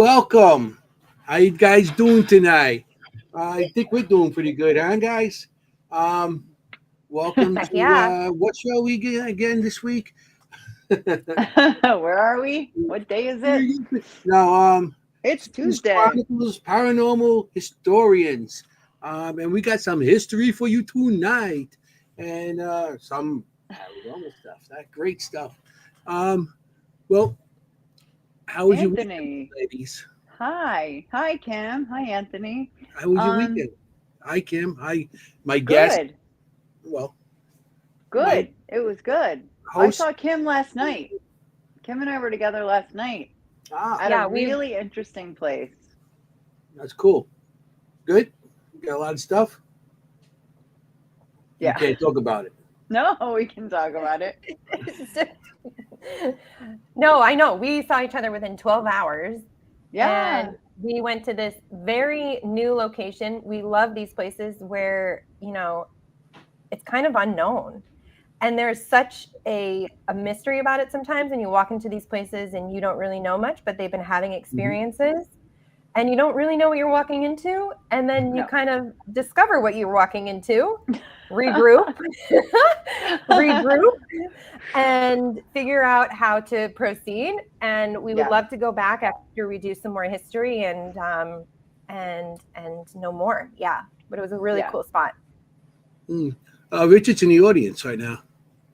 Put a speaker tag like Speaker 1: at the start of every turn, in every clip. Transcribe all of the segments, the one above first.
Speaker 1: welcome. How you guys doing tonight? I think we're doing pretty good, huh, guys? Um, welcome
Speaker 2: Heck
Speaker 1: to
Speaker 2: yeah.
Speaker 1: what show we get again this week?
Speaker 3: Where are we? What day is it?
Speaker 1: now,
Speaker 3: It's
Speaker 1: It's
Speaker 3: Tuesday.
Speaker 1: Chronicles Paranormal Historians, and we got some history for you tonight, and some paranormal stuff. That great stuff. Um, well, how was your weekend,
Speaker 3: Anthony.
Speaker 1: ladies?
Speaker 3: Hi. Hi, Kim. Hi, Anthony.
Speaker 1: How was your
Speaker 3: Um,
Speaker 1: weekend? Hi, Kim. Hi, my guest.
Speaker 3: Good.
Speaker 1: Well, my
Speaker 3: Good. It was good. I
Speaker 1: host.
Speaker 3: saw Kim last night. Kim and I were together last night
Speaker 1: Ah,
Speaker 3: at a
Speaker 2: Yeah, we
Speaker 3: really interesting place.
Speaker 1: that's cool. Good. Got a lot of stuff. You
Speaker 3: Yeah.
Speaker 1: can't talk about it.
Speaker 3: No, we can talk about it.
Speaker 2: No, I know. We saw each other within 12 hours
Speaker 3: Yeah.
Speaker 2: and we went to this very new location. We love these places where, it's kind of unknown. And there's such a mystery about it sometimes. And you walk into these places and you don't really know much, but they've been having
Speaker 1: Mhm.
Speaker 2: experiences and you don't really know what you're walking into. And then you
Speaker 3: No.
Speaker 2: kind of discover what you're walking into, regroup, regroup, and figure out how to proceed. And we would
Speaker 3: Yeah.
Speaker 2: love to go back after we do some more history and know more. Yeah. But it was a really
Speaker 3: Yeah.
Speaker 2: cool spot.
Speaker 1: Mm. Richard's in the audience right now.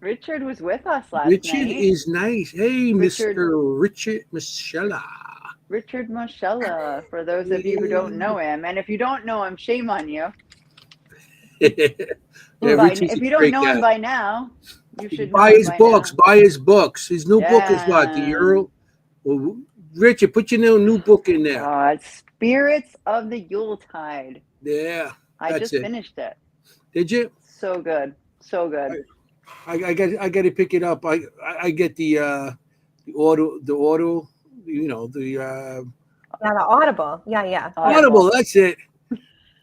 Speaker 3: Richard was with us last
Speaker 1: Richard
Speaker 3: night.
Speaker 1: is nice. Hey,
Speaker 3: Richard
Speaker 1: Mr. Richard Michella.
Speaker 3: Richard Moschella, for those of you who don't know him. And if you don't know him, shame on you.
Speaker 1: Yeah, Richard's
Speaker 3: If
Speaker 1: a
Speaker 3: you don't
Speaker 1: great
Speaker 3: know him
Speaker 1: guy.
Speaker 3: by now, you should know
Speaker 1: Buy
Speaker 3: him
Speaker 1: his
Speaker 3: by
Speaker 1: books.
Speaker 3: now.
Speaker 1: Buy his books. His new book is what? The
Speaker 3: Yeah.
Speaker 1: Earl. Well, Richard, put your new book in there.
Speaker 3: It's Spirits of the Yuletide.
Speaker 1: Yeah,
Speaker 3: I
Speaker 1: that's
Speaker 3: just
Speaker 1: it.
Speaker 3: finished it.
Speaker 1: Did you?
Speaker 3: So good. So good.
Speaker 1: I got to pick it up. I get the auto. You know the
Speaker 2: Yeah, the Audible. Yeah.
Speaker 1: Audible. That's it.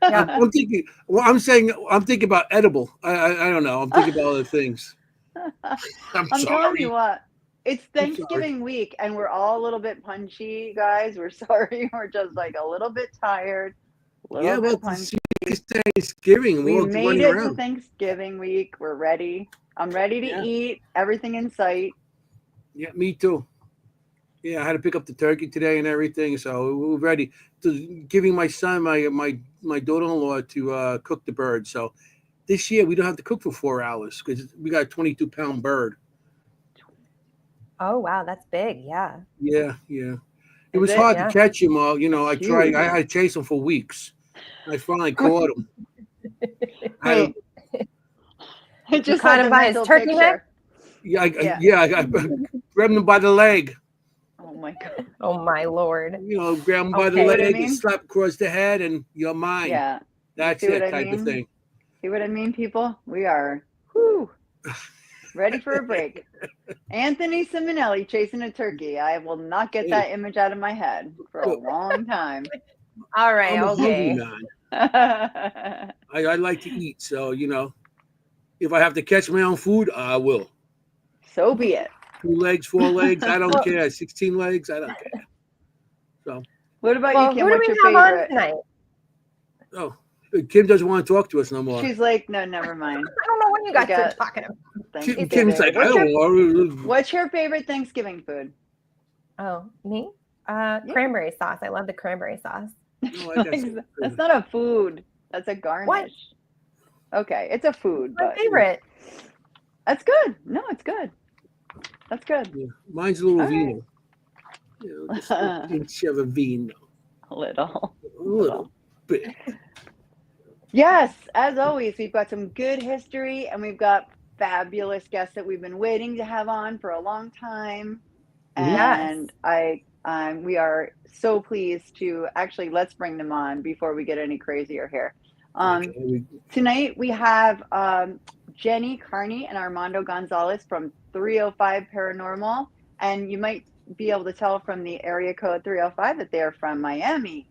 Speaker 2: Yeah.
Speaker 1: I'm thinking. Well, I'm thinking about edible. I don't know. I'm thinking about other things. I'm
Speaker 3: I'm telling you
Speaker 1: sorry.
Speaker 3: what, it's
Speaker 1: I'm sorry.
Speaker 3: Thanksgiving week and we're all a little bit punchy, guys. We're sorry. We're just like a little bit tired, a
Speaker 1: Yeah,
Speaker 3: little
Speaker 1: well,
Speaker 3: bit punchy.
Speaker 1: it's Thanksgiving.
Speaker 3: We
Speaker 1: We're all
Speaker 3: made
Speaker 1: running
Speaker 3: it to
Speaker 1: around.
Speaker 3: Thanksgiving week. We're ready. I'm ready to
Speaker 1: Yeah,
Speaker 3: eat everything in sight.
Speaker 1: yeah, me too. Yeah, I had to pick up the turkey today and everything, so we're ready. To giving my son, my daughter-in-law, to cook the bird. So this year we don't have to cook for 4 hours because we got a 22-pound bird.
Speaker 2: Oh, wow. That's big. Yeah.
Speaker 1: Yeah, yeah. It
Speaker 3: Is
Speaker 1: was
Speaker 3: it?
Speaker 1: hard to
Speaker 2: Yeah.
Speaker 1: catch him.
Speaker 3: It's
Speaker 1: I tried. I
Speaker 3: huge.
Speaker 1: had to chase him for weeks. I finally caught him. I had
Speaker 3: Wait,
Speaker 1: to,
Speaker 3: I
Speaker 2: You
Speaker 3: just
Speaker 2: caught
Speaker 3: had
Speaker 2: him
Speaker 3: the
Speaker 2: by his
Speaker 3: mental
Speaker 2: turkey neck?
Speaker 3: picture.
Speaker 1: yeah,
Speaker 3: Yeah.
Speaker 1: I grabbed him by the leg.
Speaker 3: Oh my God.
Speaker 2: Oh, my Lord.
Speaker 1: Grab him by the
Speaker 3: See what I
Speaker 1: leg and
Speaker 3: mean?
Speaker 1: slap across the head, and you're mine.
Speaker 3: Yeah. You
Speaker 1: That's
Speaker 3: see what
Speaker 1: it,
Speaker 3: I
Speaker 1: type of
Speaker 3: mean?
Speaker 1: thing.
Speaker 3: See what I mean, people? We are ready for a break. Anthony Simonelli chasing a turkey. I will not get
Speaker 1: Hey,
Speaker 3: that image out of my head for a
Speaker 1: look,
Speaker 3: long time.
Speaker 2: All right.
Speaker 1: I'm a hungry
Speaker 2: Okay.
Speaker 1: man. I like to eat, so if I have to catch my own food, I will.
Speaker 3: So be it.
Speaker 1: 2 legs, 4 legs, I don't
Speaker 2: Well,
Speaker 1: care. 16 legs, I don't care. So,
Speaker 3: What about you,
Speaker 2: well,
Speaker 3: Kim?
Speaker 2: who do
Speaker 3: What's
Speaker 2: we
Speaker 3: your
Speaker 2: have on
Speaker 3: favorite?
Speaker 2: tonight?
Speaker 1: oh, Kim doesn't want to talk to us no more.
Speaker 3: She's like, no, never mind.
Speaker 2: I don't know what you
Speaker 3: We
Speaker 2: guys are
Speaker 3: got
Speaker 2: talking about.
Speaker 1: Kim's
Speaker 3: Thanksgiving.
Speaker 1: like, I don't know.
Speaker 3: What's your favorite Thanksgiving food?
Speaker 2: Oh, me?
Speaker 3: Yeah.
Speaker 2: Cranberry sauce. I love the cranberry sauce.
Speaker 1: No, I got some.
Speaker 3: That's not a food. That's a
Speaker 2: What?
Speaker 3: garnish. Okay, it's a food,
Speaker 2: My
Speaker 3: but
Speaker 2: favorite.
Speaker 3: that's good. No, it's good. That's good.
Speaker 1: Yeah, mine's a little
Speaker 3: All right.
Speaker 1: vino. Just a pinch of a vino.
Speaker 3: A little.
Speaker 1: A little bit.
Speaker 3: Yes, as always, we've got some good history and we've got fabulous guests that we've been waiting to have on for a long time.
Speaker 1: Mhm.
Speaker 2: Yes.
Speaker 3: And we are so pleased to actually let's bring them on before we get any crazier here.
Speaker 1: Okay.
Speaker 3: Tonight we have Jennie Carney and Armando Gonzalez from 305 Paranormal, and you might be able to tell from the area code 305 that they are from Miami.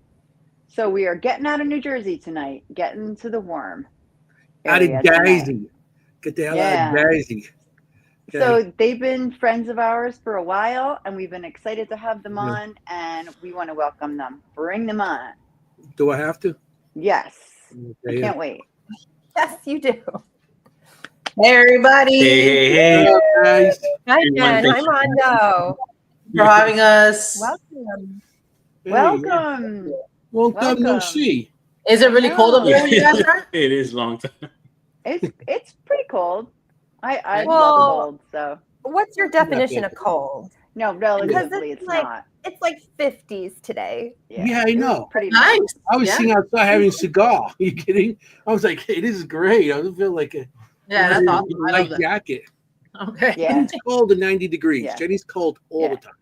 Speaker 3: So we are getting out of New Jersey tonight, getting to the warm
Speaker 1: Out of
Speaker 3: area tonight.
Speaker 1: Jersey. Get the hell out of
Speaker 3: Yeah.
Speaker 1: Jersey.
Speaker 3: So they've been friends of ours for a while, and we've been excited to have them on, and we want to welcome them. Bring them on.
Speaker 1: Do I have to?
Speaker 3: Yes.
Speaker 1: Okay,
Speaker 3: I can't wait.
Speaker 2: Yes, you do.
Speaker 4: Hey, everybody.
Speaker 5: Hey.
Speaker 1: Hello, guys.
Speaker 2: Hi,
Speaker 5: Everyone,
Speaker 2: Jen. Hi, Mondo.
Speaker 4: For having us.
Speaker 2: Welcome.
Speaker 1: Hey,
Speaker 3: Welcome.
Speaker 1: long time no
Speaker 3: Welcome.
Speaker 1: see.
Speaker 4: Is it really cold up there where you guys are?
Speaker 5: It is long time.
Speaker 3: It's pretty cold. I
Speaker 2: Well-
Speaker 3: love cold, so
Speaker 2: What's your definition of cold?
Speaker 3: no,
Speaker 2: Because
Speaker 3: relatively it's
Speaker 2: like
Speaker 3: not.
Speaker 2: it's like 50s today.
Speaker 1: Yeah, I
Speaker 3: it was
Speaker 1: know.
Speaker 3: Pretty nice.
Speaker 4: Nice.
Speaker 1: I was
Speaker 4: Yeah.
Speaker 1: sitting outside having a cigar. Are you kidding? I was like, hey, this is great. I feel like a
Speaker 4: Yeah, that's awesome. I
Speaker 1: light
Speaker 4: love that.
Speaker 1: jacket.
Speaker 4: Okay.
Speaker 3: Yeah.
Speaker 1: It's cold at 90 degrees.
Speaker 3: Yeah.
Speaker 1: Jenny's cold all
Speaker 3: Yeah.
Speaker 1: the time.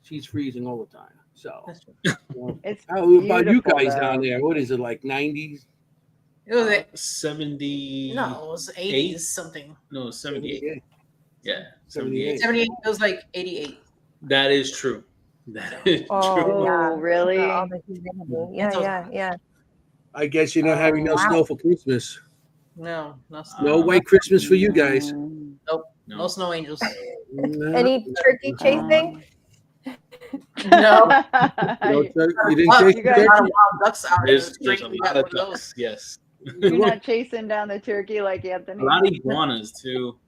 Speaker 1: She's freezing all the time. So,
Speaker 4: That's true.
Speaker 3: It's
Speaker 1: how about you
Speaker 3: beautiful,
Speaker 1: guys down
Speaker 3: though.
Speaker 1: there? What is it, like 90s?
Speaker 4: It was a,
Speaker 5: 70.
Speaker 4: no, it was 80s something.
Speaker 5: No, 78. Yeah,
Speaker 1: 78.
Speaker 4: 78. It was like 88.
Speaker 5: That is true. That is true.
Speaker 3: Oh,
Speaker 2: yeah.
Speaker 3: really?
Speaker 2: All the humidity. Yeah.
Speaker 1: I guess you're not having no
Speaker 2: wow.
Speaker 1: snow for Christmas.
Speaker 4: No, no snow.
Speaker 1: No white Christmas for you guys.
Speaker 3: Mm.
Speaker 4: No snow angels.
Speaker 1: No,
Speaker 2: Any turkey chasing?
Speaker 4: No.
Speaker 1: no you didn't
Speaker 4: Well,
Speaker 1: chase
Speaker 3: you
Speaker 1: the
Speaker 3: guys-
Speaker 4: A lot
Speaker 1: turkey?
Speaker 4: of wild ducks out there.
Speaker 5: There's a
Speaker 4: We
Speaker 5: lot
Speaker 4: got
Speaker 5: of
Speaker 4: one those.
Speaker 5: ducks. Yes.
Speaker 3: You're not chasing down the turkey like Anthony.
Speaker 5: A lot of iguanas too.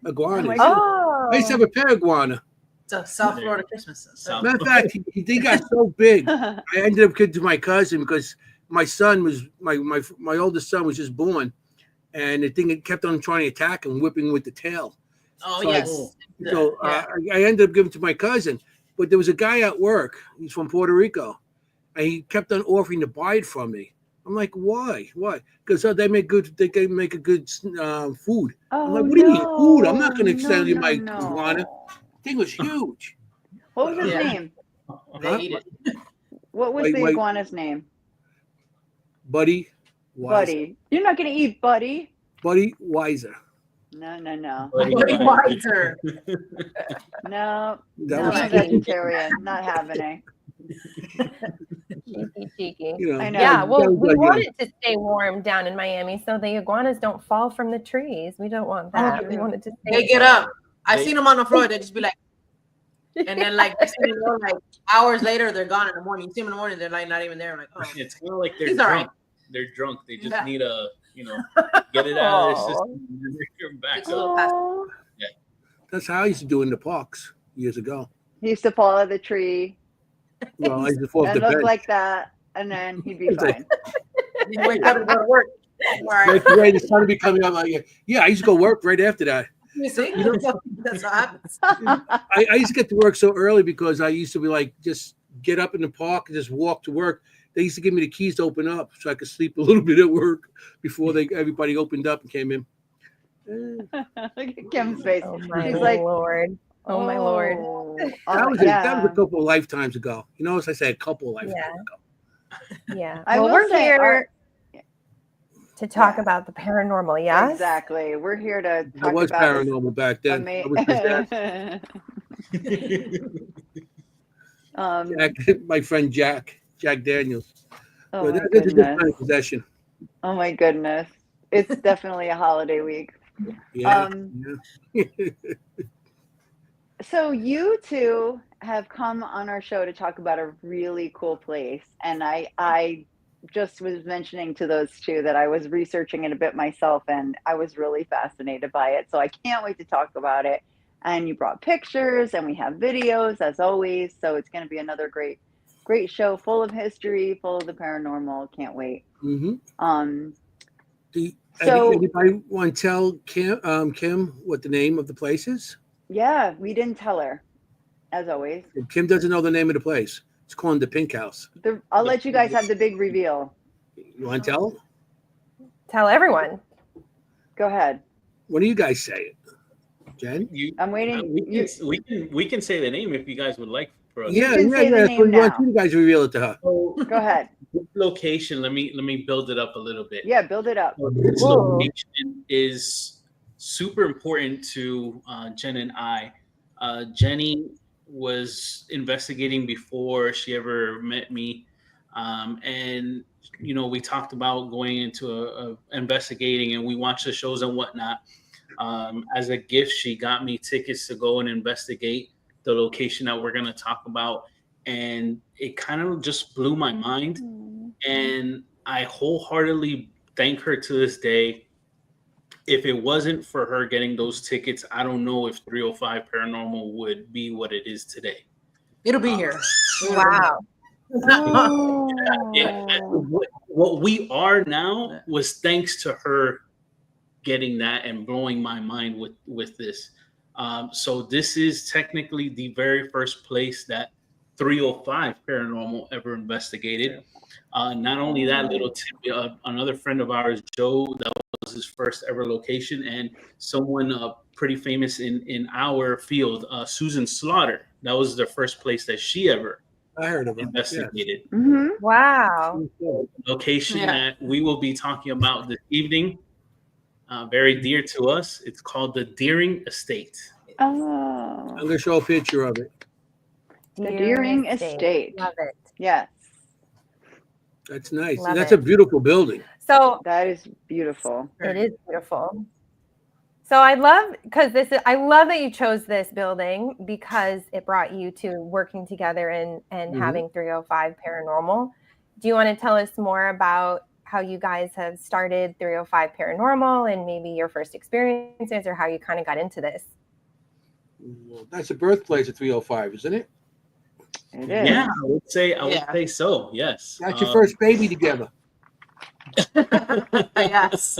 Speaker 1: Iguanas.
Speaker 3: Oh my God.
Speaker 2: Oh.
Speaker 1: I used to have a pair of iguana.
Speaker 4: It's a South Florida Christmas.
Speaker 5: South-
Speaker 1: Matter of fact, they got so big. I ended up giving to my cousin because my son was my oldest son was just born, and the thing kept on trying to attack him, whipping with the tail.
Speaker 4: Oh,
Speaker 1: So
Speaker 4: yes.
Speaker 1: So
Speaker 4: Yeah.
Speaker 1: I ended up giving to my cousin, but there was a guy at work. He's from Puerto Rico, and he kept on offering to buy it from me. I'm like, why? Why? Because they make good. They can make a good food.
Speaker 3: Oh,
Speaker 1: like, what do you mean, food? I'm not gonna
Speaker 3: no,
Speaker 1: sell you
Speaker 3: no,
Speaker 1: my
Speaker 3: no.
Speaker 1: iguana. Thing was huge.
Speaker 3: What was his
Speaker 4: Yeah.
Speaker 3: name?
Speaker 4: They eat it.
Speaker 3: What was
Speaker 1: Wait,
Speaker 3: the
Speaker 1: wait.
Speaker 3: iguana's name?
Speaker 1: Buddy Wiser.
Speaker 3: Buddy. You're not gonna eat Buddy.
Speaker 1: Buddy Wiser.
Speaker 3: No.
Speaker 4: Buddy Wiser.
Speaker 3: No.
Speaker 1: That
Speaker 3: No,
Speaker 1: was
Speaker 3: I'm vegetarian. Not having it.
Speaker 2: Cheeky.
Speaker 1: you know.
Speaker 3: I know.
Speaker 2: Yeah,
Speaker 1: that
Speaker 2: well,
Speaker 1: was
Speaker 2: we
Speaker 1: like,
Speaker 2: want it to stay warm down in Miami so the iguanas don't fall from the trees. We don't want that. We want it to stay.
Speaker 4: They get up. I've
Speaker 5: They-
Speaker 4: seen them on the floor. They just be like, and then like, next thing you know, like hours later, they're gone in the morning. You see them in the morning, they're like not even there. I'm like, oh,
Speaker 5: It's kind of like they're
Speaker 4: He's all
Speaker 5: drunk.
Speaker 4: right.
Speaker 5: They're drunk. They just
Speaker 4: Yeah.
Speaker 5: need a, get it out of their
Speaker 2: Aw.
Speaker 5: system. And then they're back
Speaker 4: It's a
Speaker 5: up.
Speaker 4: little past.
Speaker 3: Oh.
Speaker 1: That's how I used to do in the parks years ago.
Speaker 3: He used to fall out of the tree
Speaker 1: Well, I used to fall off
Speaker 3: and
Speaker 1: the
Speaker 3: look
Speaker 1: bed.
Speaker 3: like that, and then he'd be
Speaker 1: It's like-
Speaker 3: fine.
Speaker 4: You wake up and go to work. All right.
Speaker 1: Like, right, it's time to be coming up. Like, yeah, I used to go work right after that.
Speaker 4: You see, that's what happens.
Speaker 1: I used to get to work so early because I used to be like, just get up in the park and just walk to work. They used to give me the keys to open up so I could sleep a little bit at work before everybody opened up and came in.
Speaker 3: Look at Kim's face.
Speaker 2: Oh my
Speaker 3: She's like,
Speaker 2: lord. Oh my lord.
Speaker 1: That was
Speaker 3: yeah.
Speaker 1: that was a couple of lifetimes ago. You know, as I said, a couple of lifetimes
Speaker 2: Yeah.
Speaker 1: ago.
Speaker 2: Yeah.
Speaker 3: I
Speaker 2: well,
Speaker 3: will
Speaker 2: we're
Speaker 3: say
Speaker 2: here
Speaker 3: our-
Speaker 2: to talk
Speaker 3: Yeah.
Speaker 2: about the paranormal, yes?
Speaker 3: Exactly. We're here to
Speaker 1: I
Speaker 3: talk
Speaker 1: was
Speaker 3: about
Speaker 1: paranormal back then. I was just Jack, my friend Jack Daniels.
Speaker 3: oh,
Speaker 1: So
Speaker 3: my
Speaker 1: that's a good
Speaker 3: goodness.
Speaker 1: kind of possession.
Speaker 3: Oh my goodness. It's definitely a holiday week.
Speaker 1: Yeah.
Speaker 3: Yeah. So you two have come on our show to talk about a really cool place. And I just was mentioning to those two that I was researching it a bit myself and I was really fascinated by it. So I can't wait to talk about it. And you brought pictures and we have videos as always. So it's going to be another great show full of history, full of the paranormal. Can't wait.
Speaker 1: Mm-hmm.
Speaker 3: So-
Speaker 1: Anybody want to tell Kim what the name of the place is?
Speaker 3: Yeah, we didn't tell her as always.
Speaker 1: If Kim doesn't know the name of the place. It's called the Pink House.
Speaker 3: I'll let you guys have the big reveal.
Speaker 1: You want to tell?
Speaker 2: Tell everyone.
Speaker 3: Go ahead.
Speaker 1: What do you guys say it? Jen?
Speaker 3: I'm waiting.
Speaker 5: We can say the name if you guys would like for us.
Speaker 3: You can say the name
Speaker 1: We want
Speaker 3: now.
Speaker 1: you guys to reveal it to her.
Speaker 5: So,
Speaker 3: Go ahead.
Speaker 5: this location, let me build it up a little bit.
Speaker 3: Yeah, build it up.
Speaker 5: So this
Speaker 2: Whoa.
Speaker 5: location is super important to Jen and I. Jenny was investigating before she ever met me, and we talked about going into investigating, and we watched the shows and whatnot. As a gift, she got me tickets to go and investigate the location that we're going to talk about. And it kind of just blew my mind. And I wholeheartedly thank her to this day. If it wasn't for her getting those tickets, I don't know if 305 Paranormal would be what it is today.
Speaker 4: It'll be here.
Speaker 2: Wow.
Speaker 5: Yeah, what we are now was thanks to her getting that and blowing my mind with this. So this is technically the very first place that 305 Paranormal ever investigated. Not only that, little tip, another friend of ours, Joe, that was his first ever location, and someone pretty famous in our field, Susan Slaughter. That was the first place that she ever
Speaker 1: I heard of it.
Speaker 5: investigated.
Speaker 2: Wow.
Speaker 5: Location that we will be talking about this evening, very dear to us. It's called the Deering Estate.
Speaker 3: Oh,
Speaker 1: I'm gonna show a picture of it.
Speaker 3: the Deering Estate.
Speaker 2: Love it.
Speaker 3: Yes,
Speaker 1: That's nice.
Speaker 2: Love
Speaker 1: That's
Speaker 2: it.
Speaker 1: a beautiful building.
Speaker 2: So
Speaker 3: that is beautiful.
Speaker 2: it is beautiful. So I love I love that you chose this building because it brought you to working together and having 305 Paranormal. Do you want to tell us more about how you guys have started 305 Paranormal and maybe your first experiences or how you kind of got into this?
Speaker 1: Well, that's the birthplace of 305, isn't it?
Speaker 3: It is.
Speaker 5: Yeah, I would say so. Yes.
Speaker 1: That's your first baby together.
Speaker 4: Yes.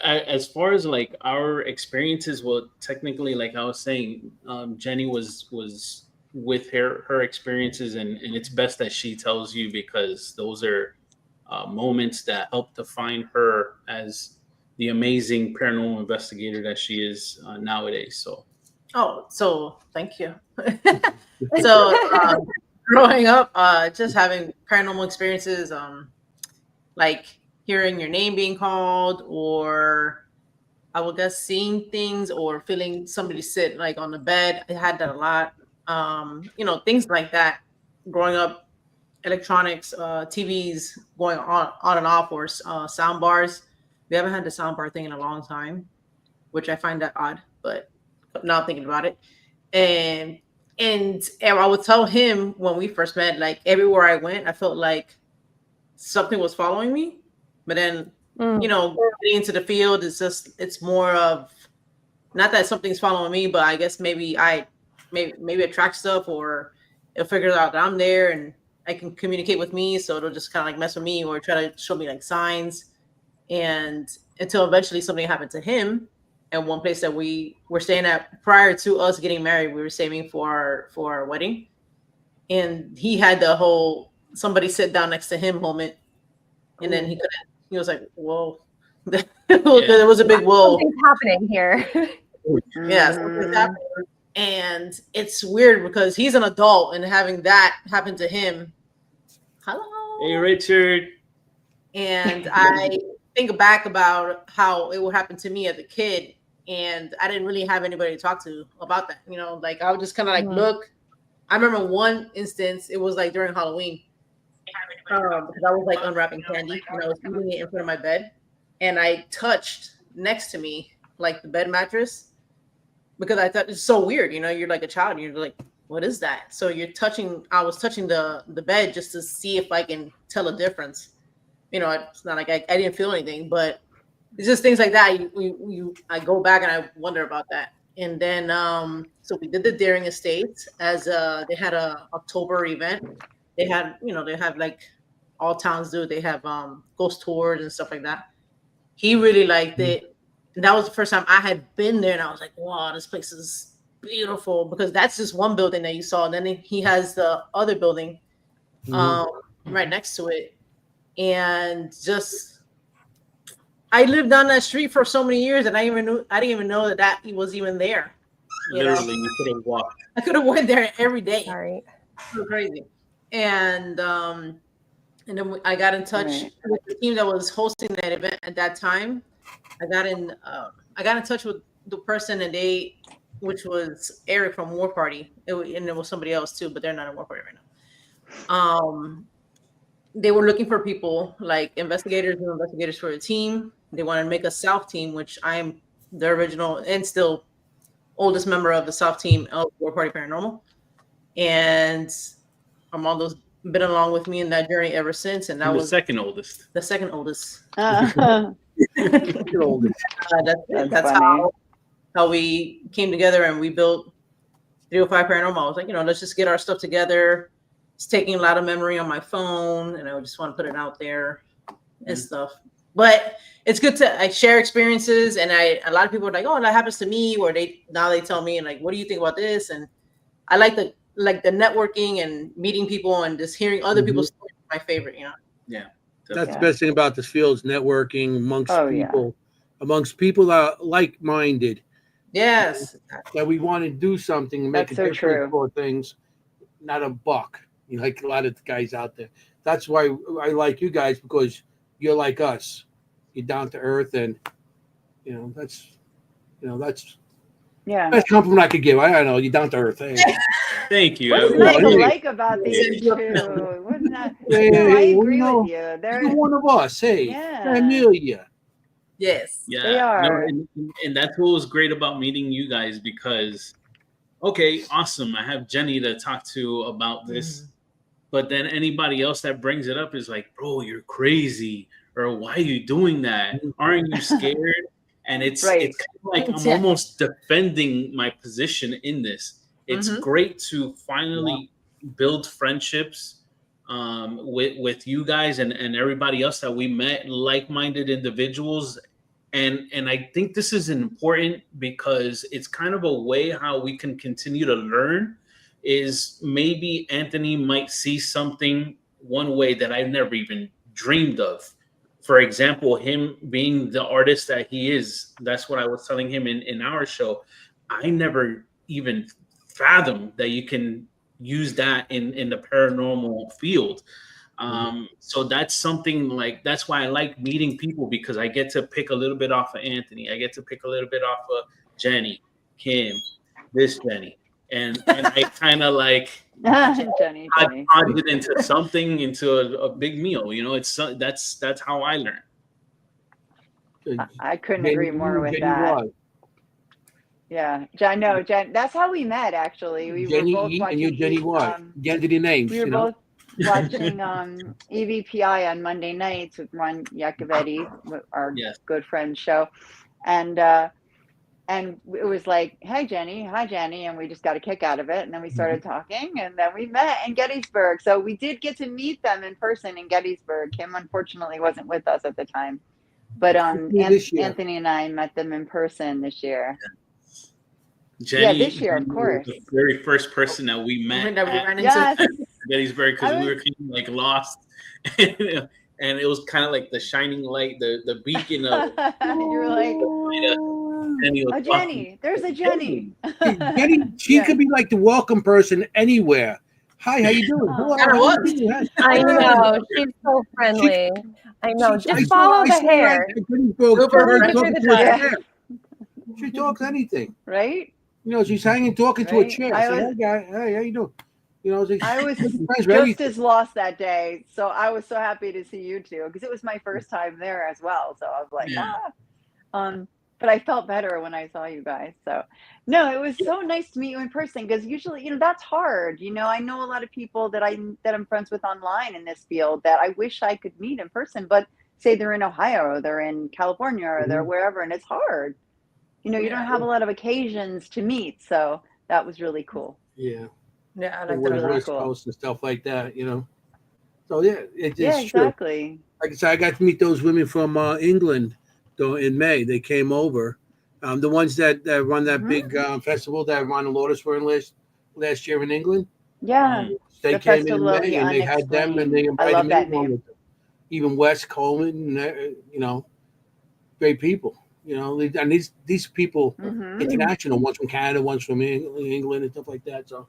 Speaker 5: As far as like our experiences, well, technically, like I was saying, Jennie was with her experiences, and it's best that she tells you because those are moments that help define her as the amazing paranormal investigator that she is nowadays.
Speaker 4: So thank you. So growing up, just having paranormal experiences, like hearing your name being called, or I would guess seeing things or feeling somebody sit like on the bed. I had that a lot. Things like that. Growing up, electronics, TVs going on and off, or sound bars. We haven't had the sound bar thing in a long time, which I find that odd, but now thinking about it. And I would tell him when we first met, like everywhere I went, I felt like something was following me. But then, getting into the field, it's more of not that something's following me, but I guess maybe maybe attract stuff, or it'll figure out that I'm there and I can communicate with me. So it'll just kind of like mess with me or try to show me like signs. And until eventually something happened to him. And one place that we were staying at prior to us getting married, we were saving for our wedding. And he had the whole somebody sit down next to him moment. And then he was like, whoa. There was a big whoa.
Speaker 2: Something's happening here.
Speaker 4: Yeah, something's happening. And it's weird because he's an adult and having that happen to him. Hello.
Speaker 5: Hey, Richard.
Speaker 4: And I think back about how it would happen to me as a kid. And I didn't really have anybody to talk to about that. Like I would just kind of like look. I remember one instance, it was like during Halloween. Because I was like unwrapping candy and I was eating it in front of my bed. And I touched next to me, like the bed mattress, because I thought it's so weird. You're like a child and you're like, what is that? So I was touching the bed just to see if I can tell a difference. It's not like I didn't feel anything, but it's just things like that. I go back and I wonder about that. And then, so we did the Deering Estate as they had a October event. They had, they have like all towns do. They have ghost tours and stuff like that. He really liked it. And that was the first time I had been there. And I was like, wow, this place is beautiful, because that's just one building that you saw. And then he has the other building right next to it. And just, I lived down that street for so many years, and I didn't even know that he was even there.
Speaker 5: Literally, you could have walked.
Speaker 4: I could have went there every day.
Speaker 2: Sorry.
Speaker 4: So crazy. And then I got in touch with the team that was hosting that event at that time. I got in touch with the person, which was Eric from War Party, and there was somebody else too, but they're not in War Party right now. They were looking for people like investigators for the team, they wanted to make a South team, which I'm the original and still oldest member of the South team of War Party Paranormal. And Armando's been along with me in that journey ever since. And that
Speaker 5: I'm the
Speaker 4: was
Speaker 5: second oldest.
Speaker 4: the second oldest.
Speaker 3: That's
Speaker 1: Second oldest.
Speaker 4: That's
Speaker 3: funny.
Speaker 4: how we came together and we built 305 Paranormal. I was like, let's just get our stuff together. It's taking a lot of memory on my phone, and I just want to put it out there and stuff. But it's good to share experiences, and a lot of people are like, "Oh, that happens to me," or they tell me, and like, "What do you think about this?" And I like the networking and meeting people and just hearing other people's stories. My favorite,
Speaker 5: Yeah,
Speaker 1: That's the best thing about this field is networking amongst people that are like-minded.
Speaker 4: Yes,
Speaker 1: That we want to do something and make
Speaker 3: That's
Speaker 1: a
Speaker 3: so
Speaker 1: difference
Speaker 3: true.
Speaker 1: for things, not a buck. Like a lot of guys out there. That's why I like you guys, because you're like us. You're down to earth, and that's
Speaker 3: Yeah.
Speaker 1: best compliment I could give. I don't know, you're down to earth. Hey.
Speaker 5: Thank you.
Speaker 3: What's
Speaker 1: Yeah,
Speaker 3: nice
Speaker 1: yeah.
Speaker 3: like about these two? Wouldn't that?
Speaker 1: Yeah,
Speaker 3: No, I
Speaker 1: well,
Speaker 3: agree with you.
Speaker 1: You're
Speaker 3: They're
Speaker 1: one of us. Hey,
Speaker 3: Yeah.
Speaker 1: Amelia.
Speaker 4: yes,
Speaker 5: Yeah,
Speaker 3: They are.
Speaker 5: and that's what was great about meeting you guys, because okay, awesome, I have Jennie to talk to about this, but then anybody else that brings it up is like, bro, you're crazy, or why are you doing that? Aren't you scared? And it's
Speaker 3: Right.
Speaker 5: it's kind of like I'm almost defending my position in this. It's great to finally build friendships with you guys and everybody else that we met, like-minded individuals. And I think this is important because it's kind of a way how we can continue to learn. Is maybe Anthony might see something one way that I've never even dreamed of. For example, him being the artist that he is, that's what I was telling him in our show. I never even fathomed that you can use that in the paranormal field. So that's something that's why I like meeting people, because I get to pick a little bit off of Anthony. I get to pick a little bit off of Jennie, Kim, this Jennie. And I kind of
Speaker 3: Jennie.
Speaker 5: hodge it into something, into a big meal. That's how I learn.
Speaker 3: I couldn't agree more with that.
Speaker 1: Was.
Speaker 3: Yeah, Jen. No, Jen. That's how we met. Actually, we
Speaker 1: Jennie
Speaker 3: were both
Speaker 1: E
Speaker 3: watching.
Speaker 1: and you, Jennie what? Identity names.
Speaker 3: We were both watching EVPI on Monday nights with Ron Iacovetti, our good friend show, and it was like, "Hey Jennie, hi Jennie," and we just got a kick out of it, and then we started talking, and then we met in Gettysburg. So we did get to meet them in person in Gettysburg. Kim unfortunately wasn't with us at the time, but Anthony and I met them in person this year.
Speaker 5: Jennie,
Speaker 3: this year, of course.
Speaker 5: The very first person that we met
Speaker 3: Yes.
Speaker 5: at Gettysburg, because we were kind of lost, and it was kind of like the shining light, the beacon of.
Speaker 3: You were like,
Speaker 5: a
Speaker 3: Jennie. There's a Jennie.
Speaker 1: Jennie, she could be like the welcome person anywhere. Hi, how you doing?
Speaker 2: I know, she's so friendly. I know. Just follow the hair.
Speaker 1: She talks anything,
Speaker 3: right?
Speaker 1: She's hanging, talking to a chair. Hey, guy, hey, how you doing?
Speaker 3: I was just as lost that day, so I was so happy to see you two, because it was my first time there as well. So I was like, but I felt better when I saw you guys. So no, it was so nice to meet you in person, because usually, that's hard. I know a lot of people that I'm friends with online in this field that I wish I could meet in person, but say they're in Ohio or they're in California or they're wherever, and it's hard. You don't have a lot of occasions to meet, so that was really cool.
Speaker 1: Yeah,
Speaker 4: I like
Speaker 1: that. West Coast and stuff like that, So it's
Speaker 3: exactly.
Speaker 1: True. Like I said, I got to meet those women from England, though, in May. They came over. The ones that run that big festival that Ron and Lourdes were in last year in England.
Speaker 3: Yeah,
Speaker 1: they came in May, and they had them, and they invited me along with them. Even Wes Coleman, great people. And these people, international, one's from Canada, one's from England, and stuff like that. So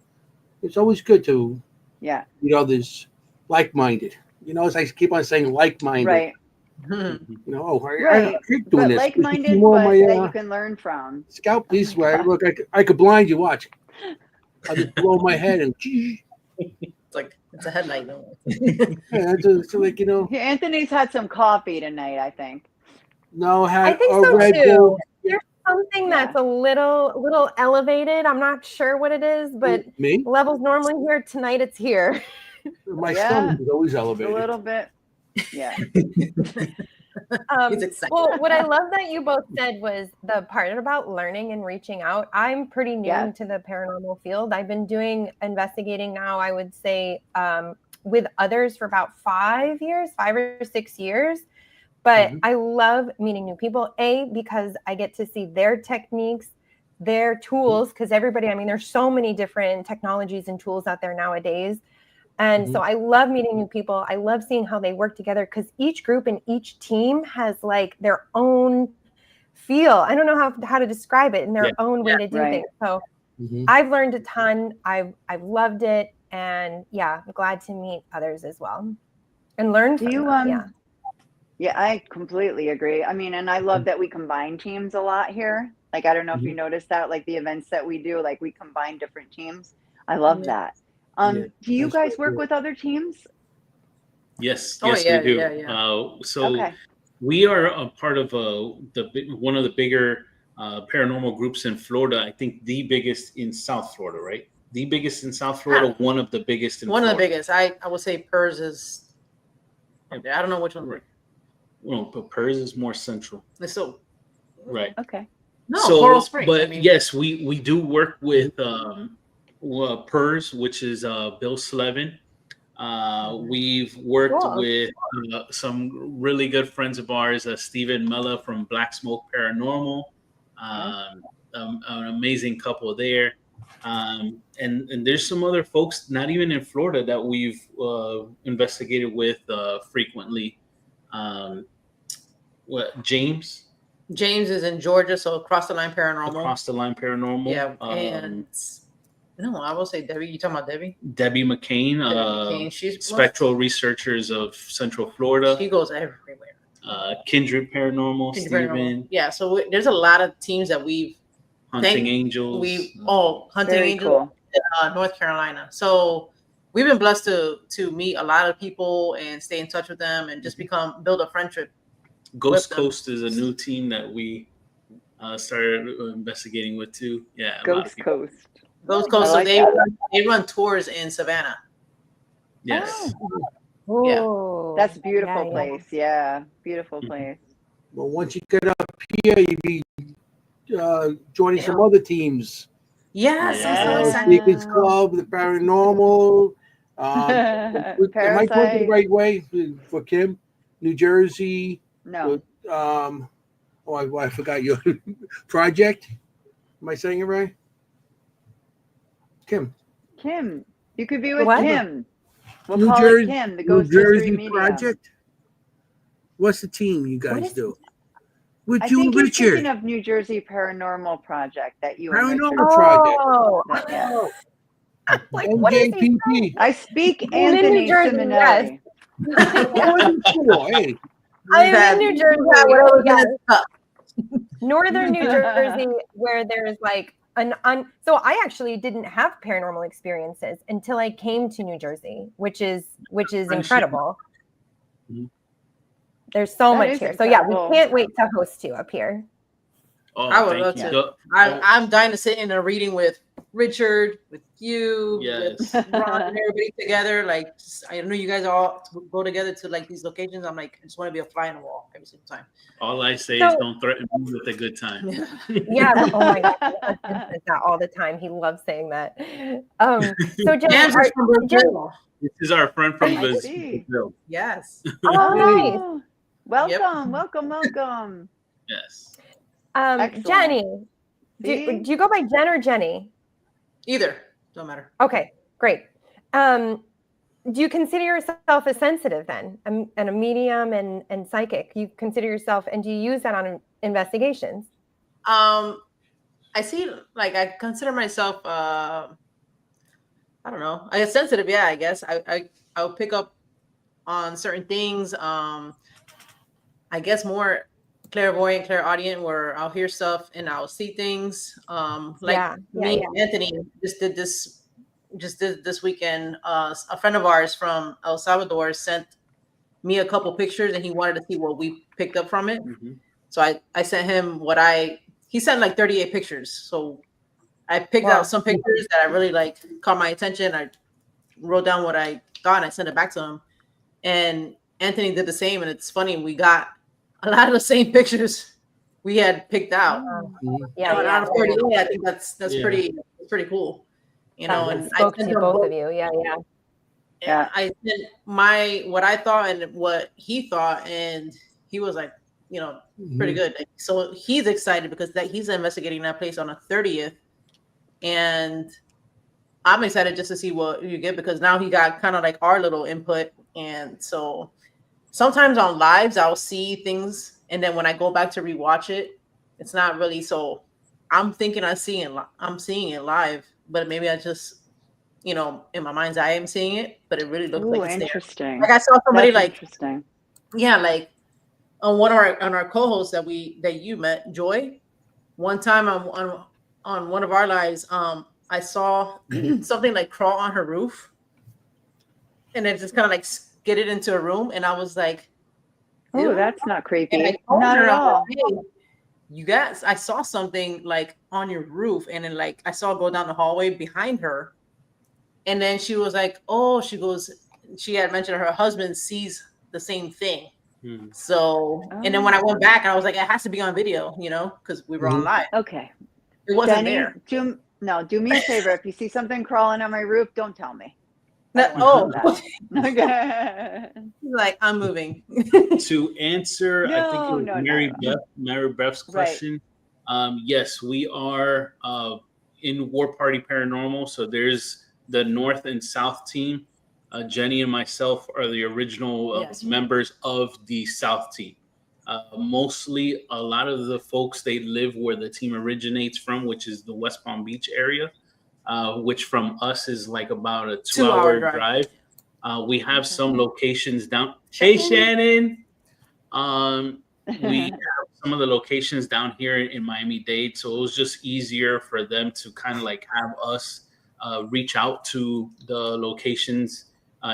Speaker 1: it's always good to meet others like-minded. As I keep on saying, like-minded.
Speaker 3: Right.
Speaker 1: I keep doing
Speaker 3: but
Speaker 1: this.
Speaker 3: Like-minded, but that you can learn from.
Speaker 1: Scalp this way. Look, I could blind you. Watch. I just blow my head and.
Speaker 4: It's a headlight.
Speaker 1: It's like
Speaker 3: Anthony's had some coffee tonight, I think.
Speaker 1: No,
Speaker 2: I
Speaker 1: had
Speaker 2: think
Speaker 1: a
Speaker 2: so
Speaker 1: Red
Speaker 2: too.
Speaker 1: Bull.
Speaker 2: There's something
Speaker 3: Yeah.
Speaker 2: that's a little elevated. I'm not sure what it is, but
Speaker 1: Me?
Speaker 2: levels normally here. Tonight it's here.
Speaker 1: My
Speaker 3: Yeah.
Speaker 1: stomach is always
Speaker 3: A
Speaker 1: elevated.
Speaker 3: little bit. Yeah.
Speaker 4: He's excited.
Speaker 2: Well, what I love that you both said was the part about learning and reaching out. I'm pretty new
Speaker 3: Yes.
Speaker 2: to the paranormal field. I've been doing investigating now, I would say, with others for about 5 or 6 years. But I love meeting new people, because I get to see their techniques, their tools, because everybody, I mean, there's so many different technologies and tools out there nowadays. And so I love meeting new people. I love seeing how they work together, because each group and each team has like their own feel. I don't know how to describe it, in their own way to do
Speaker 3: Right.
Speaker 2: things. So I've learned a ton. I've loved it. And yeah, I'm glad to meet others as well and learn
Speaker 3: Do
Speaker 2: from
Speaker 3: you
Speaker 2: them.
Speaker 3: Yeah, I completely agree. I mean, and I love that we combine teams a lot here. Like, I don't know if you noticed that, like the events that we do, like we combine different teams. I love that.
Speaker 1: Yeah,
Speaker 3: Do you
Speaker 1: that's
Speaker 3: guys
Speaker 1: very
Speaker 3: work
Speaker 1: good.
Speaker 3: with other teams?
Speaker 5: Yes,
Speaker 4: Oh,
Speaker 5: yes,
Speaker 4: yeah,
Speaker 5: we do.
Speaker 4: yeah.
Speaker 5: So
Speaker 3: Okay.
Speaker 5: we are a part of one of the bigger paranormal groups in Florida. I think the biggest in South Florida, right? The biggest in South Florida, one of the biggest in
Speaker 4: One
Speaker 5: Florida.
Speaker 4: of the biggest. I would say PERS is. I don't know which one.
Speaker 5: Right. Well, but PERS is more central.
Speaker 4: It's so
Speaker 5: Right.
Speaker 3: Okay.
Speaker 4: no
Speaker 5: So,
Speaker 4: Coral Springs.
Speaker 5: but
Speaker 4: I mean,
Speaker 5: yes, we do work with PERS, which is Bill Slevin. We've worked
Speaker 2: Cool.
Speaker 5: with some really good friends of ours, Stephen Mella from Black Smoke Paranormal, an amazing couple there. And there's some other folks, not even in Florida, that we've investigated with frequently. James
Speaker 4: James is in Georgia, so Across the Line Paranormal.
Speaker 5: Across the Line Paranormal.
Speaker 4: Yeah, and no, I will say Debbie. You talking about Debbie?
Speaker 5: Debbie McCain,
Speaker 4: Debbie McCain. She's
Speaker 5: spectral researchers of Central Florida.
Speaker 4: She goes everywhere.
Speaker 5: Kindred Paranormal,
Speaker 4: Kindred
Speaker 5: Steven.
Speaker 4: Paranormal. Yeah, so there's a lot of teams that we've
Speaker 5: Hunting Angels.
Speaker 4: Hunting
Speaker 3: Very
Speaker 4: Angels,
Speaker 3: cool.
Speaker 4: North Carolina. So we've been blessed to meet a lot of people and stay in touch with them and just build a friendship.
Speaker 5: Ghost Coast is a new team that we started investigating with too. Yeah,
Speaker 3: Ghost Coast.
Speaker 4: Ghost Coast.
Speaker 3: I like
Speaker 4: So
Speaker 3: that.
Speaker 4: they run tours in Savannah.
Speaker 5: Yes.
Speaker 2: Ooh.
Speaker 3: That's a beautiful
Speaker 2: Yeah.
Speaker 3: place. Yeah. Beautiful place.
Speaker 1: Well, once you get up here, you be joining some other teams.
Speaker 4: Yes, I'm so
Speaker 3: Yeah.
Speaker 4: excited.
Speaker 1: Secrets Club, the Paranormal. Am I going
Speaker 3: Parasite.
Speaker 1: the right way for Kim? New Jersey.
Speaker 3: No.
Speaker 1: I forgot your project. Am I saying it right? Kim.
Speaker 3: Kim. You could be with
Speaker 2: What?
Speaker 3: Kim. We'll
Speaker 1: New
Speaker 3: call
Speaker 1: Jersey,
Speaker 3: it Kim, the
Speaker 1: New
Speaker 3: Ghost History
Speaker 1: Jersey
Speaker 3: Media.
Speaker 1: project. What's the team you
Speaker 2: What
Speaker 1: guys
Speaker 2: is-
Speaker 1: do? With
Speaker 3: I
Speaker 1: you
Speaker 3: think
Speaker 1: and
Speaker 3: you're
Speaker 1: Richard.
Speaker 3: thinking of New Jersey Paranormal Project that you and
Speaker 1: Paranormal
Speaker 3: Richard.
Speaker 1: Project.
Speaker 2: Oh,
Speaker 3: Yeah.
Speaker 2: like what is he?
Speaker 1: NJPP.
Speaker 3: I speak
Speaker 2: I'm in New
Speaker 3: Anthony
Speaker 2: Jersey,
Speaker 3: Simonelli.
Speaker 1: I wasn't sure. Hey,
Speaker 2: I am in New Jersey.
Speaker 4: Whatever
Speaker 2: Yes.
Speaker 4: minutes up.
Speaker 2: Northern New Jersey, where there's like so I actually didn't have paranormal experiences until I came to New Jersey, which is incredible.
Speaker 5: Mhm.
Speaker 2: There's so
Speaker 3: That
Speaker 2: much
Speaker 3: is
Speaker 2: here. So yeah, we
Speaker 3: incredible.
Speaker 2: can't wait to host you up here.
Speaker 5: Oh,
Speaker 4: I would
Speaker 5: thank
Speaker 4: love
Speaker 5: you.
Speaker 4: to. I'm dying to sit in a reading with Richard, with you,
Speaker 5: Yes.
Speaker 4: with Ron, and everybody together. Like, I know you guys all go together to like these locations. I'm like, I just want to be a fly on the wall every single time.
Speaker 5: All I say
Speaker 2: So-
Speaker 5: is don't threaten me with a good time.
Speaker 2: Yeah. Oh my God. My husband says that all the time. He loves saying that. So Jenny,
Speaker 4: Jams is from Brazil.
Speaker 5: This is our friend from
Speaker 3: I see.
Speaker 5: Brazil.
Speaker 4: Yes.
Speaker 2: oh, nice.
Speaker 3: Oh, welcome.
Speaker 5: Yes.
Speaker 3: Excellent.
Speaker 2: Jenny,
Speaker 3: See?
Speaker 2: do you go by Jen or Jenny?
Speaker 4: Either. Don't matter.
Speaker 2: Okay, great. Do you consider yourself a sensitive then, and a medium and psychic? You consider yourself, and do you use that on investigations?
Speaker 4: I see, like, I consider myself, I don't know, I get sensitive. Yeah, I guess I'll pick up on certain things. I guess more clairvoyant, clairaudient, where I'll hear stuff and I'll see things. Me and Anthony just did this weekend. A friend of ours from El Salvador sent me a couple pictures and he wanted to see what we picked up from it.
Speaker 5: Mhm.
Speaker 4: So I sent him he sent like 38 pictures. So I picked
Speaker 2: Wow.
Speaker 4: out some pictures that I really like caught my attention. I wrote down what I thought and I sent it back to him. And Anthony did the same. And it's funny, we got a lot of the same pictures we had picked out.
Speaker 2: Yeah,
Speaker 4: And out of 38, I think that's
Speaker 5: Yeah.
Speaker 4: pretty cool. You know,
Speaker 2: That
Speaker 4: and
Speaker 2: spoke
Speaker 4: I
Speaker 2: to
Speaker 4: sent them
Speaker 2: both of you. Yeah.
Speaker 3: Yeah.
Speaker 4: I sent what I thought and what he thought, and he was like, you know, pretty good. So he's excited because he's investigating that place on the 30th, and I'm excited just to see what you get because now he got kind of like our little input, and so sometimes on lives I'll see things, and then when I go back to rewatch it, it's not really so. I'm thinking I'm seeing it live, but maybe I just, you know, in my mind's eye, I'm seeing it, but it really looks like it's there.
Speaker 3: Interesting.
Speaker 4: Like I saw somebody
Speaker 3: That's
Speaker 4: like,
Speaker 3: interesting.
Speaker 4: yeah, like on our co-hosts that you met, Joy. One time on one of our lives, I saw something like crawl on her roof, and it just kind of like skidded into a room, and I was like,
Speaker 3: Oh,
Speaker 4: "Ew."
Speaker 3: that's not
Speaker 4: And I
Speaker 3: creepy.
Speaker 4: told
Speaker 3: Not
Speaker 4: her,
Speaker 3: at
Speaker 4: I was
Speaker 3: all.
Speaker 4: like, "Hey, you guys, I saw something like on your roof, and then like I saw it go down the hallway behind her." And then she was like, "Oh," she had mentioned her husband sees the same thing. So, and then when I went back, I was like, it has to be on video, you know, because we were on live.
Speaker 3: Okay.
Speaker 4: It wasn't
Speaker 3: Jenny,
Speaker 4: there.
Speaker 3: do me a favor. If you see something crawling on my roof, don't tell me. Okay.
Speaker 4: Like I'm moving.
Speaker 5: To answer, I think it was Mary Beth's question. Yes, we are in War Party Paranormal. So there's the North and South team. Jenny and myself are the original members of the South team. Mostly, a lot of the folks, they live where the team originates from, which is the West Palm Beach area, which from us is like about a 2-hour drive. We have some locations down. Hey, Shannon. We have some of the locations down here in Miami-Dade, so it was just easier for them to kind of like have us reach out to the locations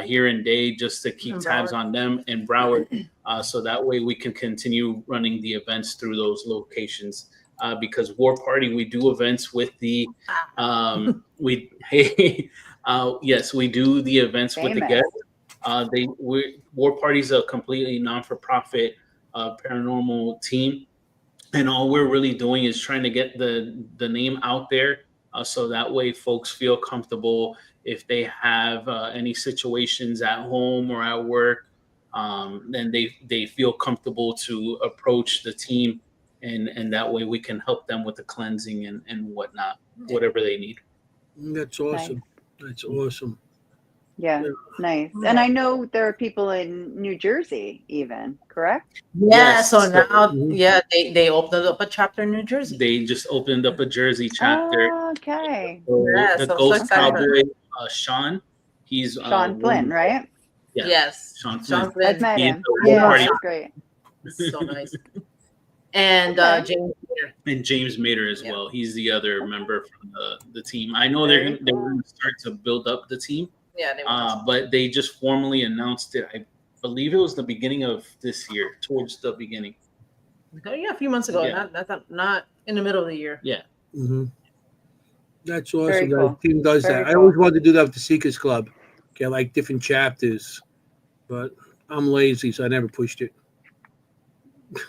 Speaker 5: here in Dade just to keep tabs on them in Broward, so that way we can continue running the events through those locations. Because War Party, we do events with the yes, we do the events with the guests. War Party's a completely non-for-profit paranormal team, and all we're really doing is trying to get the name out there, so that way folks feel comfortable if they have any situations at home or at work, then they feel comfortable to approach the team, and that way we can help them with the cleansing and whatnot, whatever they need.
Speaker 1: That's awesome. That's awesome.
Speaker 3: Yeah, nice. And I know there are people in New Jersey even, correct?
Speaker 4: Yeah, so now, they opened up a chapter in New Jersey.
Speaker 5: They just opened up a Jersey chapter.
Speaker 3: Okay.
Speaker 5: So the Ghost Cowboy, Sean, he's
Speaker 3: Sean Flynn, right?
Speaker 5: Yeah.
Speaker 4: Yes.
Speaker 5: Sean Flynn.
Speaker 3: I've met him.
Speaker 5: Yeah,
Speaker 3: that's great.
Speaker 4: So nice. And James Mater.
Speaker 5: And James Mater as well. He's the other member from the team. I know they're going to start to build up the team.
Speaker 4: Yeah,
Speaker 5: but they just formally announced it. I believe it was the beginning of this year, towards the beginning.
Speaker 4: Yeah, a few months ago. Yeah. Not in the middle of the year.
Speaker 5: Yeah.
Speaker 1: That's awesome.
Speaker 3: Very cool.
Speaker 1: The team does
Speaker 3: Very
Speaker 1: that.
Speaker 3: cool.
Speaker 1: I always wanted to do that with the Seekers Club, get like different chapters, but I'm lazy, so I never pushed it.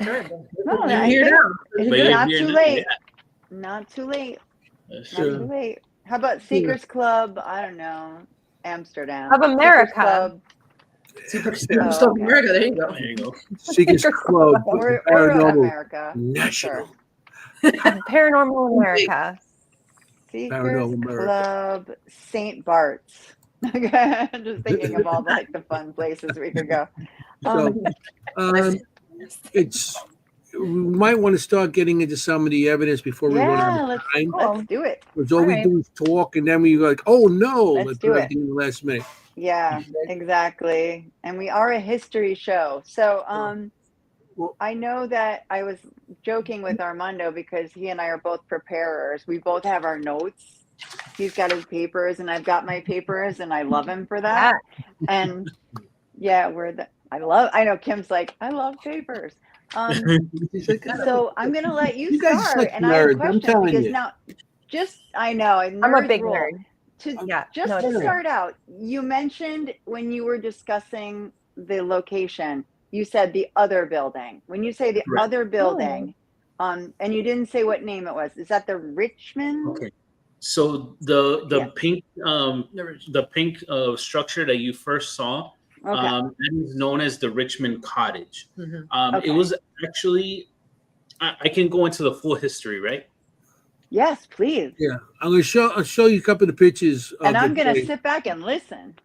Speaker 3: No,
Speaker 4: You're here now.
Speaker 3: It's not too late.
Speaker 1: Yeah.
Speaker 3: Not too late.
Speaker 1: Sure.
Speaker 3: Not too late. How about Seekers Club? I don't know. Amsterdam.
Speaker 2: Of America.
Speaker 3: Seekers
Speaker 4: Club.
Speaker 3: Club.
Speaker 4: America. There you go.
Speaker 5: There you go.
Speaker 1: Seekers Club.
Speaker 3: Or
Speaker 1: Paranormal
Speaker 3: America.
Speaker 1: National.
Speaker 2: Paranormal America.
Speaker 3: Seekers Club St. Bart's. I'm just thinking of all the fun places we could go.
Speaker 1: We might want to start getting into some of the evidence before we run out of time.
Speaker 3: Let's do it.
Speaker 1: Because all we do is talk, and then we go like, oh no,
Speaker 3: Let's do it
Speaker 1: in the last minute.
Speaker 3: Yeah, exactly. And we are a history show. So I know that I was joking with Armando because he and I are both preparers. We both have our notes. He's got his papers and I've got my papers, and I love him for that. And yeah, I know Kim's like, I love papers.
Speaker 1: She's like,
Speaker 3: So I'm gonna let you
Speaker 1: You guys are
Speaker 3: start,
Speaker 1: such
Speaker 3: and I have a
Speaker 1: nerds, I'm
Speaker 3: question
Speaker 1: telling
Speaker 3: because
Speaker 1: you.
Speaker 3: now, I know, and
Speaker 2: I'm a
Speaker 3: nerds
Speaker 2: big
Speaker 3: rule.
Speaker 2: nerd. Yeah,
Speaker 3: Just
Speaker 2: no,
Speaker 3: to
Speaker 2: it's true.
Speaker 3: start out, you mentioned when you were discussing the location, you said the other building. When you say the
Speaker 5: Right.
Speaker 3: other building, and you didn't say what name it was, is that the Richmond?
Speaker 5: Okay. So the
Speaker 3: Yeah.
Speaker 5: pink structure that you first saw,
Speaker 3: Okay.
Speaker 5: that is known as the Richmond Cottage.
Speaker 3: Okay.
Speaker 5: It was actually, I can go into the full history, right?
Speaker 3: Yes, please.
Speaker 1: Yeah, I'll show you a couple of the pictures.
Speaker 3: And
Speaker 1: of
Speaker 3: I'm
Speaker 1: the
Speaker 3: gonna
Speaker 1: place.
Speaker 3: sit back and listen.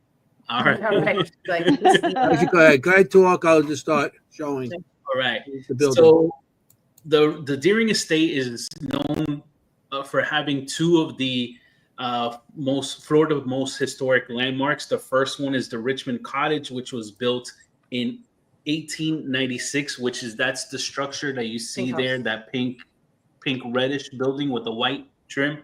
Speaker 5: All right.
Speaker 2: All right.
Speaker 4: Like this.
Speaker 1: Why don't you go ahead. Go ahead, talk. I'll just start showing
Speaker 5: All right.
Speaker 1: the building.
Speaker 5: So the Deering Estate is known for having two of the Florida most historic landmarks. The first one is the Richmond Cottage, which was built in 1896, that's the structure that you see
Speaker 4: Pink
Speaker 5: there,
Speaker 4: house.
Speaker 5: that pink reddish building with the white trim.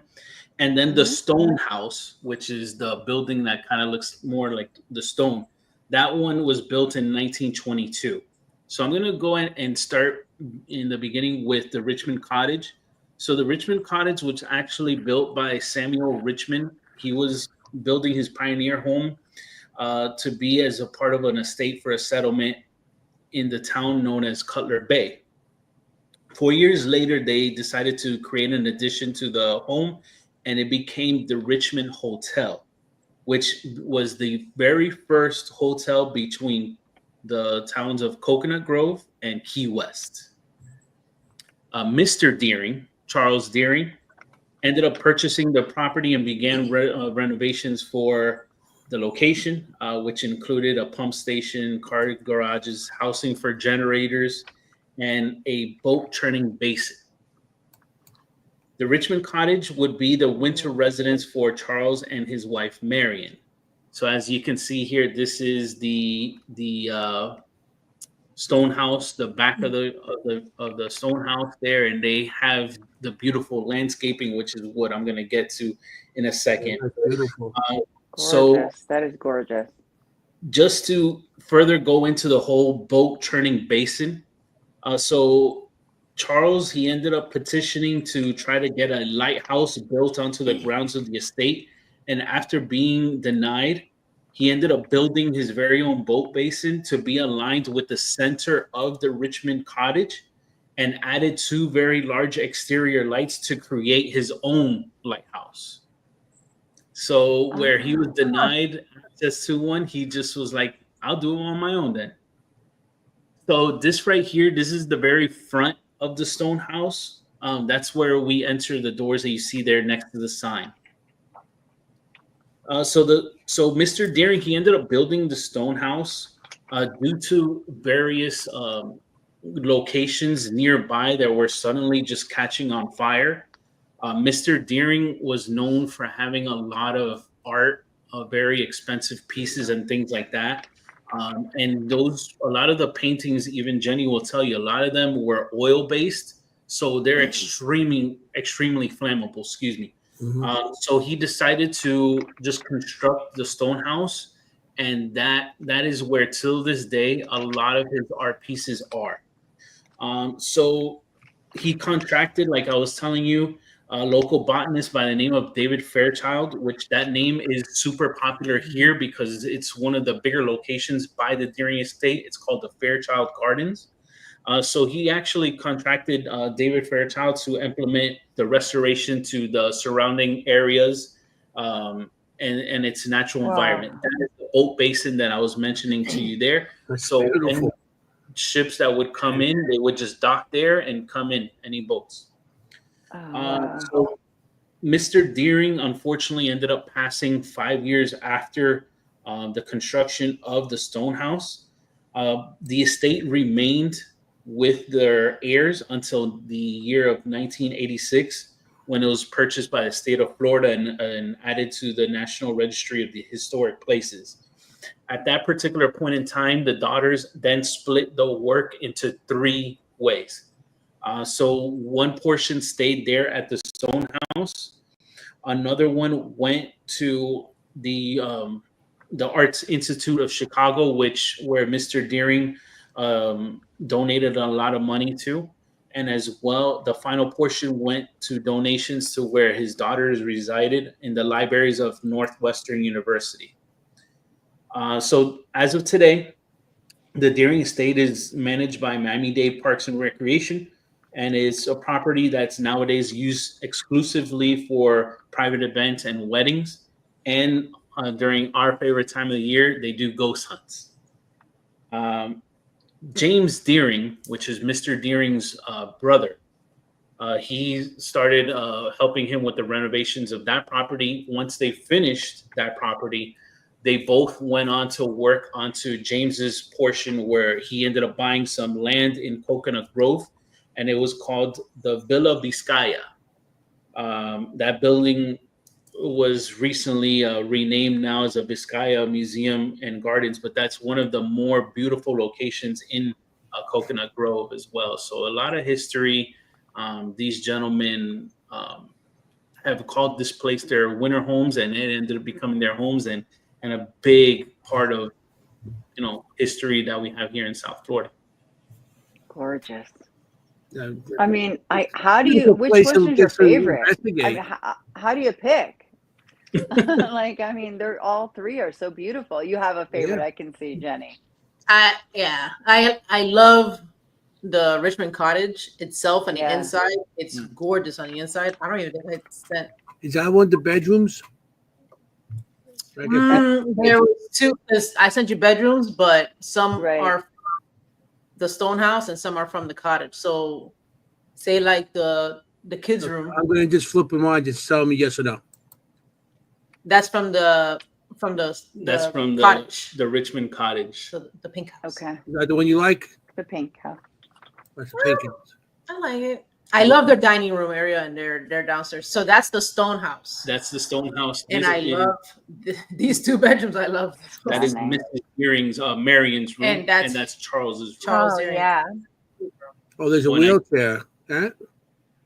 Speaker 5: And then the Stone House, which is the building that kind of looks more like the stone. That one was built in 1922. So I'm going to go ahead and start in the beginning with the Richmond Cottage. So the Richmond Cottage was actually built by Samuel Richmond. He was building his pioneer home to be as a part of an estate for a settlement in the town known as Cutler Bay. 4 years later, they decided to create an addition to the home, and it became the Richmond Hotel, which was the very first hotel between the towns of Coconut Grove and Key West. Mr. Deering, Charles Deering, ended up purchasing the property and began renovations for the location, which included a pump station, car garages, housing for generators, and a boat turning basin. The Richmond Cottage would be the winter residence for Charles and his wife Marion. So as you can see here, this is the stone house, the back of the stone house there, and they have the beautiful landscaping, which is what I'm going to get to in a second.
Speaker 1: That's beautiful.
Speaker 5: So
Speaker 3: Gorgeous. That is gorgeous.
Speaker 5: just to further go into the whole boat turning basin, so Charles, he ended up petitioning to try to get a lighthouse built onto the grounds of the estate. And after being denied, he ended up building his very own boat basin to be aligned with the center of the Richmond Cottage, and added two very large exterior lights to create his own lighthouse. So where he was denied access to one, he just was like, I'll do it on my own then. So this right here, this is the very front of the stone house. That's where we enter the doors that you see there next to the sign. So Mr. Deering, he ended up building the stone house due to various locations nearby that were suddenly just catching on fire. Mr. Deering was known for having a lot of art, very expensive pieces and things like that. And a lot of the paintings, even Jennie will tell you, a lot of them were oil based, so they're extremely flammable. Excuse me. So he decided to just construct the stone house, and that is where till this day a lot of his art pieces are. So he contracted, like I was telling you, a local botanist by the name of David Fairchild, which that name is super popular here because it's one of the bigger locations by the Deering Estate. It's called the Fairchild Gardens. So he actually contracted David Fairchild to implement the restoration to the surrounding areas and its natural environment. That is the boat basin that I was mentioning to you there.
Speaker 1: That's
Speaker 5: so
Speaker 1: beautiful.
Speaker 5: Ships that would come in, they would just dock there and come in, any boats. So Mr. Deering unfortunately ended up passing 5 years after the construction of the stone house. The estate remained with their heirs until the year of 1986, when it was purchased by the state of Florida and added to the National Registry of the Historic Places. At that particular point in time, the daughters then split the work into 3 ways. So one portion stayed there at the stone house. Another one went to the Arts Institute of Chicago, where Mr. Deering donated a lot of money to. And as well, the final portion went to donations to where his daughters resided in the libraries of Northwestern University. So as of today, the Deering Estate is managed by Miami-Dade Parks and Recreation, and it's a property that's nowadays used exclusively for private events and weddings. And during our favorite time of the year, they do ghost hunts. James Deering, which is Mr. Deering's brother, he started helping him with the renovations of that property. Once they finished that property, they both went on to work onto James's portion, where he ended up buying some land in Coconut Grove, and it was called the Villa Vizcaya. That building was recently renamed now as a Vizcaya Museum and Gardens, but that's one of the more beautiful locations in Coconut Grove as well. So a lot of history. These gentlemen have called this place their winter homes, and it ended up becoming their homes, and a big part of, history that we have here in South Florida.
Speaker 3: Gorgeous.
Speaker 1: Uh,
Speaker 3: I mean, how do
Speaker 1: Beautiful
Speaker 3: you, which
Speaker 1: place
Speaker 3: was
Speaker 1: to
Speaker 3: your
Speaker 1: get to
Speaker 3: favorite?
Speaker 1: investigate.
Speaker 3: I mean, how do you pick? Like, I mean, they're all three are so beautiful. You have a favorite,
Speaker 1: Yeah.
Speaker 3: I can see, Jenny.
Speaker 4: I love the Richmond Cottage itself on the
Speaker 3: Yeah.
Speaker 4: inside. It's gorgeous on the inside. I don't even think it's that.
Speaker 1: Is that one of the bedrooms?
Speaker 4: There was two. I sent you bedrooms, but some
Speaker 3: Right.
Speaker 4: are from the stone house and some are from the cottage. So, say like the kids' room.
Speaker 1: I'm going to just flip them on. Just tell me yes or no.
Speaker 4: That's from the
Speaker 5: That's from
Speaker 4: cottage.
Speaker 5: the Richmond Cottage.
Speaker 4: So the pink house.
Speaker 3: Okay.
Speaker 1: Is that the one you like?
Speaker 3: The pink house.
Speaker 1: That's the pink house.
Speaker 4: I like it. I love their dining room area and their downstairs. So that's the stone house.
Speaker 5: That's the stone house.
Speaker 4: And I love these two bedrooms. I love
Speaker 5: that is
Speaker 3: nice.
Speaker 5: Mrs. Deering's, Marion's room,
Speaker 4: And that's
Speaker 5: Charles's room.
Speaker 4: Charles
Speaker 2: Oh,
Speaker 4: Deering.
Speaker 2: yeah.
Speaker 1: Oh, there's a wheelchair. Huh?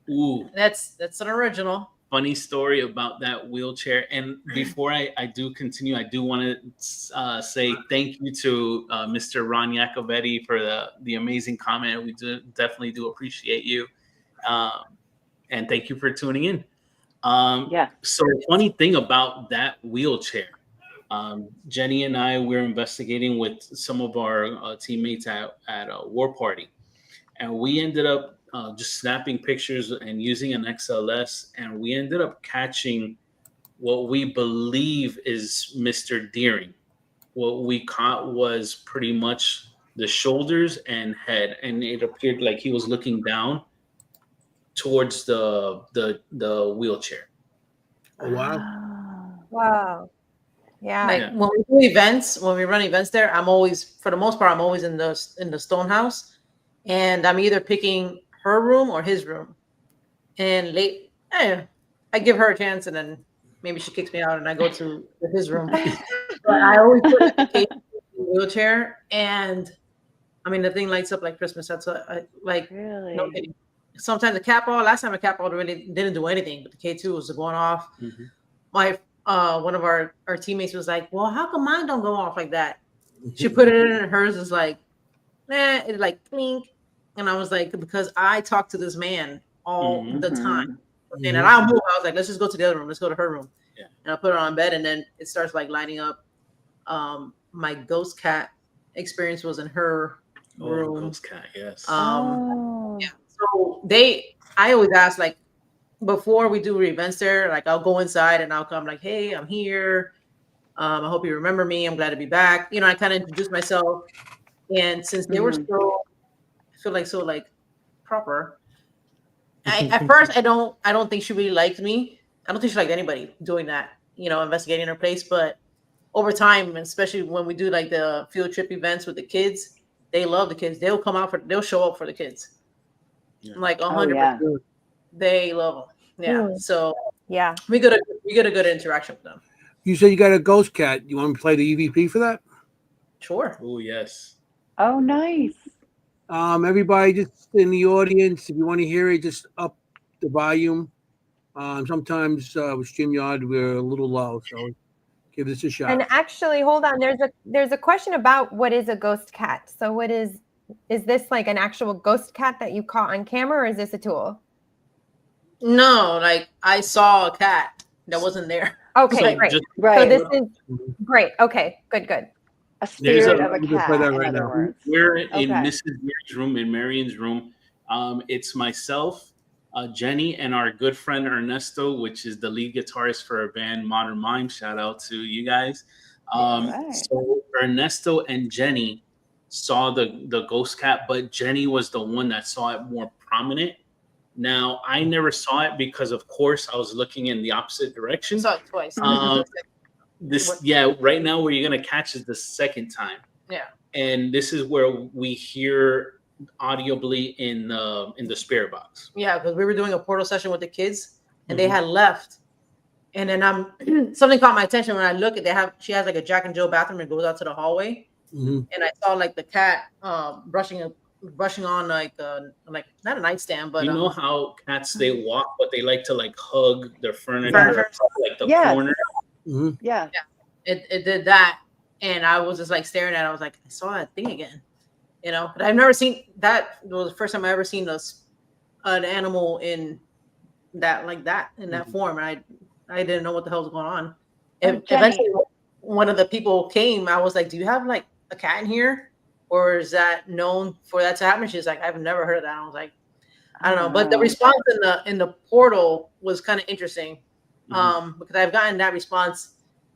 Speaker 5: Ooh,
Speaker 4: That's an original.
Speaker 5: funny story about that wheelchair. And before I do continue, I do want to say thank you to Mr. Ron Iacovetti for the amazing comment. We definitely do appreciate you. And thank you for tuning in.
Speaker 3: Yeah.
Speaker 5: So funny thing about that wheelchair, Jenny and I were investigating with some of our teammates at a war party, and we ended up just snapping pictures and using an XLS, and we ended up catching what we believe is Mr. Deering. What we caught was pretty much the shoulders and head, and it appeared like he was looking down towards the wheelchair.
Speaker 1: Oh, wow.
Speaker 2: Wow. Yeah.
Speaker 4: Like when we do events, when we run events there, I'm always, for the most part, I'm always in the stone house, and I'm either picking her room or his room. And I give her a chance, and then maybe she kicks me out, and I go to his room. But I always put a wheelchair, and I mean the thing lights up like Christmas. That's like
Speaker 3: Really?
Speaker 4: no kidding. Sometimes the cat ball. Last time the cat ball really didn't do anything, but the K2 was going off.
Speaker 5: Mhm.
Speaker 4: My one of our teammates was like, "Well, how come mine don't go off like that?" She put it in, and hers is like, it like clink. And I was like, because I talk to this man all the time. And I'll move. I was like, let's just go to the other room. Let's go to her room.
Speaker 5: Yeah.
Speaker 4: And I put her on bed, and then it starts like lighting up. My ghost cat experience was in her room.
Speaker 5: Ghost cat, yes.
Speaker 4: Yeah. So I always ask, like, before we do events there, like I'll go inside and I'll come like, hey, I'm here. I hope you remember me. I'm glad to be back. I kind of introduce myself. And since they were so, I feel like so like proper. At first, I don't think she really liked me. I don't think she liked anybody doing that, investigating her place. But over time, especially when we do like the field trip events with the kids, they love the kids. They'll show up for the kids.
Speaker 5: Yeah.
Speaker 4: Like 100%.
Speaker 3: Oh, yeah.
Speaker 4: They love them. Yeah. So
Speaker 2: Yeah.
Speaker 4: we get a good interaction with them.
Speaker 1: You said you got a ghost cat. You want me to play the EVP for that?
Speaker 4: Sure.
Speaker 5: Oh, yes.
Speaker 3: Oh, nice.
Speaker 1: Everybody just in the audience, if you want to hear it, just up the volume. Sometimes with StreamYard, we're a little low, so give this a shot.
Speaker 2: And actually, hold on. There's a question about what is a ghost cat. So what is Is this like an actual ghost cat that you caught on camera, or is this a tool?
Speaker 4: No, like I saw a cat that wasn't there.
Speaker 2: Okay,
Speaker 5: So
Speaker 2: great.
Speaker 5: just-
Speaker 2: So
Speaker 3: Right.
Speaker 2: this is great. Okay, good.
Speaker 3: A
Speaker 5: There's
Speaker 3: spirit
Speaker 5: a-
Speaker 3: of a
Speaker 1: we can
Speaker 3: cat,
Speaker 1: play that
Speaker 3: in
Speaker 1: right
Speaker 3: other
Speaker 1: now.
Speaker 3: words.
Speaker 5: We're in
Speaker 3: Okay.
Speaker 5: Mrs. Mary's room, in Marion's room. It's myself, Jenny, and our good friend Ernesto, which is the lead guitarist for our band Modern Mime. Shout out to you guys.
Speaker 3: Right.
Speaker 5: So Ernesto and Jenny saw the ghost cat, but Jenny was the one that saw it more prominent. Now I never saw it because, of course, I was looking in the opposite
Speaker 4: I
Speaker 5: direction.
Speaker 4: saw it twice.
Speaker 5: Right now where you're gonna catch is the second time.
Speaker 4: Yeah.
Speaker 5: And this is where we hear audibly in the spirit box.
Speaker 4: Yeah, because we were doing a portal session with the kids, and
Speaker 5: Mhm.
Speaker 4: they had left. And then something caught my attention when I look at she has like a Jack and Jill bathroom and goes out to the hallway,
Speaker 1: Mhm.
Speaker 4: and I saw like the cat brushing on like not a nightstand, but
Speaker 5: You know how cats they walk, but they like to like hug their furniture, like the
Speaker 3: Yes.
Speaker 5: corner.
Speaker 1: Mhm.
Speaker 3: Yeah.
Speaker 4: it did that, and I was just like staring at it. I was like, I saw that thing again, but I've never seen that. It was the first time I ever seen an animal in that form, and I didn't know what the hell was going on. And
Speaker 3: Jenny.
Speaker 4: eventually, one of the people came. I was like, "Do you have like a cat in here, or is that known for that to happen?" She's like, "I've never heard of that." I was like, "I don't know," but the response in the portal was kind of interesting, because I've gotten that response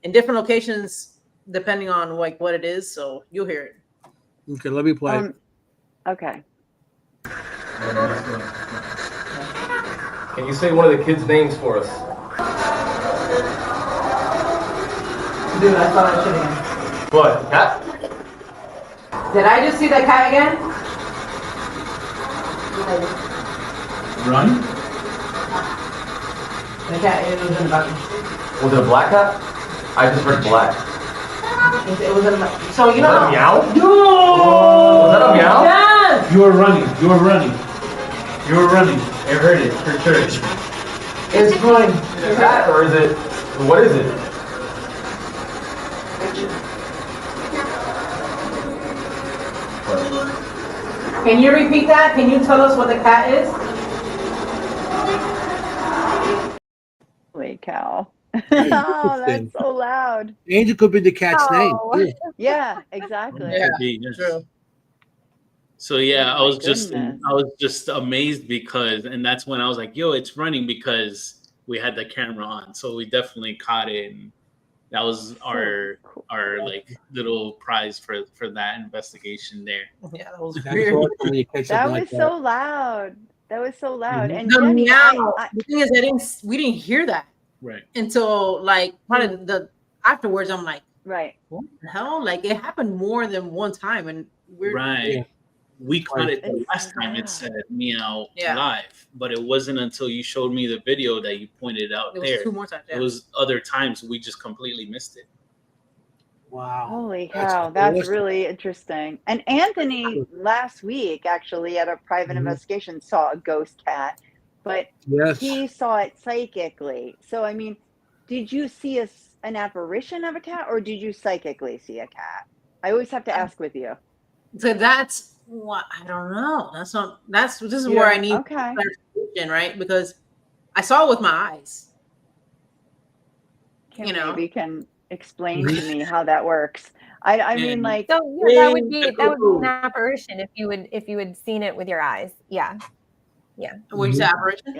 Speaker 4: in different locations depending on like what it is. So you'll hear it.
Speaker 1: Okay, let me play. it.
Speaker 3: Okay.
Speaker 6: Can you say one of the kids' names for us?
Speaker 4: Dude, I saw that shit again.
Speaker 6: What? Cat?
Speaker 4: Did I just see that cat again?
Speaker 6: Run?
Speaker 4: The cat it was in the bathroom.
Speaker 6: Was it a black cat? I just heard black.
Speaker 4: It was in the bathroom. So
Speaker 6: Was that a meow?
Speaker 4: No!
Speaker 6: Was that a meow?
Speaker 4: Yes!
Speaker 7: You were running. You were running. You were running. I heard it for sure.
Speaker 4: It's going.
Speaker 6: Is it a cat or is it? What is it?
Speaker 4: Can you repeat that? Can you tell us what the cat is?
Speaker 3: Holy cow. Oh,
Speaker 1: Interesting.
Speaker 3: that's so loud.
Speaker 1: Angel could be the cat's
Speaker 2: Oh.
Speaker 1: name.
Speaker 3: Yeah, exactly.
Speaker 4: Yeah.
Speaker 5: Yes.
Speaker 4: True.
Speaker 5: So yeah,
Speaker 3: Oh
Speaker 5: I
Speaker 3: my
Speaker 5: was just
Speaker 3: goodness.
Speaker 5: amazed because, and that's when I was like, "Yo, it's running," because we had the camera on, so we definitely caught it, and that was our
Speaker 3: cool.
Speaker 5: like little prize for that investigation there.
Speaker 4: Yeah, that was
Speaker 1: That's
Speaker 4: weird.
Speaker 1: awesome when you catch
Speaker 3: That
Speaker 1: something
Speaker 3: was
Speaker 1: like
Speaker 3: so loud. That was so loud.
Speaker 1: Mhm.
Speaker 3: And
Speaker 4: The
Speaker 3: Jenny,
Speaker 4: meow.
Speaker 3: I,
Speaker 4: The thing is, we didn't hear that
Speaker 5: Right.
Speaker 4: until like probably the afterwards. I'm like,
Speaker 3: right.
Speaker 4: what the hell? Like it happened more than one time, and we're
Speaker 5: Right.
Speaker 1: Yeah.
Speaker 5: We caught it the
Speaker 3: It's
Speaker 5: last
Speaker 3: so
Speaker 5: time it
Speaker 3: loud.
Speaker 5: said meow
Speaker 4: Yeah.
Speaker 5: live, but it wasn't until you showed me the video that you pointed out
Speaker 4: it was
Speaker 5: there.
Speaker 4: two more times. Yeah.
Speaker 5: It was other times we just completely missed it.
Speaker 1: Wow.
Speaker 3: Holy
Speaker 1: That's
Speaker 3: cow, that's
Speaker 1: awesome.
Speaker 3: really interesting. And Anthony last week actually at a private
Speaker 1: Mhm.
Speaker 3: investigation saw a ghost cat, but
Speaker 1: Yes.
Speaker 3: he saw it psychically. So I mean, did you see an apparition of a cat or did you psychically see a cat? I always have to ask with you.
Speaker 4: So that's what I don't know. This is
Speaker 3: You
Speaker 4: where I
Speaker 3: don't-
Speaker 4: need
Speaker 3: okay.
Speaker 4: clarification, right? Because I saw it with my eyes.
Speaker 3: Kim
Speaker 4: You know.
Speaker 3: maybe can explain to me how that works. I mean, like,
Speaker 2: So yeah, that would be an apparition if you had seen it with your eyes. Yeah.
Speaker 4: Would you say apparition?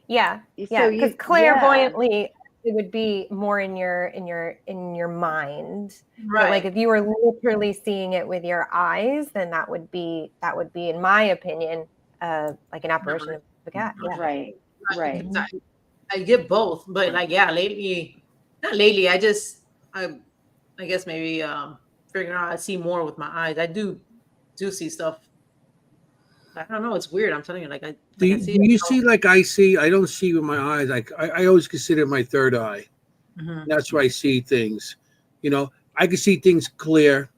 Speaker 2: Yeah.
Speaker 3: so
Speaker 2: Yeah.
Speaker 3: you,
Speaker 2: Because clairvoyantly it would be more in your mind.
Speaker 4: Right.
Speaker 2: But like if you were literally seeing it with your eyes, then that would be in my opinion, like an apparition of the cat. Yeah.
Speaker 3: right, right.
Speaker 4: I get both, but like not lately. I guess maybe figuring out I see more with my eyes. I do see stuff. I don't know. It's weird. I'm telling you, I
Speaker 1: Do you see like I see? I don't see with my eyes. Like I always consider it my third eye.
Speaker 4: Mhm.
Speaker 1: That's where I see things. You know, I can see things clear.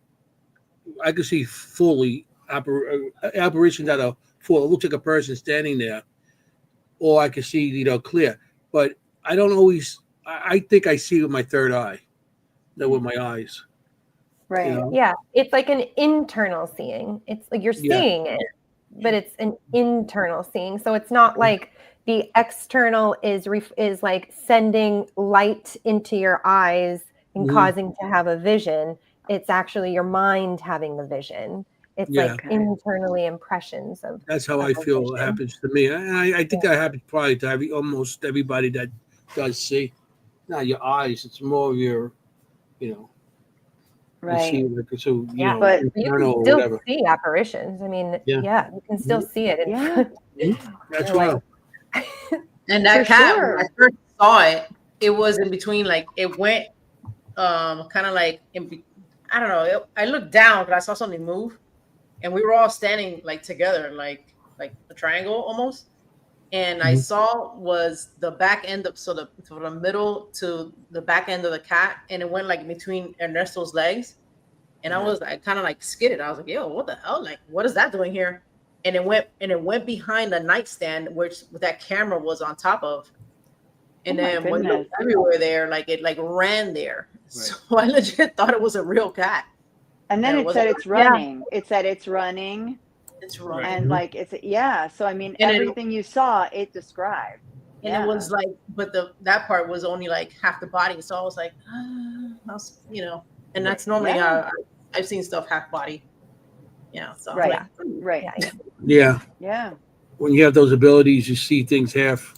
Speaker 1: I can see fully apparitions that are full. It looks like a person standing there, or I can see clear. But I don't always. I think I see with my third eye, not with my eyes.
Speaker 3: Right.
Speaker 1: know?
Speaker 2: Yeah, it's like an internal seeing. It's like you're
Speaker 1: Yeah.
Speaker 2: seeing it, but it's an internal seeing. So it's not like the external is like sending light into your eyes and
Speaker 1: Mhm.
Speaker 2: causing to have a vision. It's actually your mind having the vision. It's
Speaker 1: Yeah.
Speaker 2: like internally impressions of
Speaker 1: That's how
Speaker 2: of
Speaker 1: I
Speaker 2: a
Speaker 1: feel it
Speaker 2: vision.
Speaker 1: happens to me. And I think that happens probably to almost everybody that does see. Not your eyes, it's more of your, you know, you see
Speaker 3: Right.
Speaker 1: like so, you
Speaker 2: Yeah,
Speaker 1: know,
Speaker 3: But
Speaker 2: you
Speaker 1: internal
Speaker 2: can
Speaker 1: or
Speaker 2: still
Speaker 1: whatever.
Speaker 2: see apparitions. I mean,
Speaker 1: Yeah.
Speaker 2: yeah, you can still see it.
Speaker 3: yeah,
Speaker 1: That's
Speaker 2: You're like,
Speaker 1: wild.
Speaker 4: And that
Speaker 3: For
Speaker 4: cat,
Speaker 3: sure.
Speaker 4: when I first saw it, it was in between, like it went kind of like I don't know. I looked down because I saw something move, and we were all standing like together, like a triangle almost. And I
Speaker 1: Mhm.
Speaker 4: saw was the back end of from the middle to the back end of the cat, and it went like between Ernesto's legs. And I kind of like skidded. I was like, yo, what the hell? Like, what is that doing here? And it went behind the nightstand, which that camera was on top of.
Speaker 3: Oh
Speaker 4: And
Speaker 3: my
Speaker 4: then when it
Speaker 3: goodness.
Speaker 4: looked everywhere there, like it like ran there. So I legit thought it was a real cat.
Speaker 3: And then
Speaker 4: And it
Speaker 3: it said
Speaker 4: wasn't.
Speaker 3: it's
Speaker 2: yeah,
Speaker 3: running. It said it's running.
Speaker 4: It's
Speaker 5: Right.
Speaker 3: And
Speaker 4: running.
Speaker 3: like it's yeah. So I mean
Speaker 4: And it
Speaker 3: everything you saw, it described.
Speaker 4: and it
Speaker 3: Yeah.
Speaker 4: was like, but that part was only like half the body. So I was like, and that's normally
Speaker 3: Yeah.
Speaker 4: I've seen stuff half body. Yeah. So I'm
Speaker 3: Right.
Speaker 4: like,
Speaker 3: Right.
Speaker 2: yeah.
Speaker 1: Yeah.
Speaker 3: Yeah.
Speaker 1: When you have those abilities, you see things half.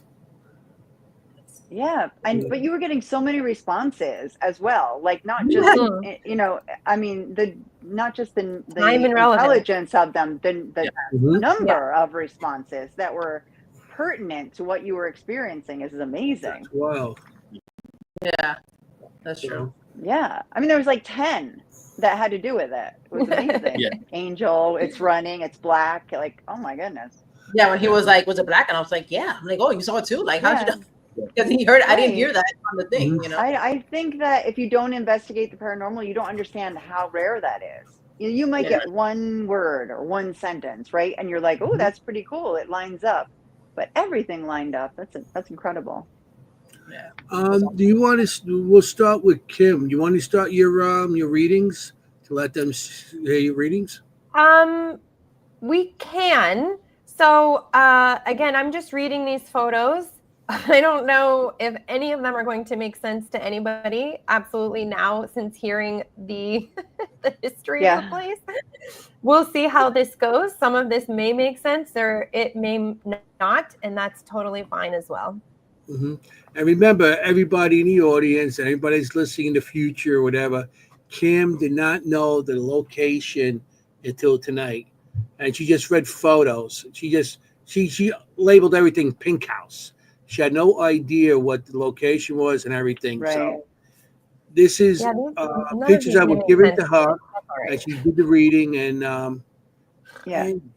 Speaker 3: Yeah. And but you were getting so many responses as well. Like not just
Speaker 2: Mhm.
Speaker 3: I mean not just
Speaker 2: Time
Speaker 3: the
Speaker 2: and relevance.
Speaker 3: intelligence of them, the
Speaker 1: Mhm.
Speaker 3: number of responses that were pertinent to what you were experiencing is amazing.
Speaker 1: That's wild.
Speaker 4: yeah, that's
Speaker 1: You
Speaker 4: true.
Speaker 1: know?
Speaker 3: Yeah. I mean there was like 10 that had to do with it. It was amazing.
Speaker 5: Yeah.
Speaker 3: Angel, it's running, it's black. Like, oh my goodness.
Speaker 4: Yeah, when he was like, was it black? And I was like, yeah. I'm like, oh, you saw it too? Like, how'd you
Speaker 3: Yeah.
Speaker 4: know? Because he heard, I didn't hear
Speaker 3: Right.
Speaker 4: that on the thing,
Speaker 1: Mhm.
Speaker 3: I think that if you don't investigate the paranormal, you don't understand how rare that is. You might
Speaker 4: Yeah.
Speaker 3: get one word or one sentence, right? And you're like, oh, that's pretty cool. It lines up. But everything lined up. That's incredible.
Speaker 4: Yeah.
Speaker 1: Do you want to? We'll start with Kim. Do you want to start your readings to let them hear your readings?
Speaker 2: We can. So again, I'm just reading these photos. I don't know if any of them are going to make sense to anybody. Absolutely now, since hearing the the history of the
Speaker 3: Yeah.
Speaker 2: place, we'll see how this goes. Some of this may make sense, or it may not, and that's totally fine as well.
Speaker 1: Mm-hmm. And remember, everybody in the audience, anybody that's listening in the future or whatever, Kim did not know the location until tonight, and she just read photos. She labeled everything Pink House. She had no idea what the location was and everything.
Speaker 3: Right.
Speaker 1: So this is
Speaker 2: Yeah, none of
Speaker 1: pictures
Speaker 2: these
Speaker 1: that
Speaker 2: may
Speaker 1: were
Speaker 2: make
Speaker 1: given
Speaker 2: sense
Speaker 1: to her,
Speaker 2: That's all right.
Speaker 1: and she did the reading. And
Speaker 3: Yeah.
Speaker 1: and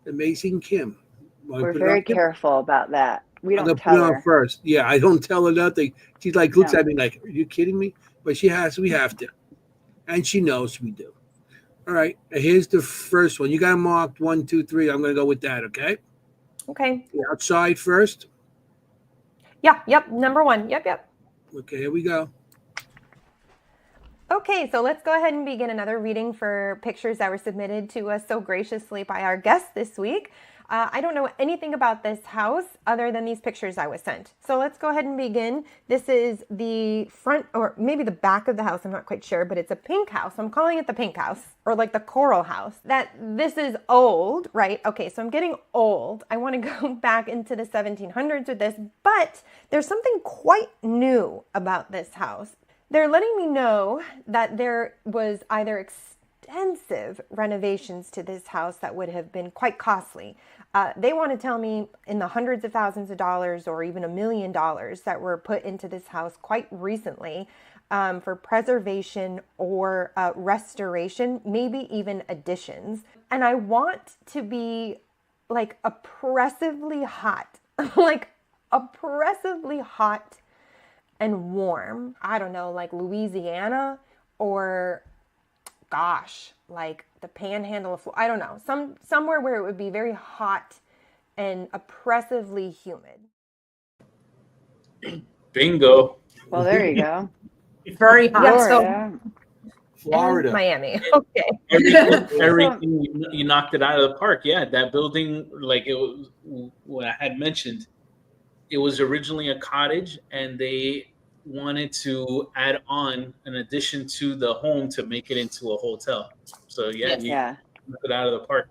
Speaker 1: amazing Kim. Want to
Speaker 3: We're
Speaker 1: put it
Speaker 3: very
Speaker 1: on, Kim?
Speaker 3: careful about that. We
Speaker 1: I'm
Speaker 3: don't
Speaker 1: gonna put it
Speaker 3: tell
Speaker 1: on
Speaker 3: her.
Speaker 1: first. Yeah, I don't tell her nothing. She's like looks
Speaker 3: No.
Speaker 1: at me like, "Are you kidding me?" But we have to, and she knows we do. All right, and here's the first one. You got it marked 1, 2, 3. I'm gonna go with that. Okay.
Speaker 2: Okay.
Speaker 1: The outside first.
Speaker 2: Yeah. Yep. Number one. Yep.
Speaker 1: Okay, here we go.
Speaker 2: Okay, so let's go ahead and begin another reading for pictures that were submitted to us so graciously by our guest this week. I don't know anything about this house other than these pictures I was sent. So let's go ahead and begin. This is the front or maybe the back of the house. I'm not quite sure, but it's a pink house. I'm calling it the pink house or like the coral house. This is old, right? Okay, so I'm getting old. I want to go back into the 1700s with this, but there's something quite new about this house. They're letting me know that there was either extensive renovations to this house that would have been quite costly. They want to tell me in the hundreds of thousands of dollars or even $1 million that were put into this house quite recently for preservation or restoration, maybe even additions. And I want to be like oppressively hot, like oppressively hot and warm. I don't know, like Louisiana or gosh, like the panhandle of Florida. I don't know. Somewhere where it would be very hot and oppressively humid.
Speaker 5: Bingo.
Speaker 3: Well, there you go.
Speaker 4: Very hot.
Speaker 2: Yeah,
Speaker 4: So
Speaker 3: Florida.
Speaker 1: Florida.
Speaker 2: And Miami. Okay.
Speaker 5: Everything you knocked it out of the park. Yeah, that building, like it was what I had mentioned. It was originally a cottage, and they wanted to add on an addition to the home to make it into a hotel. So yeah,
Speaker 4: Yes.
Speaker 5: you
Speaker 3: Yeah.
Speaker 5: knocked it out of the park.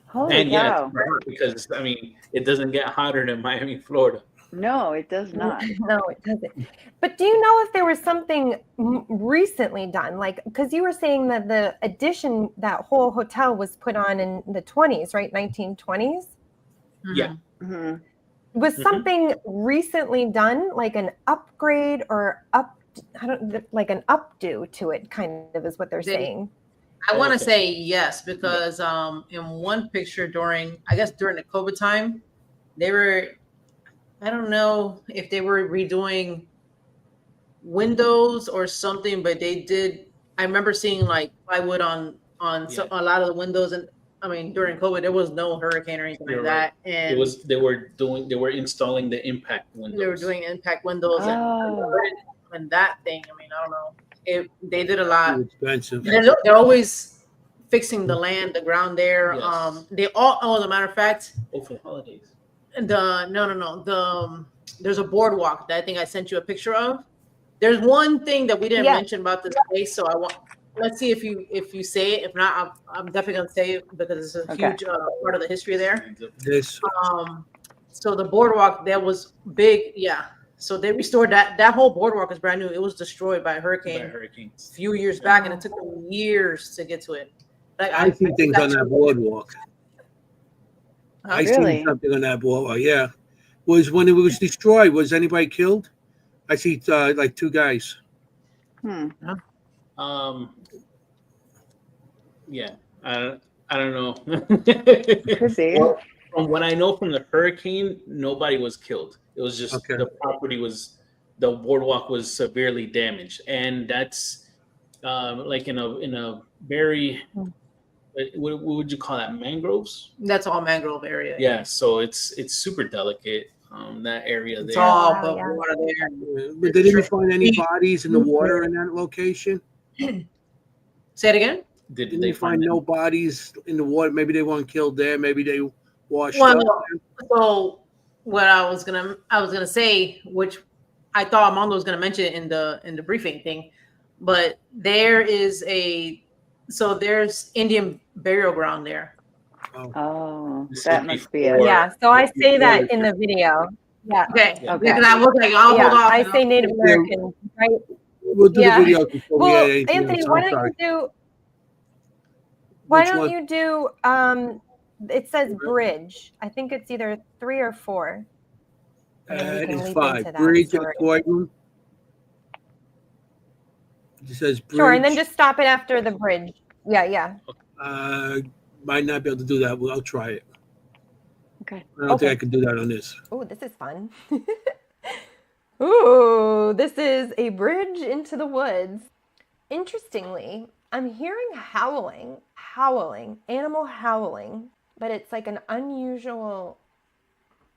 Speaker 3: Holy
Speaker 5: And yeah, it's
Speaker 3: cow.
Speaker 5: super hot because I mean, it doesn't get hotter than Miami, Florida.
Speaker 3: No, it does not.
Speaker 2: No, it doesn't. But do you know if there was something recently done? Like, because you were saying that the addition, that whole hotel was put on in the 20s, right? 1920s?
Speaker 5: Yeah.
Speaker 3: Mhm.
Speaker 2: Was
Speaker 5: Mhm.
Speaker 2: something recently done, like an upgrade or like an updo to it, kind of is what they're saying.
Speaker 4: I want to
Speaker 5: Okay.
Speaker 4: say yes, because in one picture during the COVID time, they were, I don't know if they were redoing windows or something, but they did. I remember seeing like plywood on
Speaker 5: Yeah.
Speaker 4: a lot of the windows, and I mean during COVID there was no hurricane or anything
Speaker 5: You're
Speaker 4: like
Speaker 5: right.
Speaker 4: that, and
Speaker 5: They were installing the impact windows.
Speaker 4: they were doing impact windows
Speaker 3: Oh.
Speaker 4: and that thing. I mean, I don't know. They did a lot.
Speaker 1: Too expensive.
Speaker 4: They're always fixing the land, the ground there.
Speaker 5: Yes.
Speaker 4: They all. Oh, as a matter of fact,
Speaker 5: Oh, for the holidays.
Speaker 4: there's a boardwalk that I think I sent you a picture of. There's one thing that we didn't
Speaker 2: Yeah.
Speaker 4: mention about this place, so let's see if you say it. If not, I'm definitely gonna say it because it's a
Speaker 3: Okay.
Speaker 4: huge part of the history there.
Speaker 1: This
Speaker 4: So the boardwalk that was big, yeah. So they restored that whole boardwalk is brand new. It was destroyed by a hurricane a
Speaker 5: hurricanes.
Speaker 4: few years back, and it took them years to get to it. Like
Speaker 1: I see things on that boardwalk. I
Speaker 3: Really?
Speaker 1: see something on that boardwalk. Yeah, was when it was destroyed. Was anybody killed? I see like two guys.
Speaker 5: Yeah, I don't know.
Speaker 3: Could be.
Speaker 5: Well, from what I know from the hurricane, nobody was killed. It was just
Speaker 1: Okay.
Speaker 5: the boardwalk was severely damaged, and that's like in a very what would you call that, mangroves?
Speaker 4: That's all mangrove area.
Speaker 5: Yeah, so it's super delicate. That area
Speaker 4: It's
Speaker 5: there.
Speaker 4: all
Speaker 2: Wow,
Speaker 4: above
Speaker 2: yeah.
Speaker 4: water there.
Speaker 1: But they didn't find any bodies in the water in that location.
Speaker 4: Say it again.
Speaker 5: Did
Speaker 1: Didn't
Speaker 5: they
Speaker 1: they find no
Speaker 5: any-
Speaker 1: bodies in the water? Maybe they weren't killed there. Maybe they washed up.
Speaker 4: Well, so what I was gonna say, which I thought Armando was gonna mention in the briefing thing, but there's Indian burial ground there.
Speaker 3: Oh,
Speaker 5: This
Speaker 3: that
Speaker 5: is
Speaker 3: must be it.
Speaker 5: before-
Speaker 2: Yeah, so I say that in the video. Yeah.
Speaker 4: Okay.
Speaker 5: Yeah.
Speaker 4: Because I was like, I'll hold off.
Speaker 2: I say Native American, right?
Speaker 1: We'll do
Speaker 2: Yeah.
Speaker 1: the video before we
Speaker 2: Well,
Speaker 1: add anything
Speaker 2: Anthony,
Speaker 1: else.
Speaker 2: why
Speaker 1: I'm
Speaker 2: don't
Speaker 1: sorry.
Speaker 2: you do?
Speaker 1: Which one?
Speaker 2: You do? It says bridge. I think it's either 3 or 4. And then you can
Speaker 1: It's
Speaker 2: leap
Speaker 1: 5.
Speaker 2: into that
Speaker 1: Bridge and
Speaker 2: story.
Speaker 1: courtroom. It says bridge.
Speaker 2: Sure, and then just stop it after the bridge. Yeah.
Speaker 1: Might not be able to do that. Well, I'll try it.
Speaker 3: Okay.
Speaker 1: I don't think I can do that on this.
Speaker 2: Oh, this is fun. Ooh, this is a bridge into the woods. Interestingly, I'm hearing howling, animal howling, but it's like an unusual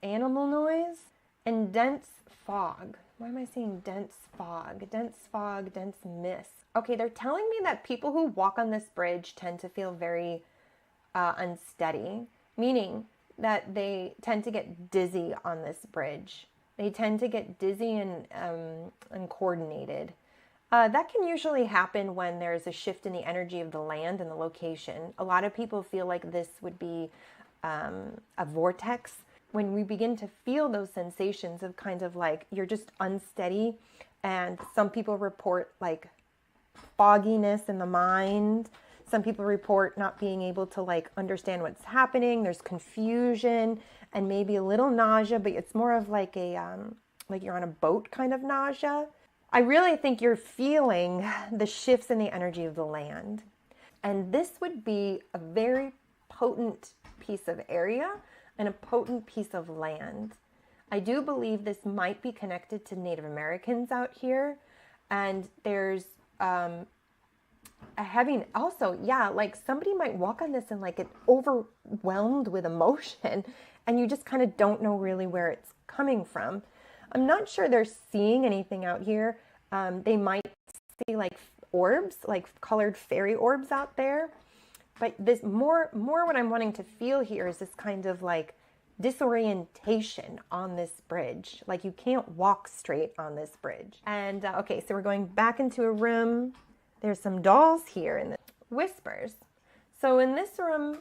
Speaker 2: animal noise and dense fog. Why am I saying dense fog? Dense fog, dense mist. Okay, they're telling me that people who walk on this bridge tend to feel very unsteady, meaning that they tend to get dizzy on this bridge. They tend to get dizzy and uncoordinated. That can usually happen when there's a shift in the energy of the land and the location. A lot of people feel like this would be a vortex. When we begin to feel those sensations of kind of like you're just unsteady, and some people report like fogginess in the mind. Some people report not being able to like understand what's happening. There's confusion and maybe a little nausea, but it's more of like a like you're on a boat kind of nausea. I really think you're feeling the shifts in the energy of the land. And this would be a very potent piece of area and a potent piece of land. I do believe this might be connected to Native Americans out here. And there's a heavy, also, yeah, like somebody might walk on this and like get overwhelmed with emotion and you just kind of don't know really where it's coming from. I'm not sure they're seeing anything out here. They might see like orbs, like colored fairy orbs out there. But this more what I'm wanting to feel here is this kind of like disorientation on this bridge. Like you can't walk straight on this bridge. And okay, so we're going back into a room. There's some dolls here and whispers. So in this room,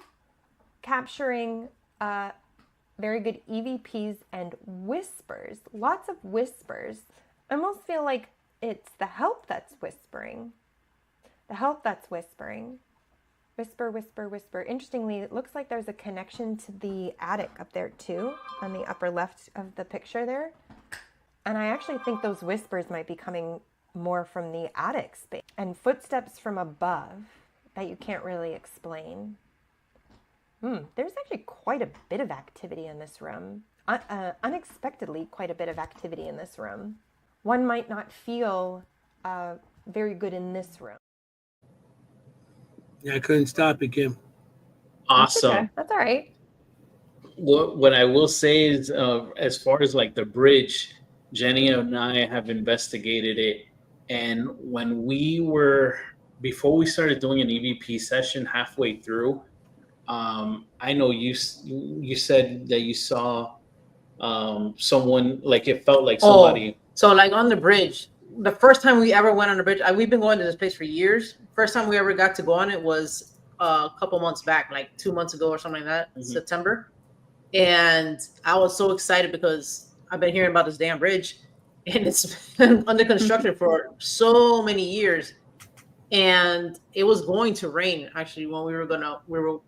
Speaker 2: capturing very good EVPs and whispers, lots of whispers. I almost feel like it's the help that's whispering. The help that's whispering. Whisper, whisper, whisper. Interestingly, it looks like there's a connection to the attic up there too, on the upper left of the picture there. And I actually think those whispers might be coming more from the attic space. And footsteps from above that you can't really explain. There's actually quite a bit of activity in this room. Unexpectedly, quite a bit of activity in this room. One might not feel very good in this room.
Speaker 1: Yeah, I couldn't stop it, Kim.
Speaker 5: Awesome.
Speaker 2: Okay. That's all right.
Speaker 5: What I will say is, as far as like the bridge, Jennie and I have investigated it, and before we started doing an EVP session halfway through, I know you said that you saw someone, like it felt like somebody.
Speaker 4: So like on the bridge, the first time we ever went on the bridge, we've been going to this place for years. First time we ever got to go on it was a couple months back, like 2 months ago or something like that, September. And I was so excited because I've been hearing about this damn bridge, and it's been under construction for so many years. And it was going to rain actually when we were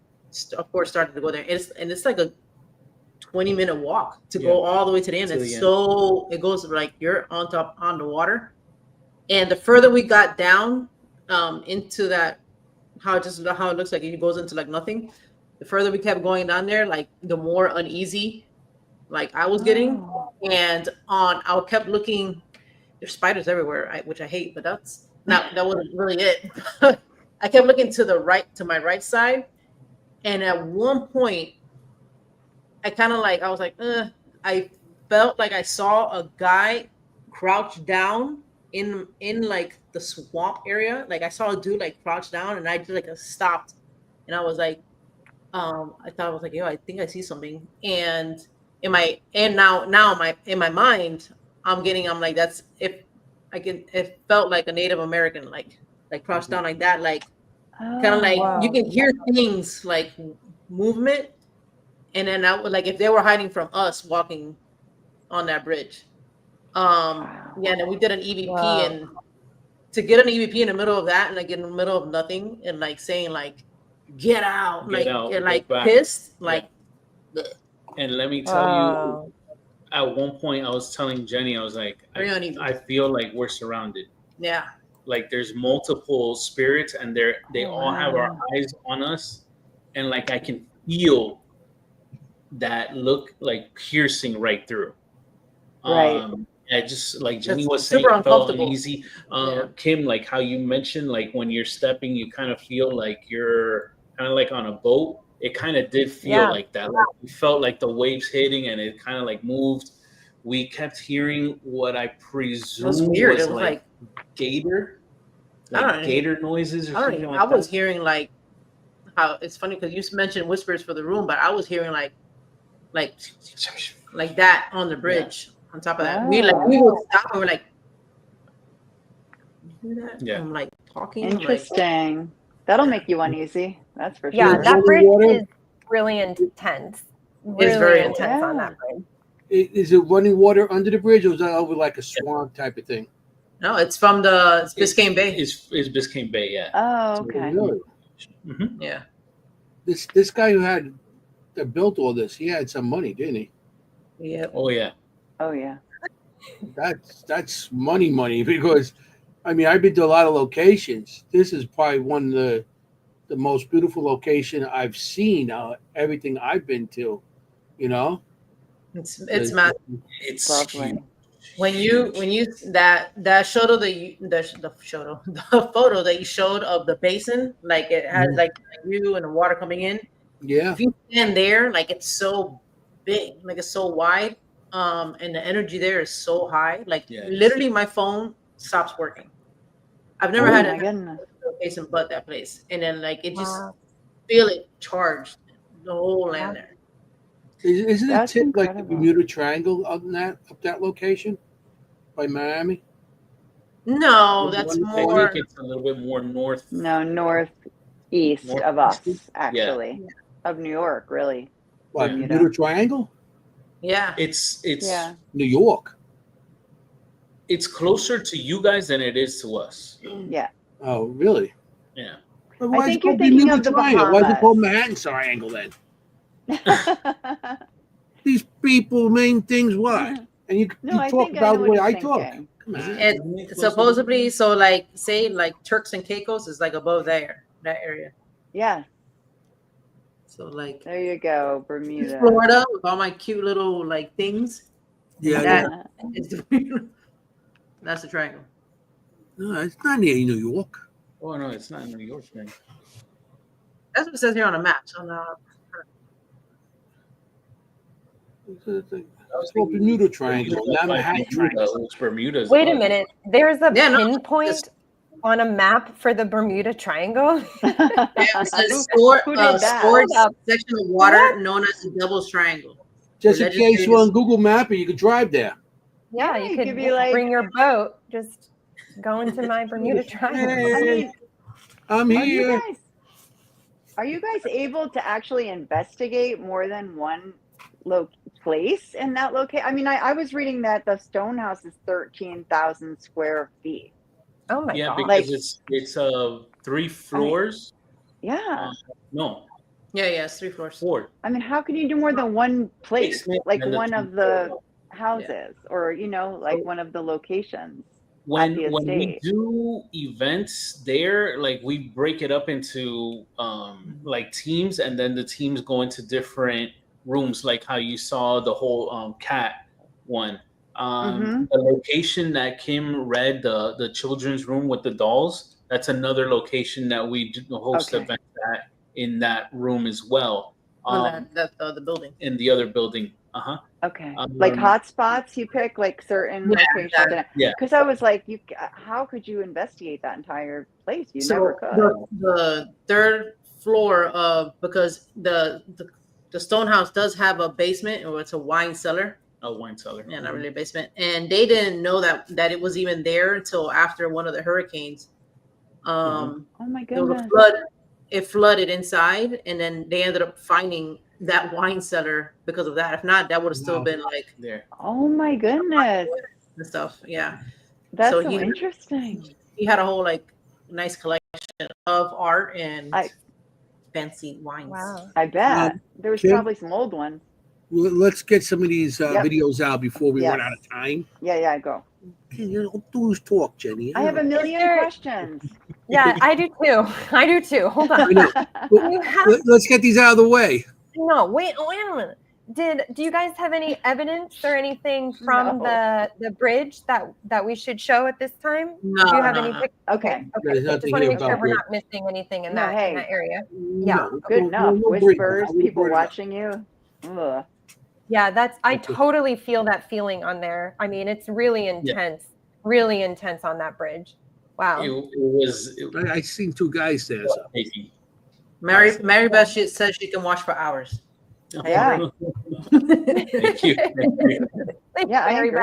Speaker 4: of course started to go there. It's like a 20-minute walk to go all the way to the end. It goes like you're on the water. And the further we got down into that, how it looks like it goes into like nothing. The further we kept going down there, like the more uneasy like I was getting. And I kept looking, there's spiders everywhere, which I hate, but that wasn't really it. I kept looking to my right side. And at one point, I was like, I felt like I saw a guy crouch down in like the swamp area. Like I saw a dude like crouch down, and I just like stopped, and I was like, yo, I think I see something. And in my mind, I'm like, that's it felt like a Native American like crouched down like that, like kind of like you can hear things like movement. And then I would like if they were hiding from us walking on that bridge. Then we did an EVP, and to get an EVP in the middle of that, and like in the middle of nothing, and like saying like get out, and like pissed, like.
Speaker 5: And let me tell you, at one point I was telling Jennie, I was like, I feel like we're surrounded.
Speaker 4: Yeah.
Speaker 5: Like there's multiple spirits, and they all have our eyes on us, and like I can feel that look like piercing right through. I just like Jennie was saying, it felt uneasy. Kim, like how you mentioned, like when you're stepping, you kind of feel like you're kind of like on a boat. It kind of did feel like that. Like we felt like the waves hitting, and it kind of like moved. We kept hearing what I presume was like gator, gator noises or something like that.
Speaker 4: I was hearing like how it's funny because you mentioned whispers for the room, but I was hearing like that on the bridge. On top of that, we would stop and we're like, you hear that? I'm like talking.
Speaker 3: Interesting. That'll make you uneasy. That's for sure.
Speaker 2: Yeah, that bridge is really intense.
Speaker 4: It's very
Speaker 2: intense on that bridge.
Speaker 1: Is it running water under the bridge, or is that over like a swamp type of thing?
Speaker 4: No, it's from the Biscayne Bay.
Speaker 5: It's Biscayne Bay, yeah.
Speaker 3: Oh, okay.
Speaker 4: Yeah.
Speaker 1: This guy that built all this, he had some money, didn't he?
Speaker 4: Yeah.
Speaker 5: Oh yeah.
Speaker 3: Oh yeah.
Speaker 1: That's money because, I mean, I've been to a lot of locations. This is probably one of the most beautiful location I've seen. Everything I've been to, you know.
Speaker 4: It's massive.
Speaker 5: It's
Speaker 3: lovely.
Speaker 4: When you that photo the photo that you showed of the basin, like it has like you and the water coming in.
Speaker 1: Yeah.
Speaker 4: If you stand there, like it's so big, like it's so wide, and the energy there is so high. Like literally, my phone stops working. I've never
Speaker 1: Oh
Speaker 4: had
Speaker 3: my
Speaker 4: a
Speaker 3: goodness.
Speaker 4: location but that place, and then like it just
Speaker 2: Wow.
Speaker 4: feel it charged the whole land there.
Speaker 1: Isn't it
Speaker 3: That's
Speaker 1: tip like the
Speaker 3: incredible.
Speaker 1: Bermuda Triangle up that location by Miami?
Speaker 4: No, that's
Speaker 5: I
Speaker 4: more.
Speaker 5: think it's a little bit more north.
Speaker 3: No, northeast of us,
Speaker 5: Northeast?
Speaker 3: actually, of New York, really.
Speaker 1: What,
Speaker 3: Bermuda.
Speaker 1: Bermuda Triangle?
Speaker 4: Yeah.
Speaker 5: It's
Speaker 3: Yeah.
Speaker 1: New York.
Speaker 5: it's closer to you guys than it is to us.
Speaker 3: Yeah.
Speaker 1: Oh, really?
Speaker 5: Yeah.
Speaker 1: Well,
Speaker 3: I
Speaker 1: why is it
Speaker 3: think you're
Speaker 1: called
Speaker 3: thinking
Speaker 1: Bermuda
Speaker 3: of the
Speaker 1: Triangle? Why is it
Speaker 3: Bahamas.
Speaker 1: called Manhattan Triangle then? These people mean things why? And you
Speaker 3: No, I
Speaker 1: talk
Speaker 3: think I
Speaker 1: about
Speaker 3: know
Speaker 1: the
Speaker 3: what
Speaker 1: way
Speaker 3: he's
Speaker 1: I talk.
Speaker 3: thinking.
Speaker 1: Come on.
Speaker 4: And supposedly, so like say like Turks and Caicos is like above there, that area.
Speaker 3: Yeah,
Speaker 4: So like
Speaker 3: there you go, Bermuda.
Speaker 4: Florida with all my cute little like things.
Speaker 1: Yeah,
Speaker 4: That is the, that's the triangle.
Speaker 1: no, it's not near New York.
Speaker 5: Oh no, it's not in New York, man.
Speaker 4: That's what it says here on the map. So now
Speaker 1: It's called Bermuda Triangle, not Manhattan Triangle.
Speaker 5: It's Bermuda's.
Speaker 2: Wait a minute. There's a
Speaker 4: Yeah, no,
Speaker 2: pinpoint on a map for the Bermuda Triangle.
Speaker 4: it says
Speaker 3: Who did that?
Speaker 4: storage
Speaker 2: Hold up.
Speaker 4: section of water
Speaker 2: What?
Speaker 4: known as the Devil's Triangle.
Speaker 1: Just in case
Speaker 4: Legislators-
Speaker 1: you're on Google Map and you could drive there.
Speaker 2: Yeah,
Speaker 3: Yeah,
Speaker 2: you
Speaker 3: you
Speaker 2: could
Speaker 3: could be like-
Speaker 2: bring your boat. Just go into my Bermuda Triangle.
Speaker 3: I mean,
Speaker 1: I'm
Speaker 3: are you
Speaker 1: here.
Speaker 3: guys able to actually investigate more than one place in that location? I mean, I was reading that the stone house is 13,000 square feet.
Speaker 2: Oh my
Speaker 5: Yeah,
Speaker 2: god.
Speaker 5: because
Speaker 3: Like-
Speaker 5: it's 3 floors.
Speaker 3: Yeah.
Speaker 5: No,
Speaker 4: Yeah, it's 3 floors.
Speaker 5: 4.
Speaker 3: I mean, how can you do more than one place?
Speaker 5: Basement
Speaker 3: Like
Speaker 5: and the
Speaker 3: one
Speaker 5: two
Speaker 3: of the
Speaker 5: floors.
Speaker 3: houses or, like one of the locations.
Speaker 5: When
Speaker 3: the
Speaker 5: when we
Speaker 3: estate.
Speaker 5: do events there, like we break it up into like teams, and then the teams go into different rooms, like how you saw the whole cat one.
Speaker 3: Mhm.
Speaker 5: The location that Kim read, the children's room with the dolls, that's another location that we do host
Speaker 3: Okay.
Speaker 5: events at in that room as well.
Speaker 4: On that the building.
Speaker 5: In the other building.
Speaker 3: Okay. Like hotspots, you pick like certain
Speaker 4: Yeah,
Speaker 3: locations.
Speaker 5: yeah.
Speaker 3: Because I was like, how could you investigate that entire place? You
Speaker 4: So
Speaker 3: never could.
Speaker 4: the 3rd floor of because the stone house does have a basement, or it's a wine cellar.
Speaker 5: A wine cellar.
Speaker 4: Yeah, not really a basement. And they didn't know that it was even there until after one of the hurricanes.
Speaker 3: Oh my
Speaker 4: There was a
Speaker 3: goodness.
Speaker 4: flood. It flooded inside, and then they ended up finding that wine cellar because of that. If not, that would have still
Speaker 1: Wow.
Speaker 4: been like
Speaker 5: There.
Speaker 3: Oh my goodness.
Speaker 4: and stuff. Yeah,
Speaker 3: That's
Speaker 4: So
Speaker 3: so
Speaker 4: he-
Speaker 3: interesting.
Speaker 4: he had a whole like nice collection of art and
Speaker 3: I-
Speaker 4: fancy wines.
Speaker 2: Wow.
Speaker 3: I bet. There was
Speaker 1: Kim?
Speaker 3: probably some old ones.
Speaker 1: Well, let's get some of these
Speaker 3: Yep.
Speaker 1: videos out before we
Speaker 3: Yes.
Speaker 1: run out of time.
Speaker 3: Yeah, go.
Speaker 1: You don't do is talk, Jenny.
Speaker 3: I have a million
Speaker 2: there-
Speaker 3: questions.
Speaker 2: Yeah, I do too. I do too. Hold on.
Speaker 1: I know.
Speaker 2: You have
Speaker 1: Let's get these out of the way.
Speaker 2: no. Wait a minute. Do you guys have any evidence or anything from
Speaker 3: No.
Speaker 2: the bridge that we should show at this time?
Speaker 4: No,
Speaker 2: Do you have
Speaker 4: no,
Speaker 2: any
Speaker 4: no.
Speaker 2: pictures?
Speaker 3: Okay.
Speaker 1: There's
Speaker 2: Okay.
Speaker 1: nothing
Speaker 2: Just want to
Speaker 1: here
Speaker 2: make sure
Speaker 1: about
Speaker 2: we're
Speaker 1: bridge.
Speaker 2: not missing anything in
Speaker 3: No,
Speaker 2: that
Speaker 3: hey.
Speaker 2: area. Yeah.
Speaker 1: No,
Speaker 3: Good
Speaker 1: no,
Speaker 3: enough.
Speaker 1: no bridge.
Speaker 3: Whispers,
Speaker 1: I will
Speaker 3: people
Speaker 1: bring it up.
Speaker 3: watching you. Ugh.
Speaker 2: Yeah, I
Speaker 1: Okay.
Speaker 2: totally feel that feeling on there. I mean, it's really intense on that bridge. Wow.
Speaker 5: It was.
Speaker 1: I seen 2 guys there. So.
Speaker 4: Mary Beth says she can watch for hours.
Speaker 3: Yeah.
Speaker 5: Thank you.
Speaker 2: Thanks,
Speaker 3: Yeah, I
Speaker 2: Mary
Speaker 3: agree.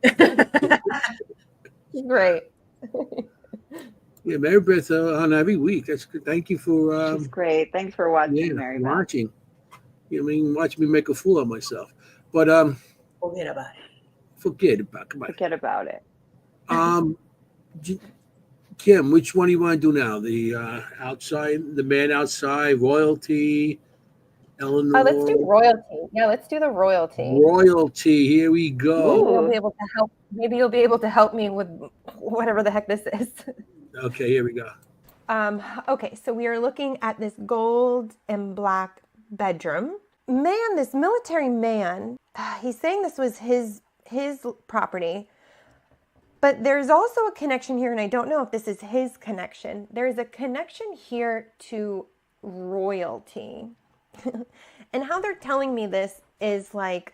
Speaker 2: Beth. Great.
Speaker 1: Yeah, Mary Beth on every week. That's good. Thank you for
Speaker 3: She's great. Thanks for watching, Mary Beth.
Speaker 1: watching. I mean, watch me make a fool of myself. But
Speaker 4: Forget about it.
Speaker 1: forget about. Come on.
Speaker 3: Forget about it.
Speaker 1: Kim, which one do you want to do now? The outside, the man outside, royalty, Eleanor.
Speaker 2: Let's do royalty. Yeah, let's do the royalty.
Speaker 1: Royalty. Here we
Speaker 2: Maybe
Speaker 1: go.
Speaker 2: you'll be able to help. Maybe you'll be able to help me with whatever the heck this is.
Speaker 1: Okay, here we go.
Speaker 2: Okay, so we are looking at this gold and black bedroom. Man, this military man, he's saying this was his property, but there's also a connection here, and I don't know if this is his connection. There's a connection here to royalty. And how they're telling me this is like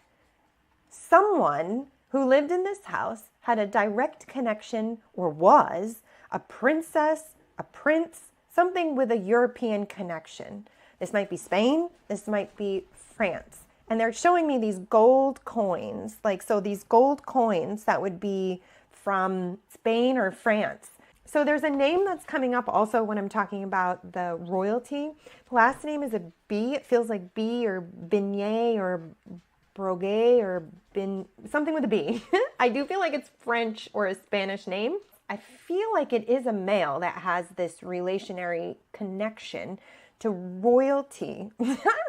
Speaker 2: someone who lived in this house had a direct connection, or was a princess, a prince, something with a European connection. This might be Spain, this might be France. And they're showing me these gold coins. Like, so these gold coins that would be from Spain or France. So there's a name that's coming up also when I'm talking about the royalty. The last name is a B. It feels like B or Beignet or Broguet or something with a B. I do feel like it's French or a Spanish name. I feel like it is a male that has this relationary connection to royalty.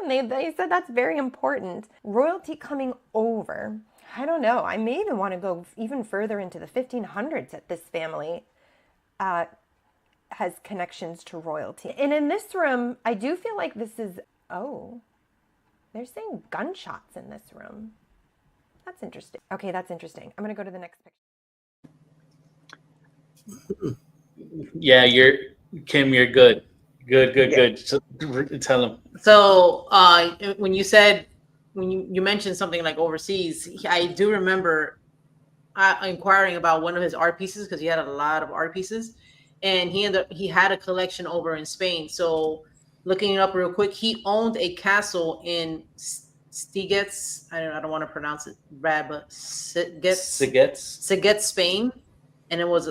Speaker 2: They said that's very important. Royalty coming over. I don't know. I may even want to go even further into the 1500s that this family has connections to royalty. And in this room, I do feel like this is, they're saying gunshots in this room. That's interesting. Okay, that's interesting. I'm going to go to the next picture.
Speaker 5: Yeah, Kim, you're good. Good. So, tell him.
Speaker 4: So when you mentioned something like overseas, I do remember inquiring about one of his art pieces because he had a lot of art pieces, and he had a collection over in Spain. So looking it up real quick, he owned a castle in Siguets. I don't want to pronounce it bad, but Siguets, Spain, and it was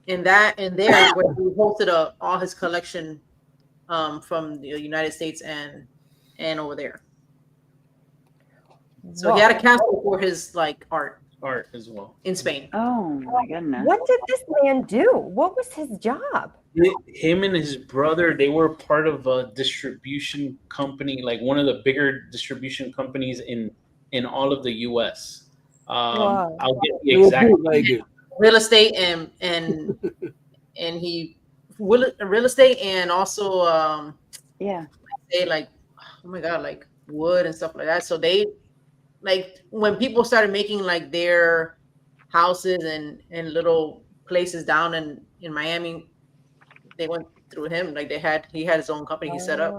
Speaker 4: in there where he hosted all his collection from the United States and over there. So he had a castle for his like art
Speaker 5: as well
Speaker 4: in Spain.
Speaker 3: Oh my goodness.
Speaker 2: What did this man do? What was his job?
Speaker 5: Him and his brother, they were part of a distribution company, like one of the bigger distribution companies in all of the U.S. I'll get the exact
Speaker 4: real estate and he real estate and also they like, oh my god, like wood and stuff like that. So they like when people started making like their houses and little places down in Miami, they went through him. Like he had his own company he set up.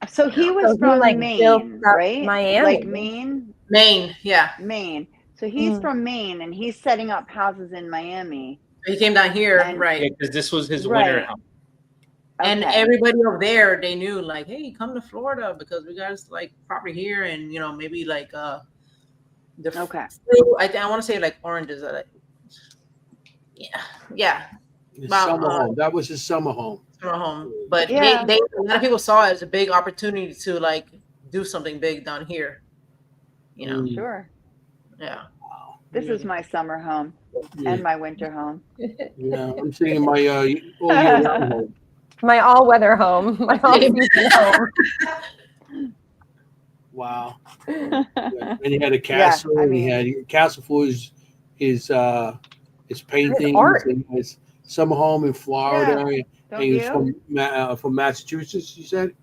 Speaker 3: So he was from Maine, right?
Speaker 2: Miami.
Speaker 3: Like Maine?
Speaker 4: Maine, yeah.
Speaker 3: Maine. So he's from Maine and he's setting up houses in Miami.
Speaker 4: He came down here, right?
Speaker 5: Yeah, because this was his winter house.
Speaker 4: And everybody over there, they knew like, hey, come to Florida because we got like property here, and maybe like the fruit. I want to say like oranges. Yeah.
Speaker 1: His summer home. That was his summer home.
Speaker 4: But they a lot of people saw it as a big opportunity to like do something big down here.
Speaker 3: Sure.
Speaker 4: Yeah.
Speaker 3: This is my summer home and my winter home.
Speaker 1: Yeah, I'm seeing my all-year-round home.
Speaker 2: My all-weather home. My all-season home.
Speaker 1: Wow. And he had a castle. And he had a castle for his paintings.
Speaker 2: Art.
Speaker 1: And his summer home in Florida.
Speaker 3: Yeah.
Speaker 1: And he was from Massachusetts, you said?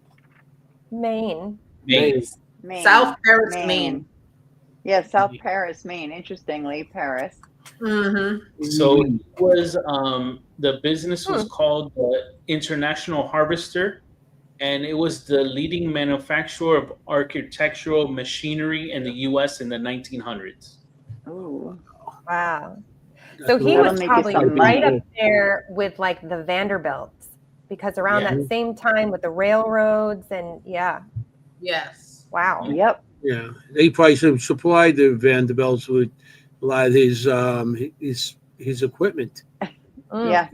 Speaker 2: Maine.
Speaker 4: South Paris, Maine.
Speaker 3: Yeah, South Paris, Maine. Interestingly, Paris.
Speaker 4: Mm-hmm.
Speaker 5: So it was the business was called the International Harvester, and it was the leading manufacturer of architectural machinery in the U.S. in the 1900s.
Speaker 3: Oh,
Speaker 2: wow! So he was probably right up there with like the Vanderbilts, because around that same time with the railroads and
Speaker 4: yes,
Speaker 2: wow,
Speaker 3: yep.
Speaker 1: Yeah, they probably supplied the Vanderbilts with a lot of his equipment.
Speaker 3: Yeah,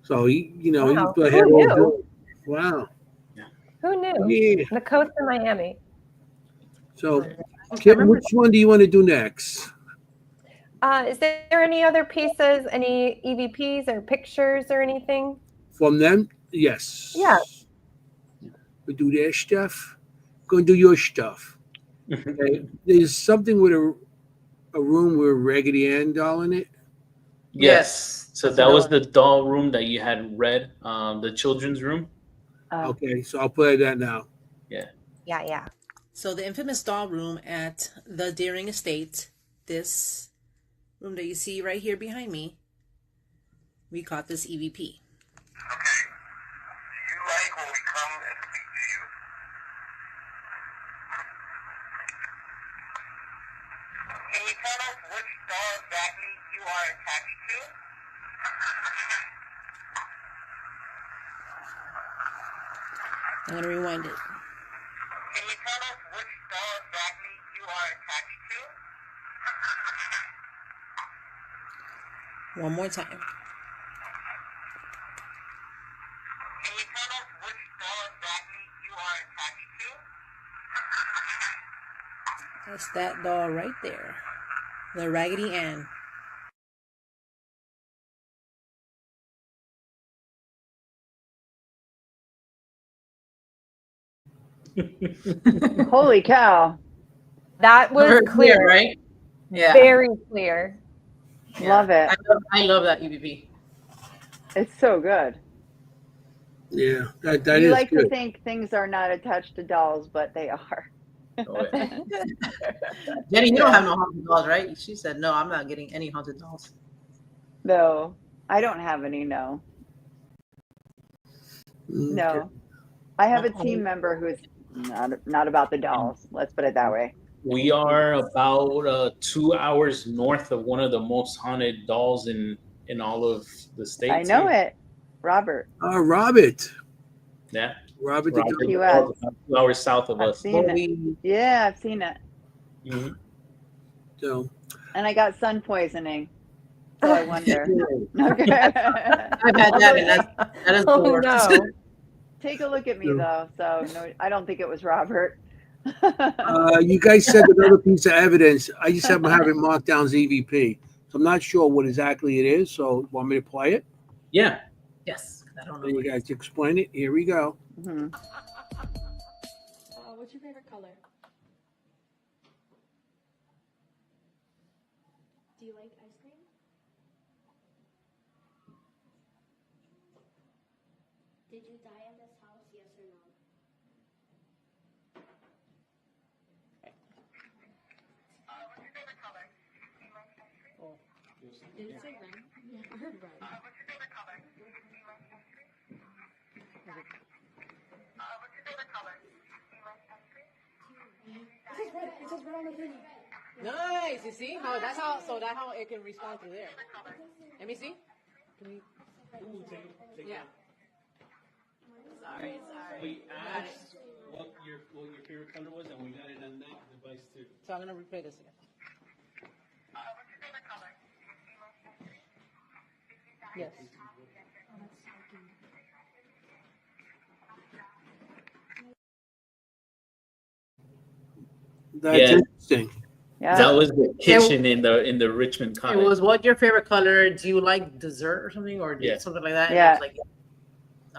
Speaker 1: So he,
Speaker 2: wow.
Speaker 1: he had all. Wow.
Speaker 2: Who knew?
Speaker 1: Yeah.
Speaker 2: The coast of Miami.
Speaker 1: So, Kim, which one do you want to do next?
Speaker 2: Is there any other pieces, any EVPs or pictures or anything?
Speaker 1: From them? Yes.
Speaker 2: Yeah.
Speaker 1: We do their stuff. Going to do your stuff. Okay. There's something with a room with a Raggedy Ann doll in it.
Speaker 5: Yes. So that was the doll room that you had read, the children's room.
Speaker 1: Okay, so I'll play that now.
Speaker 2: Yeah.
Speaker 4: So the infamous doll room at the Deering Estate, this room that you see right here behind me, we caught this EVP.
Speaker 8: Okay. Do you like when we come and speak to you? Can you tell us which doll exactly you are attached to?
Speaker 4: I'm gonna rewind it.
Speaker 8: Can you tell us which doll exactly you are attached to?
Speaker 4: One more time.
Speaker 8: Can you tell us which doll exactly you are attached to?
Speaker 4: That's that doll right there. The Raggedy Ann.
Speaker 3: Holy cow.
Speaker 2: That was
Speaker 4: Very
Speaker 2: clear,
Speaker 4: right? Yeah.
Speaker 2: very clear.
Speaker 4: Yeah.
Speaker 3: Love it.
Speaker 4: I love that EVP.
Speaker 3: It's so good.
Speaker 1: Yeah, that
Speaker 3: You
Speaker 1: is
Speaker 3: like to
Speaker 1: good.
Speaker 3: think things are not attached to dolls, but they are.
Speaker 4: Oh, yeah. Jennie, you don't have no haunted dolls, right? She said, no, I'm not getting any haunted dolls.
Speaker 3: No, I don't have any. No,
Speaker 1: Okay.
Speaker 3: no. I have a team member who's not about the dolls. Let's put it that way.
Speaker 5: We are about 2 hours north of one of the most haunted dolls in all of the states.
Speaker 3: I know
Speaker 5: here.
Speaker 3: it, Robert.
Speaker 1: Robert.
Speaker 5: Yeah,
Speaker 1: Robert.
Speaker 5: Robert
Speaker 3: Key
Speaker 5: is
Speaker 3: West.
Speaker 5: about 2 hours south of
Speaker 3: I've
Speaker 5: us.
Speaker 3: seen it. Yeah, I've seen it.
Speaker 5: Mhm.
Speaker 1: So,
Speaker 3: And I got sun poisoning. So I wonder. Okay.
Speaker 4: I've had that, and that is the
Speaker 2: Oh
Speaker 4: worst.
Speaker 2: no.
Speaker 3: Take a look at me though. So no, I don't think it was Robert.
Speaker 1: you guys said another piece of evidence. I just haven't have it marked down as EVP. So I'm not sure what exactly it is. So want me to play it?
Speaker 5: Yeah.
Speaker 4: Yes, I don't know.
Speaker 1: And you guys explain it. Here we go.
Speaker 3: Mhm.
Speaker 9: What's your favorite color? Do you like ice cream? Did you die in this house, yes or no?
Speaker 8: What's your favorite color? Do you like ice cream?
Speaker 9: Oh. Did it say red? Yeah, I heard red.
Speaker 8: What's your favorite color? Do you like ice cream? What's your favorite color? Do you like ice cream?
Speaker 9: It says red on the thing.
Speaker 4: Nice. You see how that's how it can respond through there. Let me see. Can we? Yeah. Sorry.
Speaker 5: We asked what your favorite color was, and we got it on that device too.
Speaker 4: So I'm gonna replay this again.
Speaker 8: What's your favorite color? Do you like ice cream?
Speaker 4: Yes.
Speaker 1: That's
Speaker 5: Yeah.
Speaker 1: interesting.
Speaker 3: Yeah.
Speaker 5: That was the kitchen in the Richmond
Speaker 4: It
Speaker 5: Cottage.
Speaker 4: was what your favorite color? Do you like dessert or something, or
Speaker 5: Yeah.
Speaker 4: something like that? And
Speaker 3: Yeah.
Speaker 4: it was like,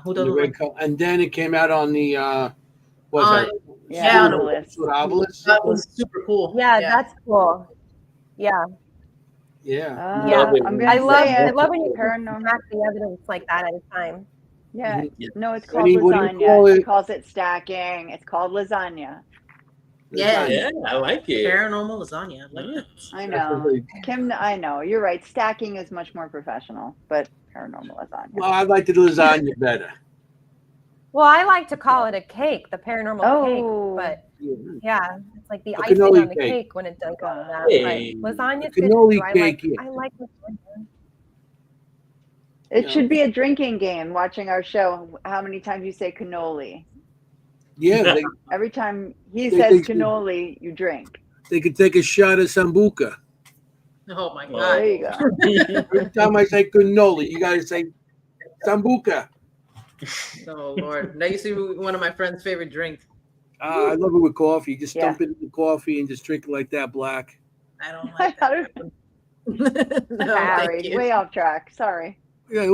Speaker 4: who
Speaker 1: The
Speaker 4: doesn't
Speaker 1: red
Speaker 4: like?
Speaker 1: color. And then it came out on the what's
Speaker 4: On-
Speaker 1: that?
Speaker 3: Yeah,
Speaker 4: on
Speaker 3: obelisk.
Speaker 1: Obelisk?
Speaker 4: That was super cool.
Speaker 2: Yeah, that's cool. Yeah.
Speaker 1: Yeah.
Speaker 2: Yeah.
Speaker 5: Love it.
Speaker 3: I'm
Speaker 5: I
Speaker 3: gonna
Speaker 2: love
Speaker 3: say
Speaker 2: I
Speaker 3: it.
Speaker 2: love when you can
Speaker 3: Paranormal.
Speaker 2: stack the evidence like that at a time.
Speaker 3: Yeah.
Speaker 5: Yeah.
Speaker 3: No, it's
Speaker 1: And
Speaker 3: called
Speaker 1: he- what do you
Speaker 3: lasagna.
Speaker 1: call
Speaker 3: He
Speaker 1: it?
Speaker 3: calls it stacking. It's called lasagna.
Speaker 4: Yes.
Speaker 5: Yeah, I like it.
Speaker 4: Paranormal lasagna. I like that.
Speaker 3: I know. Kim, I know. You're right. Stacking is much more professional, but paranormal lasagna.
Speaker 1: Well, I like the lasagna better.
Speaker 2: Well, I like to call it a cake, the paranormal
Speaker 3: Oh.
Speaker 2: cake, but yeah, it's like the
Speaker 1: A
Speaker 2: icing
Speaker 1: cannoli
Speaker 2: on the
Speaker 1: cake.
Speaker 2: cake when it does all of that.
Speaker 5: Hey.
Speaker 2: But lasagna's
Speaker 1: A
Speaker 2: good
Speaker 1: cannoli
Speaker 2: too.
Speaker 1: cake, yeah.
Speaker 2: I like lasagna.
Speaker 3: It should be a drinking game watching our show. How many times you say cannoli?
Speaker 1: Yeah,
Speaker 3: Every time he
Speaker 1: They
Speaker 3: says
Speaker 1: think-
Speaker 3: cannoli, you drink.
Speaker 1: they could take a shot of sambuca.
Speaker 4: Oh my
Speaker 3: There
Speaker 4: god.
Speaker 3: you go.
Speaker 1: Every time I say cannoli, you got to say sambuca.
Speaker 4: Oh Lord. That used to be one of my friend's favorite drinks.
Speaker 1: I love it with coffee. Just
Speaker 3: Yeah.
Speaker 1: dump it in the coffee and just drink it like that, black.
Speaker 4: I don't like
Speaker 3: How
Speaker 4: that.
Speaker 3: did-
Speaker 4: No,
Speaker 3: Sorry,
Speaker 4: thank you.
Speaker 3: way off track. Sorry.
Speaker 1: Yeah,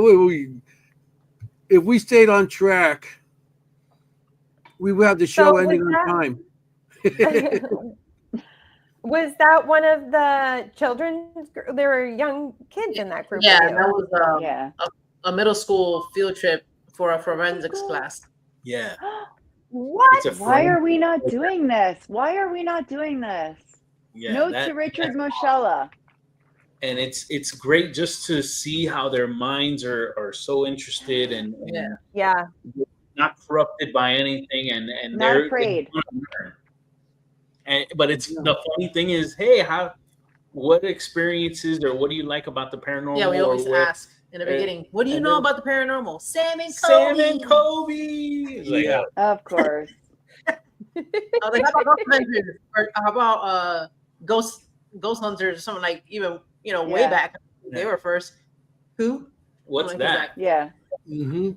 Speaker 1: if we stayed on track, we would have the show
Speaker 2: So
Speaker 1: ending
Speaker 2: was
Speaker 1: on time.
Speaker 2: Was that one of the children's? There were young kids in that group.
Speaker 4: Yeah,
Speaker 2: with you.
Speaker 4: that was
Speaker 3: Yeah.
Speaker 4: a middle school field trip for a forensics class.
Speaker 5: Yeah.
Speaker 2: What?
Speaker 5: It's a
Speaker 3: Why
Speaker 5: friend-
Speaker 3: are we not doing this? Why are we not doing this?
Speaker 5: Yeah,
Speaker 3: Note
Speaker 5: that-
Speaker 3: to Richard
Speaker 5: that's-
Speaker 3: Moschella.
Speaker 5: and it's great just to see how their minds are so interested and
Speaker 4: Yeah.
Speaker 2: Yeah.
Speaker 5: not corrupted by anything and
Speaker 3: Not
Speaker 5: they're
Speaker 3: afraid.
Speaker 5: but it's the funny thing is, hey, what experiences or what do you like about the paranormal?
Speaker 4: Yeah, we always
Speaker 5: or what,
Speaker 4: ask in the beginning, what do you
Speaker 5: and
Speaker 4: know
Speaker 5: then
Speaker 4: about the paranormal? Sam and
Speaker 5: Sam
Speaker 4: Kobe.
Speaker 5: and Kobe. It's like,
Speaker 1: Yeah.
Speaker 3: Of course.
Speaker 4: I was like, how about Ghostbusters? Or how about Ghost Hunters or something, like, even, way
Speaker 3: Yeah.
Speaker 4: back. They
Speaker 5: Yeah.
Speaker 4: were first. Who?
Speaker 5: what's
Speaker 4: Like,
Speaker 5: that?
Speaker 3: Yeah.
Speaker 1: Mm-hmm.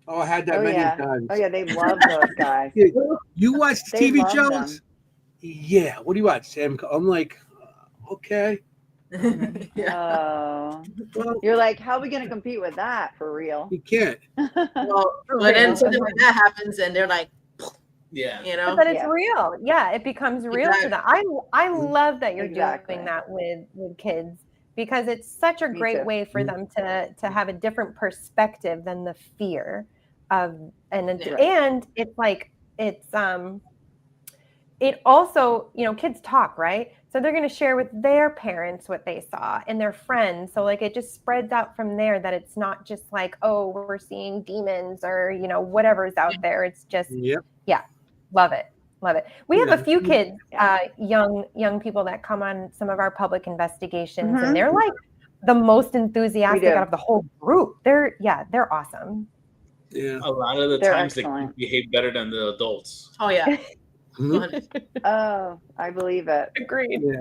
Speaker 1: Oh, I had that
Speaker 3: Oh
Speaker 1: many
Speaker 3: yeah.
Speaker 1: times.
Speaker 3: Oh yeah. They love those guys.
Speaker 1: Yeah. You watch
Speaker 3: They
Speaker 1: TV
Speaker 3: love
Speaker 1: shows?
Speaker 3: them.
Speaker 1: Yeah. What do you watch, Sam? I'm like, okay.
Speaker 4: Yeah.
Speaker 3: Oh.
Speaker 1: Well,
Speaker 3: You're like, how are we gonna compete with that for real?
Speaker 1: you can't.
Speaker 4: Well,
Speaker 2: For
Speaker 4: but then
Speaker 2: real.
Speaker 4: something like that happens, and they're like,
Speaker 5: Yeah.
Speaker 2: But then it's
Speaker 3: Yeah.
Speaker 2: real. Yeah, it becomes real to them. I love that you're
Speaker 3: Exactly.
Speaker 2: doing that with kids, because it's such a
Speaker 3: Me
Speaker 2: great
Speaker 3: too.
Speaker 2: way for them to have a different perspective than the fear of and
Speaker 4: Yeah.
Speaker 2: and it's like it also, kids talk, right? So they're going to share with their parents what they saw and their friends. So like it just spreads out from there, that it's not just like, oh, we're seeing demons or, whatever's out there. It's just,
Speaker 1: Yep.
Speaker 2: yeah, love it. Love it. We have
Speaker 1: Yeah.
Speaker 2: a few kids, young people that come on some of our public investigations,
Speaker 3: Mhm.
Speaker 2: and they're like the most enthusiastic
Speaker 3: do.
Speaker 2: out of the whole group. They're awesome.
Speaker 1: Yeah.
Speaker 5: A lot of the
Speaker 3: They're
Speaker 5: times they
Speaker 3: excellent.
Speaker 5: behave better than the adults.
Speaker 4: oh yeah.
Speaker 1: Mhm.
Speaker 3: Oh, I believe it.
Speaker 2: Agreed.
Speaker 1: Yeah.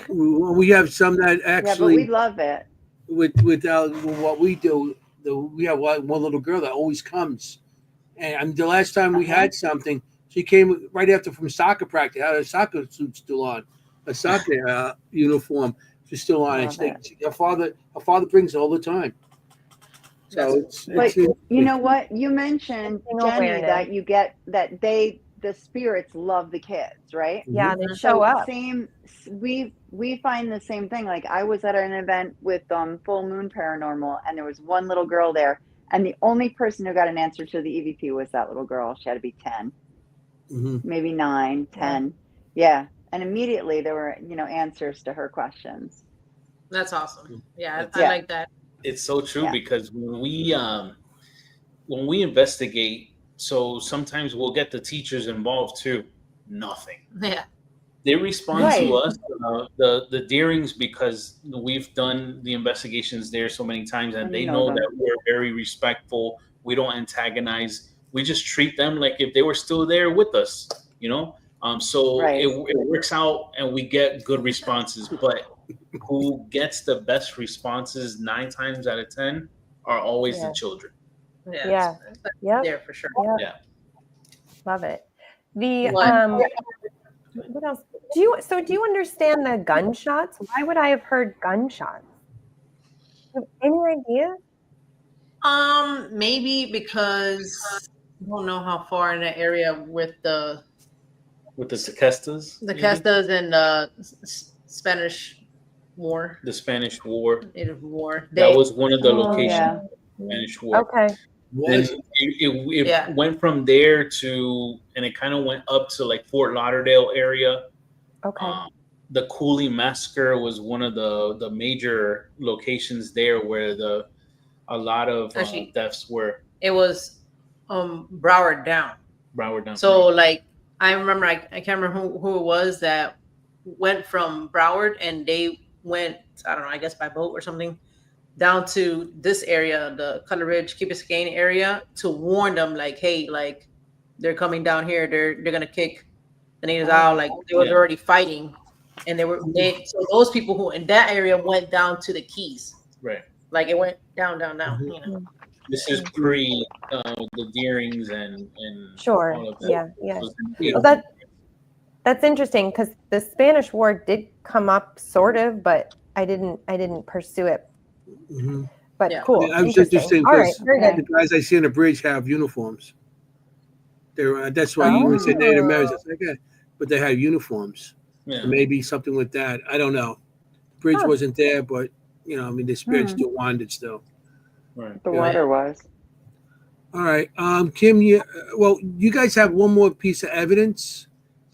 Speaker 1: We have some that
Speaker 3: Yeah, but
Speaker 1: actually
Speaker 3: we love it.
Speaker 1: without what we do. We have one little girl that always comes, and the last time we had something, she came right after from soccer practice. Had a soccer suit still on, a soccer uniform. She's still on, and
Speaker 3: Love
Speaker 1: her father brings it all the time. So
Speaker 3: But you know what? You mentioned,
Speaker 2: Being
Speaker 3: Jenny,
Speaker 2: awareness.
Speaker 3: that you get that the spirits love the kids, right?
Speaker 2: Yeah, they
Speaker 3: So
Speaker 2: show up.
Speaker 3: we find the same thing. Like, I was at an event with Full Moon Paranormal, and there was one little girl there, and the only person who got an answer to the EVP was that little girl. She had to be 10, maybe 9, 10. Yeah. And immediately there were, answers to her questions.
Speaker 4: That's awesome. Yeah, I
Speaker 3: Yeah.
Speaker 4: like that.
Speaker 5: It's so true
Speaker 3: Yeah.
Speaker 5: because when we investigate, so sometimes we'll get the teachers involved too. Nothing.
Speaker 4: Yeah.
Speaker 5: They respond
Speaker 3: Right.
Speaker 5: to us, the Deerings, because we've done the investigations there so many times, and
Speaker 3: And
Speaker 5: they
Speaker 3: you know
Speaker 5: know
Speaker 3: them.
Speaker 5: that we're very respectful. We don't antagonize. We just treat them like if they were still there with us, So
Speaker 3: Right.
Speaker 5: it works out, and we get good responses. But who gets the best responses 9 times out of 10 are always
Speaker 2: Yeah.
Speaker 5: the children.
Speaker 2: Yeah.
Speaker 4: It's
Speaker 2: Yep.
Speaker 4: there for sure.
Speaker 2: Yep.
Speaker 5: Yeah.
Speaker 2: Love it. The
Speaker 4: What?
Speaker 2: what else? Do you understand the gunshots? Why would I have heard gunshots? Do you have any idea?
Speaker 4: Maybe because I don't know how far in the area with the
Speaker 5: With the Sequestas, maybe?
Speaker 4: Castas and the Spanish War,
Speaker 5: The Spanish War.
Speaker 4: Native War.
Speaker 5: That was one of the
Speaker 3: Oh,
Speaker 5: locations
Speaker 3: yeah.
Speaker 5: of the Spanish War.
Speaker 2: Okay.
Speaker 5: Then it
Speaker 4: Yeah.
Speaker 5: went from there to, and it kind of went up to like Fort Lauderdale area.
Speaker 2: Okay.
Speaker 5: The Cooley Massacre was one of the major locations there where a lot of
Speaker 4: Actually,
Speaker 5: deaths were.
Speaker 4: It was Broward down.
Speaker 5: Broward down.
Speaker 4: So like I remember, I can't remember who it was that went from Broward, and they went, I don't know, I guess by boat or something, down to this area, the Cutler Ridge, Key Biscayne area, to warn them, like, hey, like, they're coming down here, they're gonna kick the natives out. Like, they were already fighting, and so those people who in that area went down to the Keys.
Speaker 5: Right.
Speaker 4: Like, it went down.
Speaker 5: This is pre the Deerings and
Speaker 2: Sure.
Speaker 5: all of that.
Speaker 2: Yeah.
Speaker 5: Yeah.
Speaker 2: Well, that's interesting, because the Spanish War did come up sort of, but I didn't pursue it.
Speaker 1: Mm-hmm.
Speaker 2: But
Speaker 4: Yeah.
Speaker 2: cool.
Speaker 1: Yeah, I was interesting
Speaker 2: All right.
Speaker 1: because
Speaker 2: Very good.
Speaker 1: the guys I see on the bridge have uniforms. That's why you even said Native Americans. That's okay, but they have uniforms.
Speaker 5: Yeah.
Speaker 1: So maybe something with that. I don't know. Bridge wasn't there, but the spirits still wandered still.
Speaker 5: Right.
Speaker 3: The water was.
Speaker 1: All right, Kim. You guys have one more piece of evidence.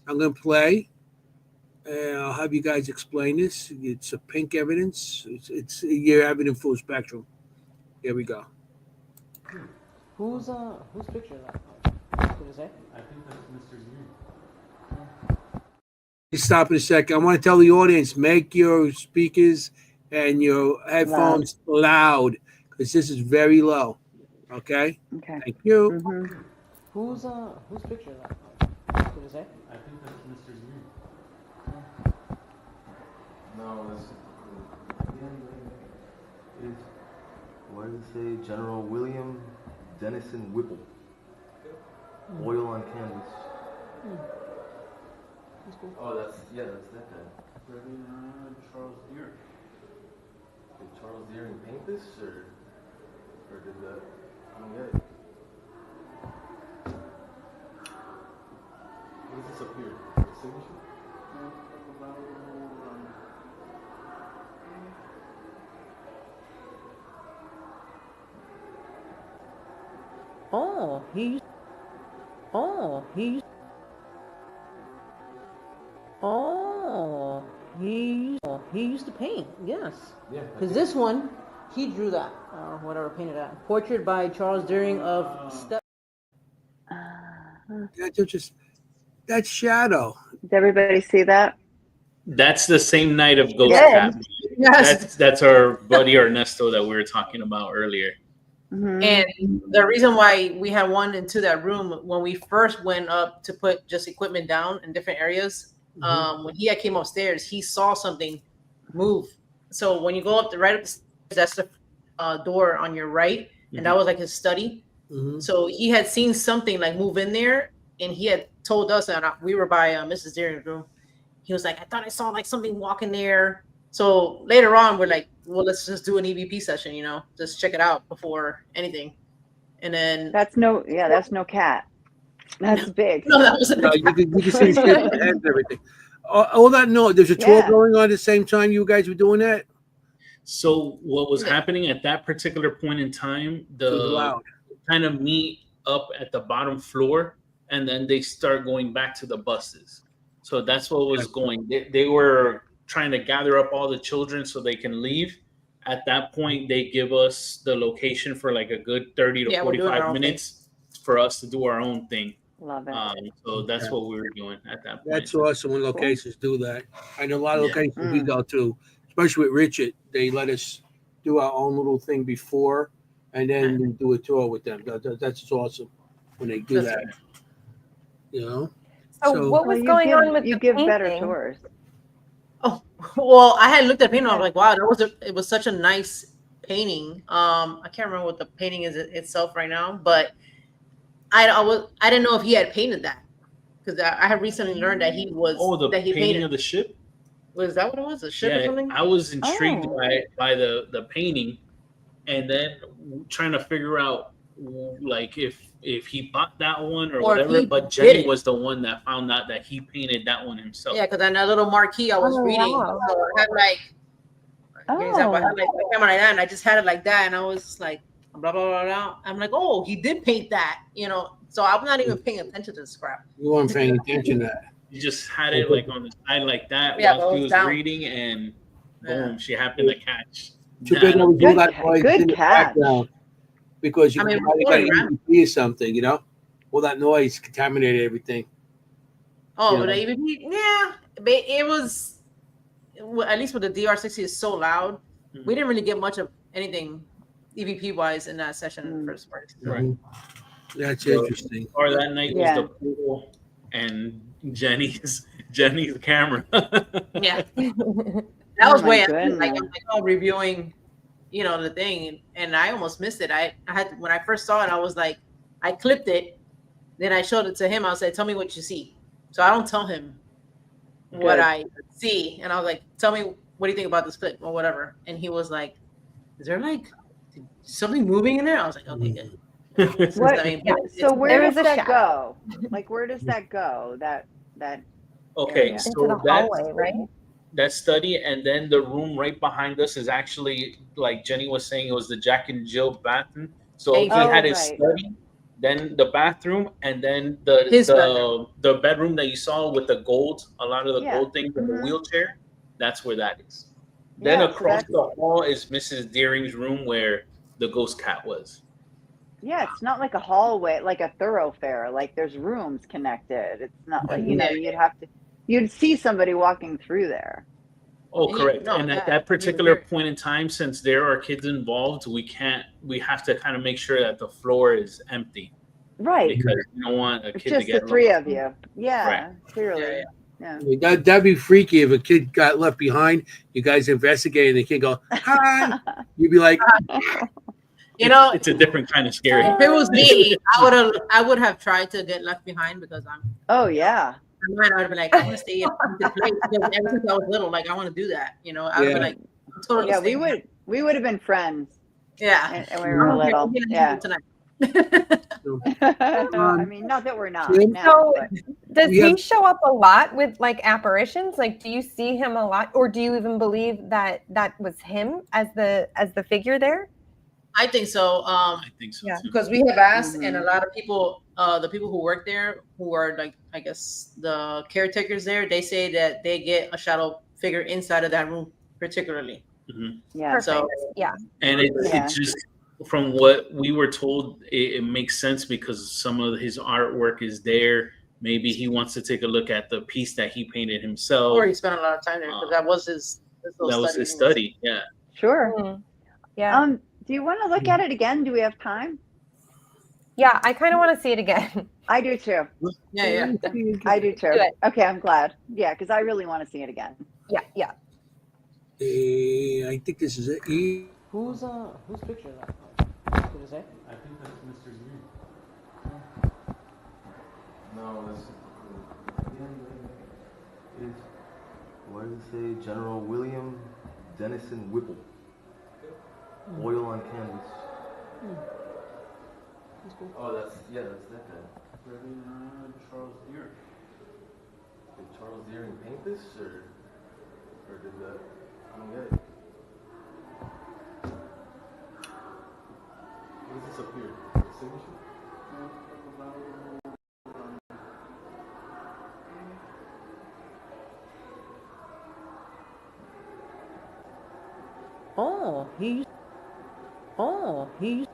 Speaker 1: I'm going to play. I'll have you guys explain this. It's a pink evidence. It's you're having in full spectrum. Here we go.
Speaker 10: Whose picture is that? What did it say?
Speaker 7: I think that's Mr. Green.
Speaker 1: Stop in a second. I want to tell the audience, make your speakers and your headphones loud because this is very low. Okay?
Speaker 3: Okay.
Speaker 1: Thank you.
Speaker 3: Mm-hmm.
Speaker 10: Whose picture is that? Did it say?
Speaker 5: I think that's Mr. Zee.
Speaker 6: No, it's. Why does it say General William Dennison Whipple? Oil on canvas.
Speaker 10: That's cool.
Speaker 6: Oh, that's that guy.
Speaker 5: Charles Deere.
Speaker 6: Did Charles Deering paint this, or did that? I don't get it. What is this up here? Signature?
Speaker 10: Oh, he used to paint. Yes.
Speaker 6: Yeah.
Speaker 10: Because this one, he drew that, or whatever, painted that. Portrait by Charles Deering of Step.
Speaker 1: That's Shadow.
Speaker 3: Does everybody see that?
Speaker 5: That's the same night of Ghost
Speaker 2: Yes.
Speaker 5: Tap.
Speaker 4: Yes.
Speaker 5: That's our buddy Ernesto that we were talking about earlier.
Speaker 3: Mm-hmm.
Speaker 4: And the reason why we had one into that room when we first went up to put just equipment down in different areas, when he came upstairs, he saw something move. So when you go up right up the stairs, that's the door on your right, and that was like his study.
Speaker 1: Mhm.
Speaker 4: So he had seen something like move in there, and he had told us that we were by Mrs. Deering's room. He was like, I thought I saw like something walk in there. So later on, we're like, well, let's just do an EVP session, just check it out before anything. And then
Speaker 3: That's no cat. That's big.
Speaker 4: no, that was
Speaker 1: You can see his head and everything. All that, no, there's a tour
Speaker 3: Yeah.
Speaker 1: going on at the same time you guys were doing that?
Speaker 5: So what was happening at that particular point in time,
Speaker 1: It was loud.
Speaker 5: kind of meet up at the bottom floor, and then they start going back to the buses. So that's what was going. They were trying to gather up all the children so they can leave. At that point, they give us the location for like a good 30 to
Speaker 4: Yeah, we're doing our
Speaker 5: 45
Speaker 4: own
Speaker 5: minutes for us to do our own thing.
Speaker 3: Love it.
Speaker 5: So that's what we were doing at that point.
Speaker 1: That's awesome when locations do that. I know a lot of
Speaker 5: Yeah.
Speaker 1: locations we go to, especially with Richard, they let us do our own little thing before and then we do a tour with them. That's awesome when they do
Speaker 4: That's
Speaker 1: that. You know?
Speaker 2: So what was going on with
Speaker 3: you
Speaker 2: the
Speaker 3: give
Speaker 2: painting?
Speaker 3: better tours.
Speaker 4: Oh, well, I had looked at painting. I was like, wow, it was such a nice painting. I can't remember what the painting is itself right now, but I didn't know if he had painted that because I had recently learned that he was.
Speaker 5: the
Speaker 4: that he
Speaker 5: painting
Speaker 4: painted.
Speaker 5: of the ship?
Speaker 4: Was that what it was? A ship or something?
Speaker 5: I was intrigued
Speaker 3: Oh.
Speaker 5: by the painting, and then trying to figure out like if he bought that one or
Speaker 4: Or if
Speaker 5: whatever.
Speaker 4: he
Speaker 5: But
Speaker 4: did
Speaker 5: Jennie
Speaker 4: it.
Speaker 5: was the one that found out that he painted that one himself.
Speaker 4: Yeah, because on that little marquee I was
Speaker 2: Oh,
Speaker 4: reading,
Speaker 2: wow.
Speaker 4: so I had like, for example, I
Speaker 3: Oh.
Speaker 4: had like the camera like that, and I just had it like that, and I was just like, blah blah blah blah. I'm like, oh, he did paint that, So I'm not even paying attention to the scrap.
Speaker 1: You weren't paying attention to that.
Speaker 5: You just had it like on the side like that
Speaker 4: Yeah,
Speaker 5: while
Speaker 4: but
Speaker 5: she
Speaker 4: it
Speaker 5: was
Speaker 4: was down.
Speaker 5: reading, and
Speaker 4: Yeah.
Speaker 5: boom, she happened to catch.
Speaker 1: Too bad
Speaker 5: that.
Speaker 1: that was all that
Speaker 3: Good-
Speaker 1: noise
Speaker 3: good
Speaker 1: in the
Speaker 3: catch.
Speaker 1: background because you
Speaker 4: I mean,
Speaker 1: probably
Speaker 4: recording,
Speaker 1: got
Speaker 4: right?
Speaker 1: EVP or something, All that noise contaminated everything.
Speaker 4: Oh,
Speaker 1: Yeah.
Speaker 4: but the EVP, yeah, but it was at least with the DR60 is so loud. We didn't really get much of anything EVP wise in that session in the first part.
Speaker 5: Right.
Speaker 1: That's
Speaker 5: So-
Speaker 1: interesting.
Speaker 5: Or that night
Speaker 3: Yeah.
Speaker 5: was the pool and Jennie's camera.
Speaker 4: Yeah, that
Speaker 3: Oh
Speaker 4: was
Speaker 3: my
Speaker 4: way
Speaker 3: goodness.
Speaker 4: like I'm reviewing, the thing, and I almost missed it. I had when I first saw it, I was like, I clipped it, then I showed it to him. I was like, "Tell me what you see." So I don't tell him what
Speaker 3: Good.
Speaker 4: I see, and I was like, "Tell me what do you think about this clip or whatever." And he was like, "Is there like something moving in there?" I was like, "Okay, good."
Speaker 3: What?
Speaker 4: I mean,
Speaker 2: Yeah.
Speaker 3: So where
Speaker 2: There
Speaker 3: does
Speaker 2: is a
Speaker 3: that
Speaker 2: shadow.
Speaker 3: go? Like, where does that go? That
Speaker 5: Okay,
Speaker 3: area.
Speaker 2: Into
Speaker 5: so
Speaker 2: the
Speaker 5: that's
Speaker 2: hallway, right?
Speaker 5: that study, and then the room right behind us is actually, like Jennie was saying, it was the Jack and Jill bathroom. So he
Speaker 4: Oh,
Speaker 5: had his
Speaker 3: right.
Speaker 5: study, then the bathroom, and then
Speaker 4: His
Speaker 5: the bedroom that you saw with the gold, a lot of the
Speaker 3: Yeah.
Speaker 5: gold things in the
Speaker 3: Mhm.
Speaker 5: wheelchair. That's where that is. Then
Speaker 3: Yeah, so
Speaker 5: across
Speaker 3: that's-
Speaker 5: the hall is Mrs. Deering's room where the ghost cat was.
Speaker 3: Yeah, it's not like a hallway, like a thoroughfare. Like there's rooms connected. It's not like
Speaker 4: Yeah.
Speaker 3: you'd have to. you'd see somebody walking through there.
Speaker 5: Oh, correct.
Speaker 4: No,
Speaker 5: And at
Speaker 4: that
Speaker 5: that
Speaker 4: would be
Speaker 5: particular
Speaker 4: very-
Speaker 5: point in time, since there are kids involved, we have to kind of make sure that the floor is empty
Speaker 3: Right.
Speaker 5: because you don't want a
Speaker 3: It's
Speaker 5: kid to
Speaker 3: just
Speaker 5: get
Speaker 3: the three
Speaker 5: lost.
Speaker 3: of you. Yeah,
Speaker 5: Right.
Speaker 3: clearly.
Speaker 4: Yeah,
Speaker 3: Yeah.
Speaker 1: That'd be freaky if a kid got left behind. You guys investigate, and the kid go, "Hi." You'd be like,
Speaker 4: You know,
Speaker 5: it's a different kind of scary.
Speaker 4: if it was me, I would have tried to get left behind because I'm.
Speaker 3: Oh yeah.
Speaker 4: I would have been like, I want to stay in the place because ever since I was little, like I want to do that. You know, I would be
Speaker 1: Yeah.
Speaker 4: like, I'm totally.
Speaker 3: Yeah,
Speaker 4: staying
Speaker 3: we would have been friends.
Speaker 4: Yeah.
Speaker 3: And we were little.
Speaker 4: I'm here
Speaker 3: Yeah.
Speaker 4: tonight.
Speaker 3: I mean, not that we're not
Speaker 1: Tim?
Speaker 3: now,
Speaker 2: So
Speaker 3: but
Speaker 2: does
Speaker 1: We
Speaker 2: he
Speaker 1: have-
Speaker 2: show up a lot with like apparitions? Like, do you see him a lot, or do you even believe that that was him as the figure there?
Speaker 4: I think so.
Speaker 5: I think so
Speaker 2: Yeah.
Speaker 5: too.
Speaker 4: Because we have asked, and a
Speaker 3: Mhm.
Speaker 4: lot of people, the people who work there, who are like, I guess, the caretakers there, they say that they get a shadow figure inside of that room, particularly.
Speaker 5: Mhm.
Speaker 3: yeah.
Speaker 2: Perfect.
Speaker 4: So
Speaker 2: Yeah.
Speaker 5: And
Speaker 3: Yeah.
Speaker 5: it just from what we were told, it makes sense because some of his artwork is there. Maybe he wants to take a look at the piece that he painted himself.
Speaker 4: Or he spent a lot of time there because that was his. little
Speaker 5: That was his
Speaker 4: anyways.
Speaker 5: study. Yeah.
Speaker 3: Sure.
Speaker 2: Mhm. Yeah.
Speaker 3: Do you want to look at it again? Do we have time?
Speaker 2: Yeah. I kind of want to see it again.
Speaker 3: I do too.
Speaker 4: Yeah, yeah.
Speaker 3: I do too.
Speaker 2: Do it.
Speaker 3: Okay, I'm glad. Yeah, because I really want to see it again.
Speaker 2: Yeah. Yeah.
Speaker 1: I think this is it.
Speaker 10: Whose picture is that? Did it say?
Speaker 7: I think that's Mr. Green.
Speaker 6: No, it's what does it say? General William Dennison Whipple. Oil on canvas. Oh, that's that guy.
Speaker 7: Charles Deere.
Speaker 6: Did Charles Deering paint this, or did that? I don't get it. What does this up here? The signature?
Speaker 10: Oh, he. Oh, he.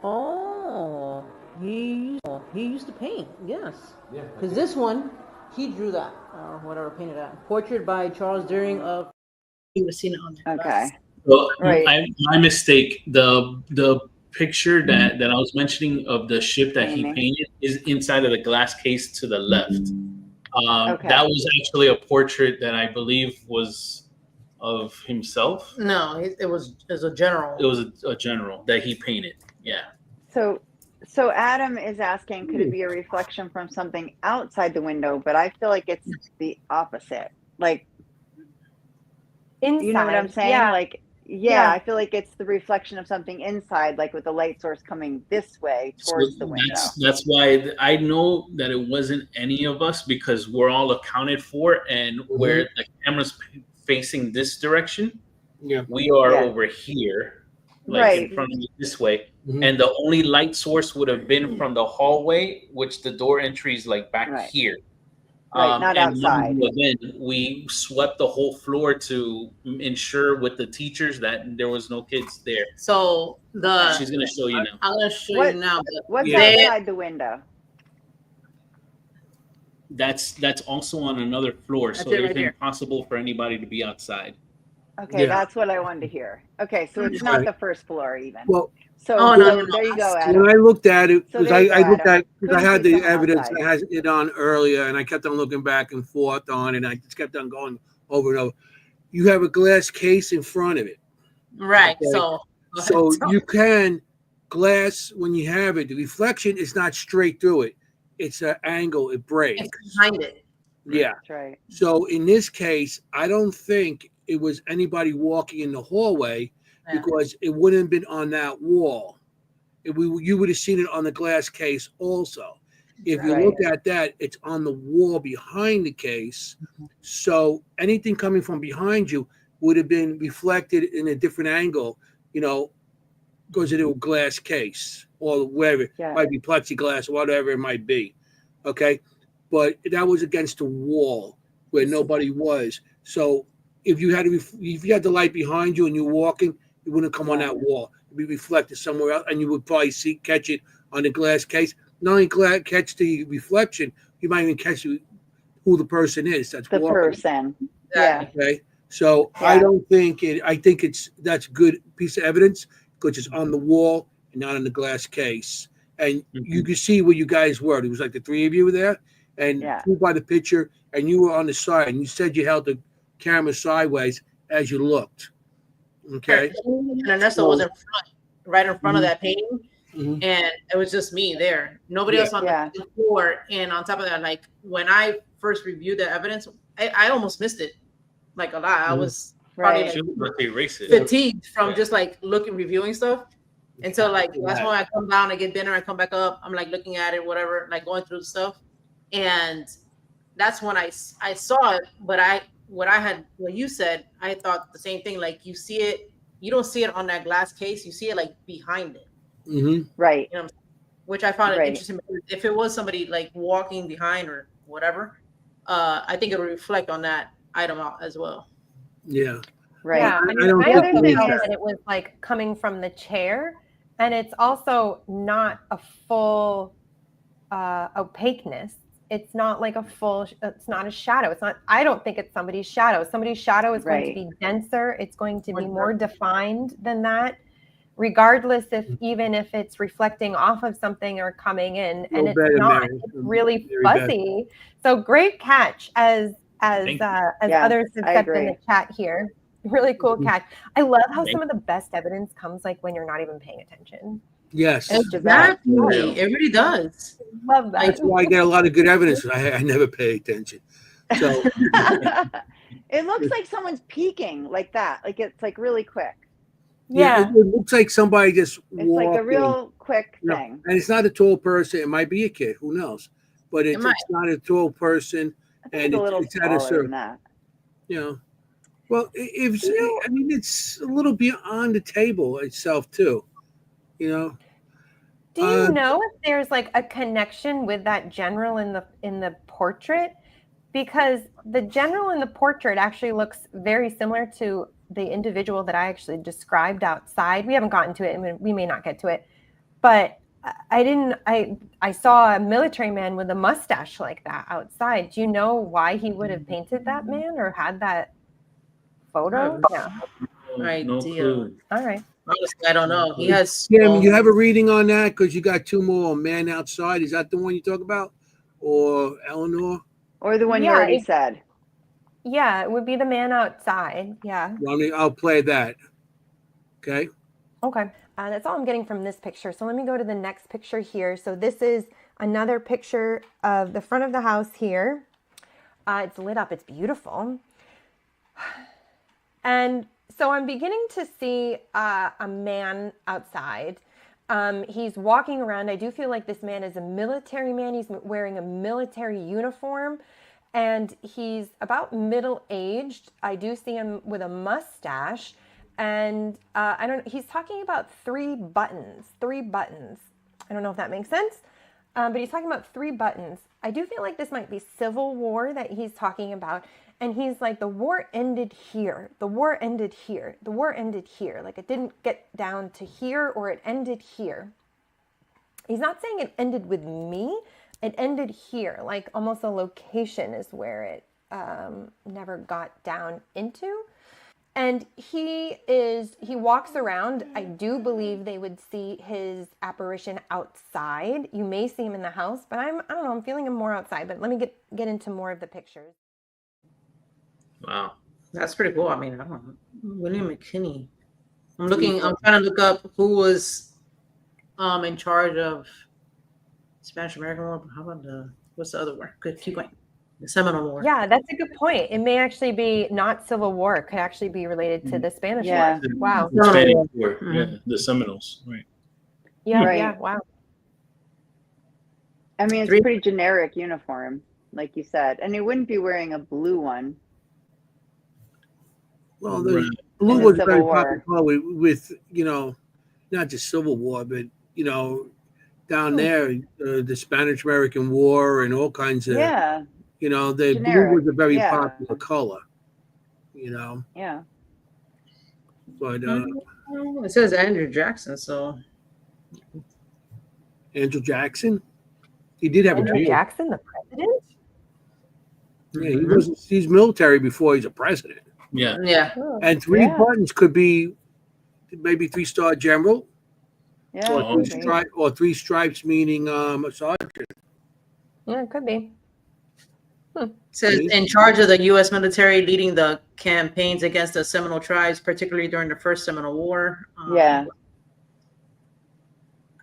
Speaker 10: Oh, he used to paint. Yes.
Speaker 6: Yeah.
Speaker 10: Because this one, he drew that, or whatever, painted that. Portrait by Charles Deering of.
Speaker 4: You would have seen it on there.
Speaker 3: Okay.
Speaker 5: Well,
Speaker 3: Right.
Speaker 5: my mistake. The picture that I was mentioning of the ship that he
Speaker 3: Amy.
Speaker 5: painted is inside of the glass case to the left.
Speaker 3: Okay.
Speaker 5: That was actually a portrait that I believe was of himself.
Speaker 4: No, it was a general.
Speaker 5: It was a general that he painted. Yeah.
Speaker 3: So Adam is asking, could it be a reflection from something outside the window? But I feel like it's the opposite. Like,
Speaker 2: Inside.
Speaker 3: you know what I'm saying?
Speaker 2: Yeah.
Speaker 3: Like,
Speaker 2: Yeah.
Speaker 3: I feel like it's the reflection of something inside, like with the light source coming this way towards the window.
Speaker 5: That's why I know that it wasn't any of us because we're all accounted for, and where the camera's facing this direction, we are
Speaker 3: Yeah.
Speaker 5: over here, like
Speaker 3: Right.
Speaker 5: in front of you this way.
Speaker 1: Mhm.
Speaker 5: And the only light source would have been from the hallway, which the door entry is like back
Speaker 3: Right.
Speaker 5: here.
Speaker 3: Right, not
Speaker 5: and
Speaker 3: outside.
Speaker 5: Then we swept the whole floor to ensure with the teachers that there was no kids there.
Speaker 4: So
Speaker 5: She's gonna show you now.
Speaker 4: I'm gonna show
Speaker 3: What-
Speaker 4: you now. But
Speaker 3: What's
Speaker 5: Yeah.
Speaker 3: outside the window?
Speaker 5: That's also on another floor,
Speaker 4: That's
Speaker 5: so
Speaker 4: it right
Speaker 5: it's
Speaker 4: there.
Speaker 5: impossible for anybody to be outside.
Speaker 3: Okay,
Speaker 1: Yeah.
Speaker 3: that's what I wanted to hear. Okay, so it's not
Speaker 1: Right.
Speaker 3: the first floor even.
Speaker 1: Well,
Speaker 3: So,
Speaker 4: Oh, no.
Speaker 3: there you go, Adam.
Speaker 1: when I looked at it,
Speaker 3: So
Speaker 1: because
Speaker 3: there you
Speaker 1: I
Speaker 3: go,
Speaker 1: looked
Speaker 3: Adam.
Speaker 1: at because I
Speaker 3: Couldn't
Speaker 1: had
Speaker 3: see
Speaker 1: the
Speaker 3: someone
Speaker 1: evidence
Speaker 3: outside.
Speaker 1: that has it on earlier, and I kept on looking back and forth on it, and I just kept on going over and over. You have a glass case in front of it,
Speaker 4: right.
Speaker 1: Okay.
Speaker 4: So
Speaker 1: so you can glass when you have it. The reflection is not straight through it; it's an angle. It breaks.
Speaker 4: it's behind it.
Speaker 1: Yeah.
Speaker 3: That's right.
Speaker 1: So in this case, I don't think it was anybody walking in the hallway
Speaker 4: Yeah.
Speaker 1: because it wouldn't have been on that wall. You would have seen it on the glass case also. If you
Speaker 3: Right.
Speaker 1: look at that, it's on the wall behind the case. So anything coming from behind you would have been reflected in a different angle, goes into a glass case or wherever.
Speaker 3: Yeah.
Speaker 1: It might be plexiglass, whatever it might be. Okay. But that was against the wall where nobody was. So if you had the light behind you and you're walking, it wouldn't come on
Speaker 3: Right.
Speaker 1: that wall. It'd be reflected somewhere else, and you would probably catch it on the glass case. Not only catch the reflection, you might even catch who the person is that's
Speaker 3: The
Speaker 1: walking.
Speaker 3: person. Yeah.
Speaker 1: Okay. So I don't think it. I think that's a good piece of evidence because it's on the wall and not in the glass case, and you can see where you guys were. It was like the three of you were there, and two by the picture, and you were on the side, and you said you held the camera sideways as you looked. Okay.
Speaker 4: And Ernesto was in front, right in front of that painting, and it was just me there. Nobody else on the floor. And on top of that, like when I first reviewed the evidence, I almost missed it, like a lot. I was probably like fatigued from just like reviewing stuff. And so like that's when I come down, I get dinner, I come back up, I'm like looking at it, whatever, like going through the stuff, and that's when I saw it. But what you said, I thought the same thing. Like you see it, you don't see it on that glass case, you see it like behind it.
Speaker 3: Right.
Speaker 4: You know, which I found it interesting. If it was somebody like walking behind or whatever, I think it would reflect on that item as well.
Speaker 1: Yeah.
Speaker 3: Right.
Speaker 2: Yeah, I mean, I also felt that it was like coming from the chair, and it's also not a full opaqueness. It's not like it's not a shadow. It's not, I don't think it's somebody's shadow. Somebody's shadow is going to be denser. It's going to be more defined than that, regardless even if it's reflecting off of something or coming in, and it's not. It's really fuzzy. So great catch as others have said in the chat here. Really cool catch. I love how some of the best evidence comes like when you're not even paying attention.
Speaker 1: Yes,
Speaker 4: exactly. It really does.
Speaker 2: Love that.
Speaker 1: That's why I get a lot of good evidence. I never pay attention. So
Speaker 3: it looks like someone's peeking like that. Like it's like really quick.
Speaker 1: Yeah, it looks like somebody just
Speaker 3: it's like a real quick thing.
Speaker 1: And it's not a tall person. It might be a kid. Who knows? But it's not a tall person. And
Speaker 3: a little
Speaker 1: it's at a
Speaker 3: taller
Speaker 1: certain,
Speaker 3: than that.
Speaker 1: You know. Well, I mean, it's a little beyond the table itself too. You know.
Speaker 2: Do you know if there's like a connection with that general in the portrait? Because the general in the portrait actually looks very similar to the individual that I actually described outside. We haven't gotten to it, and we may not get to it, but I saw a military man with a mustache like that outside. Do you know why he would have painted that man or had that photo?
Speaker 5: No clue.
Speaker 2: All right.
Speaker 4: Honestly, I don't know. He has.
Speaker 1: Kim, you have a reading on that because you got two more. Man outside. Is that the one you talk about, or Eleanor,
Speaker 3: or the one you already said?
Speaker 2: Yeah, it would be the man outside. Yeah.
Speaker 1: Well, I mean, I'll play that. Okay.
Speaker 2: Okay. That's all I'm getting from this picture. So let me go to the next picture here. So this is another picture of the front of the house here. It's lit up. It's beautiful. And so I'm beginning to see a man outside. He's walking around. I do feel like this man is a military man. He's wearing a military uniform, and he's about middle-aged. I do see him with a mustache, and he's talking about three buttons. I don't know if that makes sense, but he's talking about three buttons. I do feel like this might be Civil War that he's talking about. And he's like, the war ended here. The war ended here. The war ended here. Like it didn't get down to here, or it ended here. He's not saying it ended with me. It ended here. Like almost the location is where it never got down into. And he walks around. I do believe they would see his apparition outside. You may see him in the house, but I don't know. I'm feeling him more outside. But let me get into more of the pictures.
Speaker 4: Wow, that's pretty cool. I mean, I don't know. William McKinney. I'm trying to look up who was in charge of Spanish American War. How about what's the other war? Good, keep going. The Seminole War.
Speaker 2: Yeah, that's a good point. It may actually be not Civil War. It could actually be related to the Spanish War. Wow.
Speaker 5: The Spanish War. Yeah, the Seminoles. Right.
Speaker 2: Yeah, yeah, wow.
Speaker 3: I mean, it's a pretty generic uniform, like you said. And he wouldn't be wearing a blue one.
Speaker 1: Well, the blue was very popular with, not just Civil War, but, down there, the Spanish-American War and all kinds of, the generic. Blue was a very popular color,
Speaker 3: Yeah.
Speaker 1: But
Speaker 4: it says Andrew Jackson, so.
Speaker 1: Andrew Jackson? He did have
Speaker 2: Andrew Jackson, the president?
Speaker 1: Yeah, he wasn't. He's military before he's a president.
Speaker 5: Yeah.
Speaker 4: Yeah.
Speaker 2: Oh,
Speaker 1: And three
Speaker 3: Yeah.
Speaker 1: buttons could be maybe 3-star general,
Speaker 3: Yeah.
Speaker 1: or
Speaker 5: Oh,
Speaker 3: great.
Speaker 1: three stripes meaning a sergeant.
Speaker 2: yeah, it could be.
Speaker 4: Says in charge of the U.S. military, leading the campaigns against the Seminole tribes, particularly during the first Seminole War.
Speaker 3: Yeah.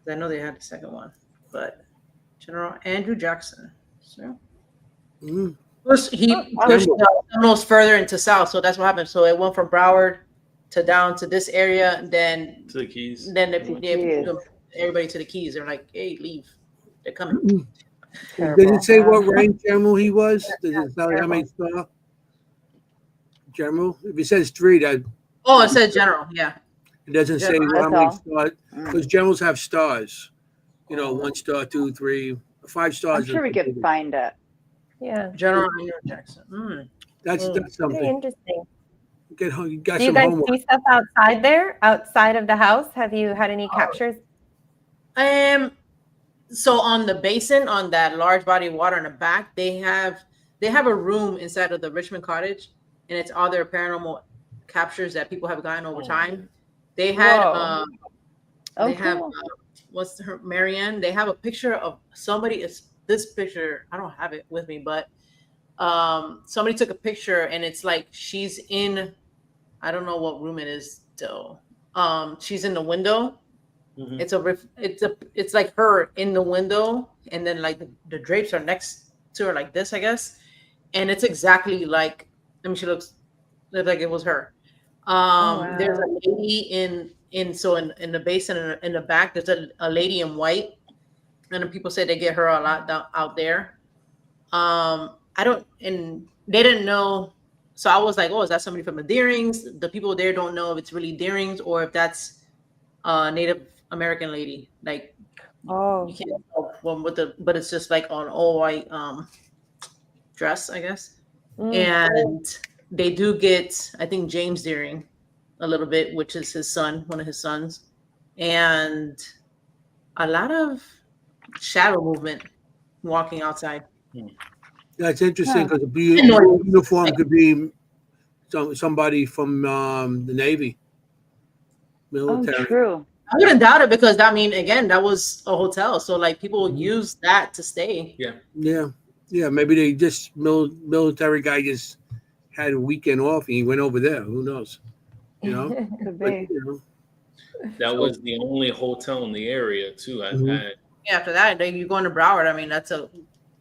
Speaker 4: I know they had the second one, but General Andrew Jackson. So
Speaker 1: Mm.
Speaker 4: he pushed the Seminoles further into South, so that's what happened. So it went from Broward to down to this area, and then
Speaker 5: To the Keys.
Speaker 4: then
Speaker 3: Keys.
Speaker 4: everybody to the Keys. They're like, "Hey, leave! They're coming."
Speaker 3: Terrible.
Speaker 1: Does it say what rank general he was? Does it tell you how many
Speaker 2: Terrible.
Speaker 1: star? General? If it says 3, that
Speaker 4: Oh, it says General. Yeah.
Speaker 1: it doesn't say
Speaker 4: General.
Speaker 1: how many
Speaker 3: That's
Speaker 1: stars. Because generals have stars. 1 star, 2, 3, 5 stars.
Speaker 3: I'm sure we could find it.
Speaker 2: Yeah.
Speaker 4: General Andrew Jackson.
Speaker 1: That's
Speaker 2: Very
Speaker 1: something.
Speaker 2: interesting.
Speaker 1: You got
Speaker 2: Do you
Speaker 1: some
Speaker 2: guys
Speaker 1: homework.
Speaker 2: see stuff outside there, outside of the house? Have you had any captures?
Speaker 4: So on the basin, on that large body of water in the back, they have a room inside of the Richmond Cottage, and it's all their paranormal captures that people have gotten over time. They had
Speaker 2: Whoa.
Speaker 4: they have
Speaker 3: Cool.
Speaker 4: what's her Marianne? They have a picture of somebody. It's this picture. I don't have it with me, but somebody took a picture, and it's like she's in. I don't know what room it is though. She's in the window. It's like her in the window, and then like the drapes are next to her like this, I guess. And it's exactly like, I mean, she looks like it was her.
Speaker 2: wow.
Speaker 4: There's a lady in the basin in the back. There's a lady in white, and then people say they get her a lot out there. And they didn't know. So I was like, oh, is that somebody from the Deerings? The people there don't know if it's really Deerings or if that's a Native American lady. Like,
Speaker 2: Oh,
Speaker 4: you can't tell one but it's just like on all white dress, I guess. And they do get, I think, James Deering a little bit, which is his son, one of his sons, and a lot of shadow movement walking outside.
Speaker 1: That's interesting because a uniform could be somebody from the Navy, military.
Speaker 3: Oh, true.
Speaker 4: I wouldn't doubt it because I mean, again, that was a hotel, so like people use that to stay.
Speaker 1: Yeah. Maybe they just military guy just had a weekend off and he went over there. Who knows?
Speaker 3: Could
Speaker 1: But,
Speaker 3: be.
Speaker 5: That was the only hotel in the area too. I've had.
Speaker 4: Yeah, after that, then you go into Broward. I mean,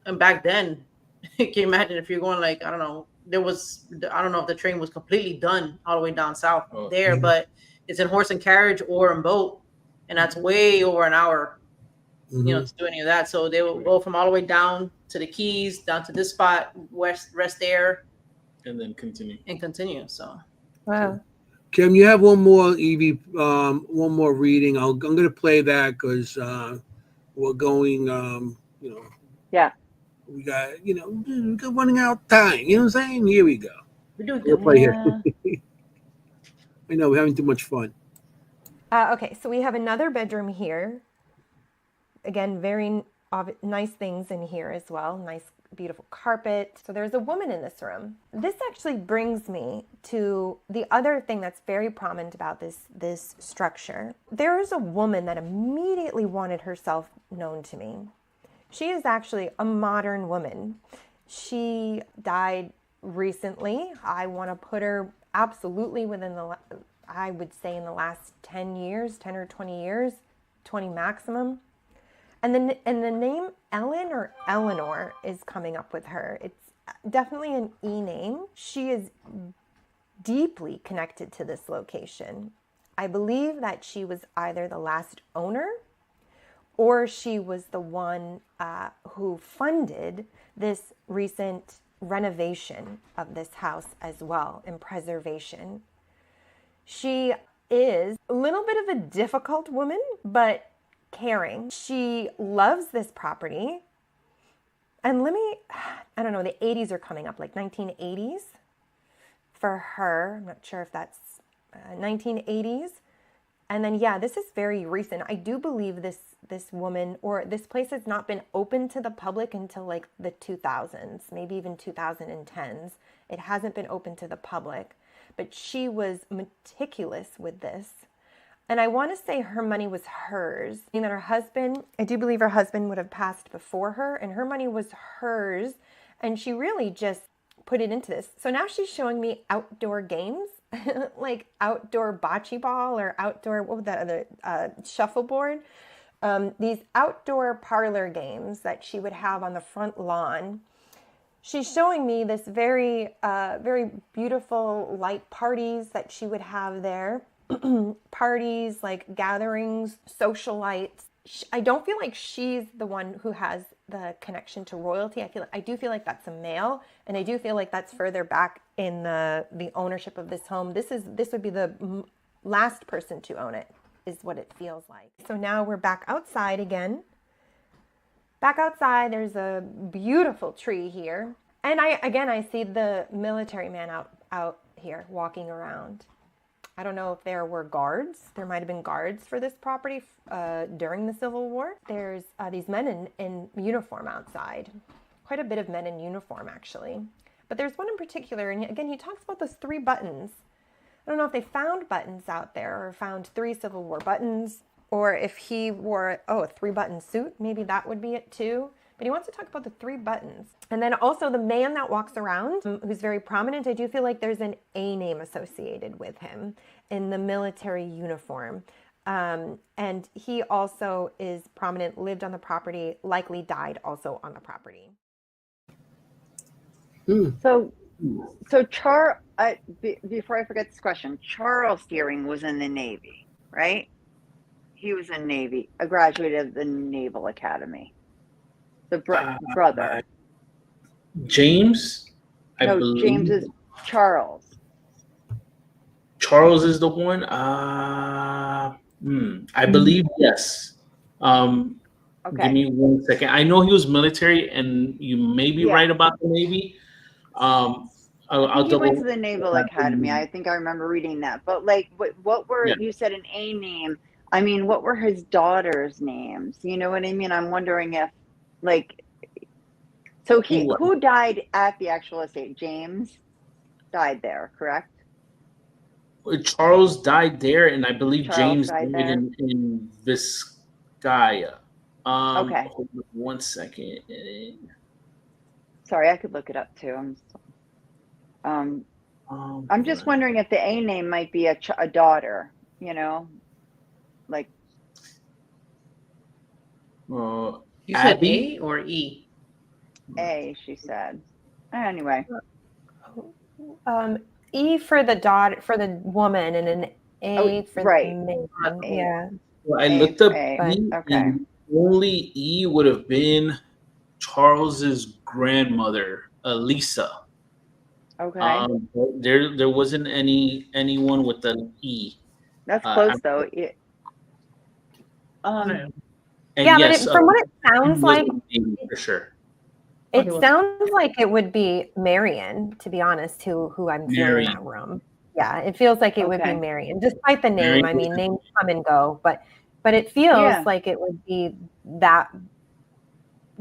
Speaker 4: and back then, can you imagine if you're going like, I don't know, I don't know if the train was completely done all the way down south there, but it's in horse and carriage or in boat, and that's way over an hour, to do any of that. So they will go from all the way down to the Keys, down to this spot, rest there,
Speaker 5: and then continue. So,
Speaker 2: wow.
Speaker 1: Kim, you have one more Evie, one more reading. I'm going to play that because we're going.
Speaker 3: Yeah.
Speaker 1: We got we're running out of time. You know what I'm saying? Here we go.
Speaker 4: We do
Speaker 1: We'll play here. I know we're having too much fun.
Speaker 2: Okay, so we have another bedroom here. Again, very nice things in here as well. Nice, beautiful carpet. So there's a woman in this room. This actually brings me to the other thing that's very prominent about this structure. There is a woman that immediately wanted herself known to me. She is actually a modern woman. She died recently. I want to put her absolutely within I would say in the last 10 years, 10 or 20 years, 20 maximum. And the name Ellen or Eleanor is coming up with her. It's definitely an E name. She is deeply connected to this location. I believe that she was either the last owner or she was the one who funded this recent renovation of this house as well and preservation. She is a little bit of a difficult woman, but caring. She loves this property. And I don't know, the 80s are coming up, like 1980s for her. I'm not sure if that's 1980s. And then, yeah, this is very recent. I do believe this woman, or this place has not been open to the public until like the 2000s, maybe even 2010s. It hasn't been open to the public, but she was meticulous with this. And I want to say her money was hers. Meaning that her husband, I do believe her husband would have passed before her, and her money was hers. And she really just put it into this. So now she's showing me outdoor games, like outdoor bocce ball or outdoor, what was that other, shuffleboard? These outdoor parlor games that she would have on the front lawn. She's showing me this very, very beautiful light parties that she would have there. Parties, like gatherings, socialites. I don't feel like she's the one who has the connection to royalty. I do feel like that's a male, and I do feel like that's further back in the ownership of this home. This would be the last person to own it, is what it feels like. So now we're back outside again. Back outside, there's a beautiful tree here. And I see the military man out here walking around. I don't know if there were guards. There might have been guards for this property during the Civil War. There's these men in uniform outside. Quite a bit of men in uniform, actually. But there's one in particular, and again, he talks about those 3 buttons. I don't know if they found buttons out there or found 3 Civil War buttons, or if he wore, a 3-button suit. Maybe that would be it too. But he wants to talk about the 3 buttons. And then also the man that walks around, who's very prominent, I do feel like there's an A name associated with him in the military uniform. And he also is prominent, lived on the property, likely died also on the property.
Speaker 3: So before I forget this question, Charles Deering was in the Navy, right? He was in Navy, a graduate of the Naval Academy. The brother.
Speaker 5: James?
Speaker 3: James is Charles.
Speaker 5: Charles is the one? I believe yes.
Speaker 3: Okay.
Speaker 5: Give me 1 second. I know he was military, and you may be right about the Navy.
Speaker 3: He went to the Naval Academy. I think I remember reading that. But like, what were you said an A name? I mean, what were his daughters' names? You know what I mean? I'm wondering if, like, so who died at the actual estate? James died there, correct?
Speaker 5: Charles died there, and I believe James
Speaker 3: died
Speaker 5: died in Vizcaya.
Speaker 3: Okay.
Speaker 5: Hold on 1 second.
Speaker 3: Sorry, I could look it up too. I'm just wondering if the A name might be a daughter, you know, like.
Speaker 4: You said A or E?
Speaker 3: A, she said. Anyway.
Speaker 2: E for the daughter, for the woman, and an A for the man. Yeah.
Speaker 5: Well, I looked up
Speaker 3: A,
Speaker 5: E,
Speaker 3: okay.
Speaker 5: and only E would have been Charles's grandmother, Elisa.
Speaker 3: Okay.
Speaker 5: There wasn't anyone with an E.
Speaker 3: That's close though.
Speaker 2: Yeah, yes, but from what it sounds like,
Speaker 5: for sure.
Speaker 2: It sounds like it would be Marion, to be honest, who I'm feeling in that room. Yeah, it feels like it would be Marion, despite the name. I mean, names come and go, but it feels like it would be that.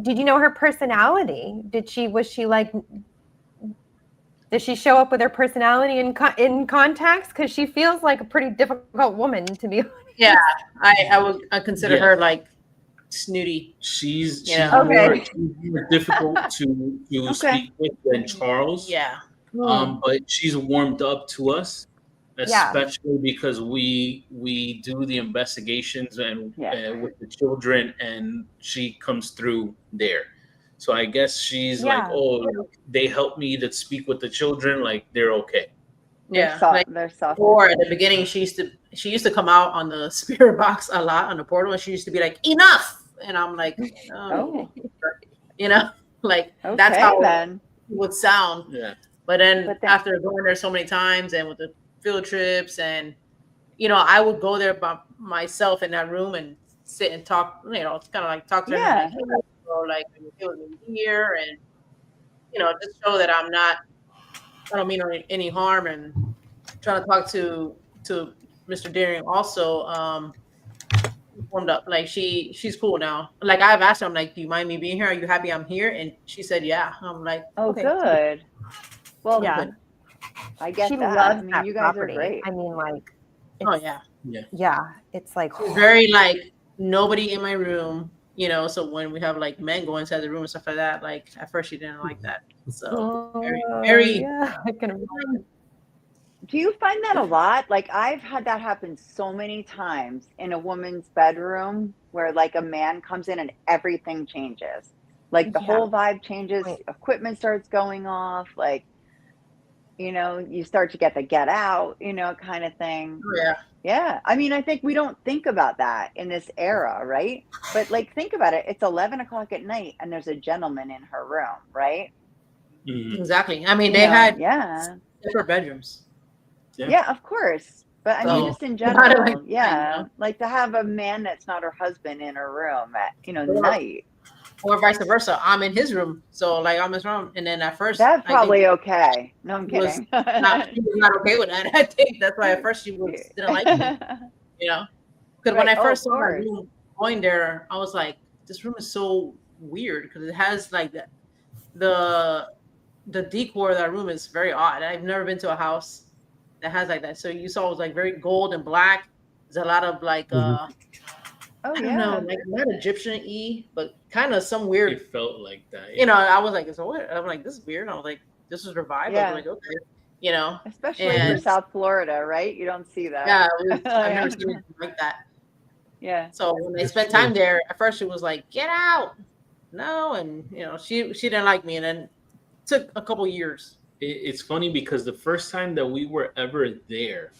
Speaker 2: Did you know her personality? Did she show up with her personality in context? Because she feels like a pretty difficult woman, to be honest.
Speaker 4: Yeah, I consider her like snooty.
Speaker 5: She's
Speaker 2: okay.
Speaker 5: more difficult to speak with than Charles.
Speaker 4: Yeah.
Speaker 5: But she's warmed up to us, especially because we do the investigations and with the children, and she comes through there. So I guess she's like, they help me to speak with the children, like they're okay.
Speaker 4: Yeah,
Speaker 3: they're soft.
Speaker 4: Or at the beginning, she used to come out on the spirit box a lot on the portal, and she used to be like, "Enough," and I'm like, you know, like that's how it would sound.
Speaker 5: Yeah.
Speaker 4: But then after going there so many times, and with the field trips, and I would go there by myself in that room and sit and talk. It's kind of like talk to her, like you feeling here, and just show that I don't mean any harm, and trying to talk to Mr. Daring also formed up. Like she's cool now. Like I've asked her, I'm like, do you mind me being here? Are you happy I'm here? And she said, yeah. I'm like,
Speaker 3: Oh,
Speaker 4: okay.
Speaker 3: good. Well,
Speaker 2: Yeah.
Speaker 3: I get
Speaker 2: She
Speaker 3: that.
Speaker 2: loves
Speaker 3: I mean,
Speaker 2: that
Speaker 3: you guys
Speaker 2: property.
Speaker 3: are great.
Speaker 2: I mean, like,
Speaker 4: Oh
Speaker 2: it's,
Speaker 4: yeah.
Speaker 2: yeah, it's like
Speaker 4: She's very like nobody in my room, you know. So when we have like men go inside the room and stuff like that, like at first she didn't like that. So very
Speaker 2: yeah, I can imagine.
Speaker 3: Do you find that a lot? Like I've had that happen so many times in a woman's bedroom where like a man comes in and everything changes. Like the
Speaker 2: Yeah.
Speaker 3: whole vibe changes,
Speaker 2: Right.
Speaker 3: equipment starts going off, like you start to get the get out, kind of thing.
Speaker 4: yeah.
Speaker 3: Yeah. I mean, I think we don't think about that in this era, right? But like think about it. It's 11 o'clock at night and there's a gentleman in her room, right?
Speaker 5: Mhm.
Speaker 4: Exactly. I mean, they had
Speaker 3: yeah.
Speaker 4: different bedrooms.
Speaker 3: Yeah, of course. But I mean,
Speaker 4: So,
Speaker 3: just in
Speaker 4: not like
Speaker 3: general,
Speaker 4: that,
Speaker 3: yeah.
Speaker 4: you know?
Speaker 3: Like to have a man that's not her husband in her room at,
Speaker 4: Or-
Speaker 3: night.
Speaker 4: Or vice versa. I'm in his room. So like I'm in his room. And then at first
Speaker 3: That's
Speaker 4: I think
Speaker 3: probably okay. No, I'm
Speaker 4: she was
Speaker 3: kidding.
Speaker 4: she was not okay with that. I think that's why at first she didn't like me, you know? Because when
Speaker 3: Right.
Speaker 4: I
Speaker 3: Oh,
Speaker 4: first
Speaker 3: of
Speaker 4: saw my
Speaker 3: course.
Speaker 4: room going there, I was like, this room is so weird because it has like the decor of that room is very odd. I've never been to a house that has like that. So you saw it was like very gold and black. There's a lot of like
Speaker 3: Oh,
Speaker 4: I don't know,
Speaker 3: yeah.
Speaker 4: like not Egyptian-y, but kind of some weird.
Speaker 5: It felt like that.
Speaker 4: You know, I was like, it's weird. I'm like, this is weird. I was like, this is revived. I
Speaker 3: Yeah.
Speaker 4: was like, okay, you know.
Speaker 3: Especially for
Speaker 4: And
Speaker 3: South Florida, right? You don't see that.
Speaker 4: yeah, I've never seen anything like that.
Speaker 3: Yeah.
Speaker 4: So when I spent time there, at first she was like, get out. No, and you know, she didn't like me, and then it took a couple years.
Speaker 5: It's funny because the first time that we were ever there,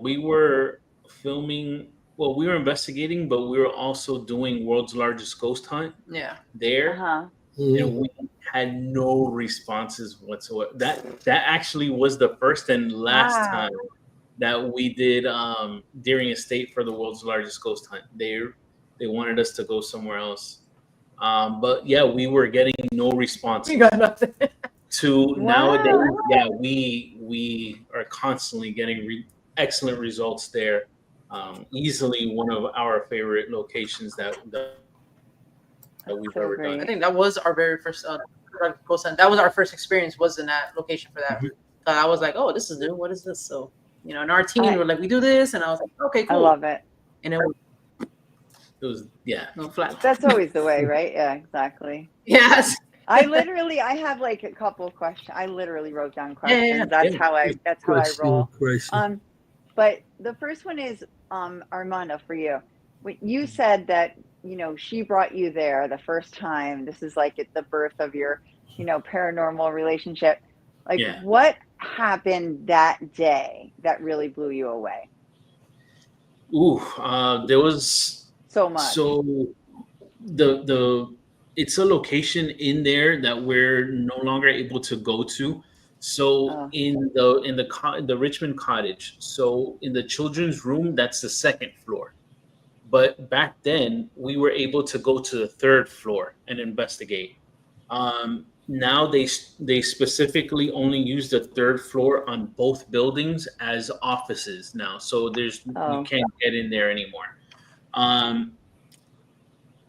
Speaker 5: we were filming. Well, we were investigating, but we were also doing World's Largest Ghost Hunt
Speaker 4: Yeah.
Speaker 5: there,
Speaker 3: Uh-huh.
Speaker 5: and we had no responses whatsoever. That actually was the first and last
Speaker 2: Wow.
Speaker 5: time that we did Deering Estate for the World's Largest Ghost Hunt. They wanted us to go somewhere else, but yeah, we were getting no response.
Speaker 4: We got nothing.
Speaker 5: To
Speaker 3: Wow.
Speaker 5: nowadays, yeah, we are constantly getting excellent results there. Easily one of our favorite locations that we've
Speaker 3: so
Speaker 5: ever
Speaker 3: great.
Speaker 5: done.
Speaker 4: I think that was our very first ghost hunt. That was our first experience. Was in that location for that. I was like, oh, this is new. What is this? So you know, and our team were like, we do this, and I was like, okay, cool.
Speaker 3: I love it.
Speaker 4: And
Speaker 5: It was
Speaker 4: no flat.
Speaker 3: That's always the way, right? Yeah, exactly.
Speaker 4: Yes.
Speaker 3: I have like a couple of questions. I literally wrote down questions.
Speaker 4: Yeah.
Speaker 3: That's how I roll.
Speaker 1: Question.
Speaker 3: But the first one is Armando, for you. When you said that, she brought you there the first time. This is like at the birth of your, paranormal relationship. Like what happened that day that really blew you away?
Speaker 5: Ooh, there was
Speaker 3: so much.
Speaker 5: So the it's a location in there that we're no longer able to go to. So in the Richmond Cottage, so in the children's room, that's the second floor. But back then, we were able to go to the third floor and investigate. Now they specifically only use the third floor on both buildings as offices now. So you can't get in there anymore.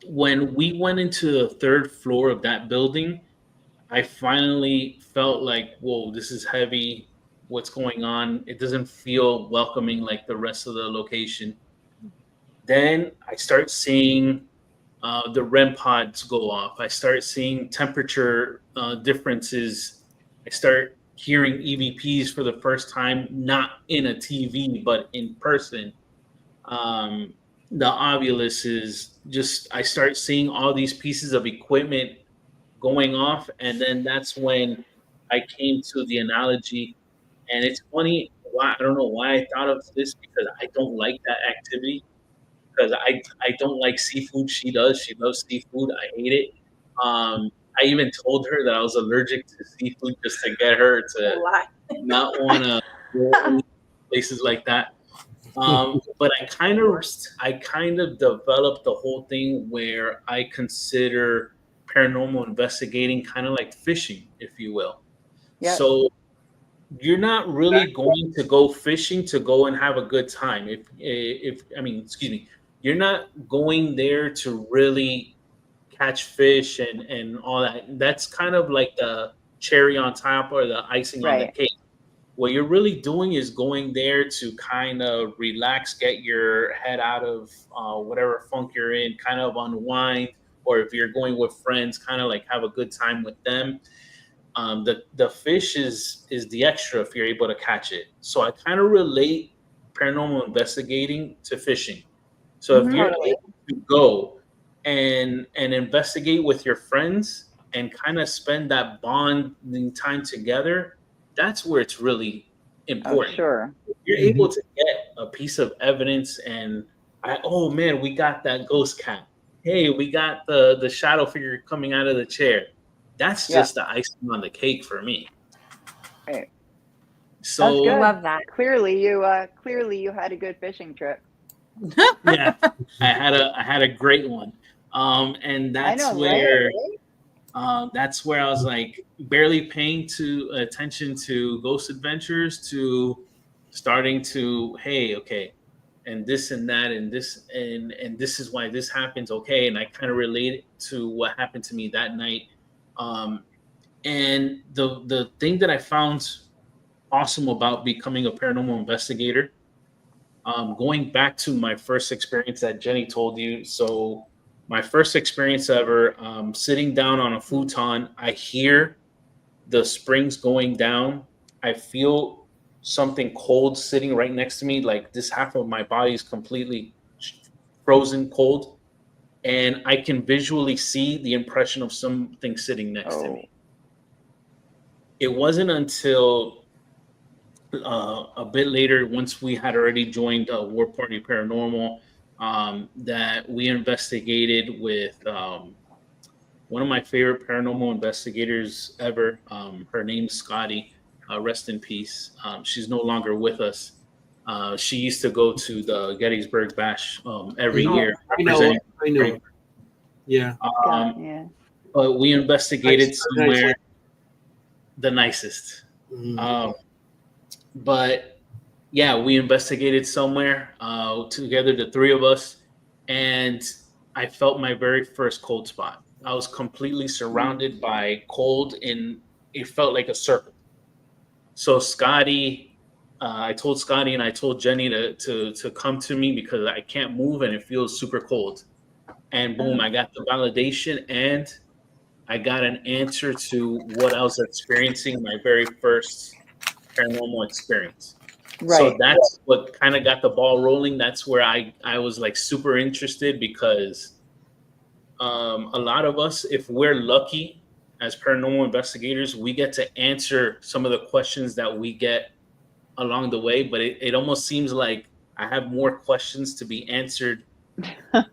Speaker 5: When we went into the third floor of that building, I finally felt like, whoa, this is heavy. What's going on? It doesn't feel welcoming like the rest of the location. Then I start seeing the REM pods go off. I start seeing temperature differences. I start hearing EVPs for the first time, not in a TV, but in person. The Ovilus is just, I start seeing all these pieces of equipment going off. And then that's when I came to the analogy. And it's funny, I don't know why I thought of this, because I don't like that activity. Because I don't like seafood. She does. She loves seafood. I hate it. I even told her that I was allergic to seafood just to get her to not want to go places like that. But I kind of developed the whole thing where I consider paranormal investigating kind of like fishing, if you will.
Speaker 3: Yep.
Speaker 5: So you're not really going to go fishing to go and have a good time. If I mean, excuse me, you're not going there to really catch fish and all that. That's kind of like the cherry on top or the icing on the
Speaker 3: Right.
Speaker 5: cake. What you're really doing is going there to kind of relax, get your head out of whatever funk you're in, kind of unwind, or if you're going with friends, kind of like have a good time with them. The fish is the extra if you're able to catch it. So I kind of relate paranormal investigating to fishing. So if
Speaker 3: Mhm.
Speaker 5: you're
Speaker 2: Totally.
Speaker 5: able to go and investigate with your friends and kind of spend that bonding time together, that's where it's really
Speaker 3: Oh,
Speaker 5: important.
Speaker 3: sure.
Speaker 5: If you're able to get a piece of evidence and oh man, we got that ghost cat. Hey, we got the shadow figure coming out of the chair. That's
Speaker 3: Yeah.
Speaker 5: just the icing on the cake for me.
Speaker 3: Right. That's
Speaker 5: So
Speaker 3: good.
Speaker 2: Love that.
Speaker 3: Clearly you had a good fishing trip.
Speaker 5: yeah, I had a great one. And
Speaker 3: I
Speaker 5: that's
Speaker 3: know, right?
Speaker 5: where I was like barely paying attention to Ghost Adventures to starting to, hey, okay, and this and that and this and this is why this happens, okay, and I kind of relate to what happened to me that night. And the thing that I found awesome about becoming a paranormal investigator, going back to my first experience that Jenny told you. So my first experience ever, sitting down on a futon, I hear the springs going down. I feel something cold sitting right next to me, like this half of my body is completely frozen cold, and I can visually see the impression of something sitting next to
Speaker 3: Oh.
Speaker 5: me. It wasn't until a bit later, once we had already joined War Party Paranormal, that we investigated with one of my favorite paranormal investigators ever. Her name's Scotty. Rest in peace. She's no longer with us. She used to go to the Gettysburg Bash every
Speaker 1: Mhm.
Speaker 5: year.
Speaker 1: I know.
Speaker 5: representing
Speaker 1: I know. Yeah.
Speaker 3: Yeah.
Speaker 5: But we investigated
Speaker 1: Nice.
Speaker 5: somewhere the nicest.
Speaker 1: Mhm.
Speaker 5: But yeah, we investigated somewhere together, the three of us, and I felt my very first cold spot. I was completely surrounded by cold, and it felt like a circle. So Scotty, I told Scotty and I told Jenny to come to me because I can't move and it feels super cold. And boom, I got the validation and I got an answer to what I was experiencing my very first paranormal experience. So
Speaker 3: Right.
Speaker 5: that's what kind of got the ball rolling. That's where I was like super interested because a lot of us, if we're lucky as paranormal investigators, we get to answer some of the questions that we get along the way. But it almost seems like I have more questions to be answered than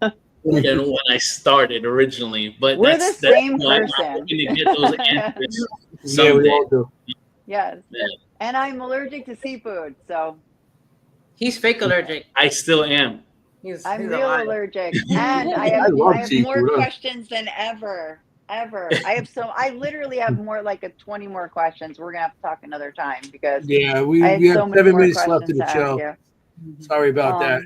Speaker 5: when I started originally. But
Speaker 3: We're
Speaker 5: that's
Speaker 3: the same
Speaker 5: why I'm
Speaker 3: person.
Speaker 5: hoping to get those answers
Speaker 1: Yeah, we
Speaker 5: someday.
Speaker 1: all do.
Speaker 3: Yes.
Speaker 5: Yeah.
Speaker 3: And I'm allergic to seafood, so
Speaker 10: He's fake allergic.
Speaker 5: I still am.
Speaker 3: I'm
Speaker 10: He's
Speaker 3: real
Speaker 10: alive.
Speaker 3: allergic. And I
Speaker 1: I
Speaker 3: have
Speaker 1: love
Speaker 3: more
Speaker 1: seafood.
Speaker 3: questions than ever. I literally have more like 20 more questions. We're gonna have to talk another time because
Speaker 1: Yeah,
Speaker 3: I
Speaker 1: we
Speaker 3: have
Speaker 1: have
Speaker 3: so many
Speaker 1: 7
Speaker 3: more
Speaker 1: minutes left in
Speaker 3: questions
Speaker 1: the
Speaker 3: to ask
Speaker 1: show.
Speaker 3: you.
Speaker 1: Sorry about that.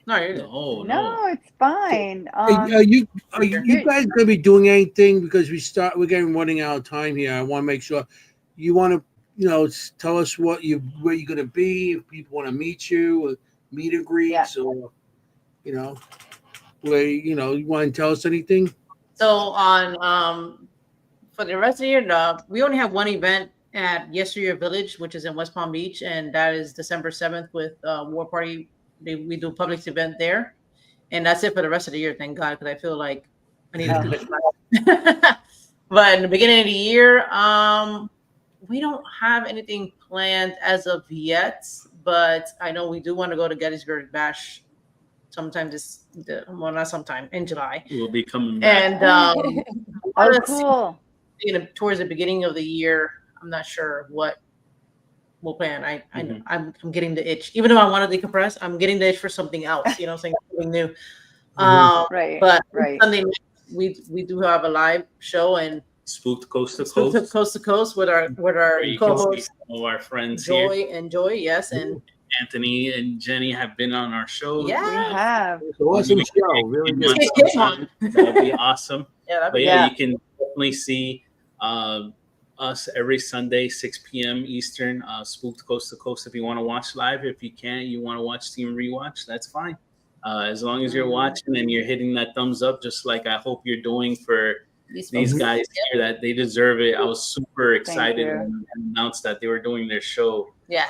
Speaker 10: No, you're good.
Speaker 5: No,
Speaker 3: No, it's fine.
Speaker 1: Hey, are you
Speaker 3: here-
Speaker 1: guys gonna be doing anything because we're getting running out of time here? I want to make sure you want to tell us where you're gonna be, if people want to meet you, or meet and greets, or where you want to tell us anything.
Speaker 10: So on for the rest of the year, no, we only have one event at Yesteryear Village, which is in West Palm Beach, and that is December 7th with War Party. We do a public event there, and that's it for the rest of the year. Thank God, because I feel like I need to do it. But in the beginning of the year, we don't have anything planned as of yet. But I know we do want to go to Gettysburg Bash sometime not sometime in July.
Speaker 5: We'll be coming back.
Speaker 10: And
Speaker 3: oh, cool.
Speaker 10: Towards the beginning of the year, I'm not sure what we'll plan. I'm getting the itch. Even though I want to decompress, I'm getting the itch for something else. Something new.
Speaker 3: Right.
Speaker 10: But
Speaker 3: right.
Speaker 10: Sunday night, we do have a live show, and
Speaker 5: Spooked Coast to
Speaker 10: Spooked
Speaker 5: Coast.
Speaker 10: Coast to Coast with our
Speaker 5: Where you can see
Speaker 10: co-hosts
Speaker 5: some of our friends
Speaker 10: Joy
Speaker 5: here.
Speaker 10: and Joy, yes, and
Speaker 5: Anthony and Jenny have been on our show.
Speaker 10: Yeah.
Speaker 3: We have.
Speaker 1: It's an awesome show. Really good.
Speaker 10: Let's get Kim on.
Speaker 5: That would be awesome.
Speaker 10: Yeah, that'd
Speaker 5: But
Speaker 10: be
Speaker 5: yeah,
Speaker 3: Yeah.
Speaker 5: you can definitely see us every Sunday, 6 p.m. Eastern, Spooked Coast to Coast. If you want to watch live, if you can't, you want to watch Team Rewatch, that's fine. As long as you're watching and you're hitting that thumbs up, just like I hope you're doing for these guys here, that they deserve it. I was super excited
Speaker 3: you.
Speaker 5: when they announced that they were doing their show.
Speaker 10: Yes.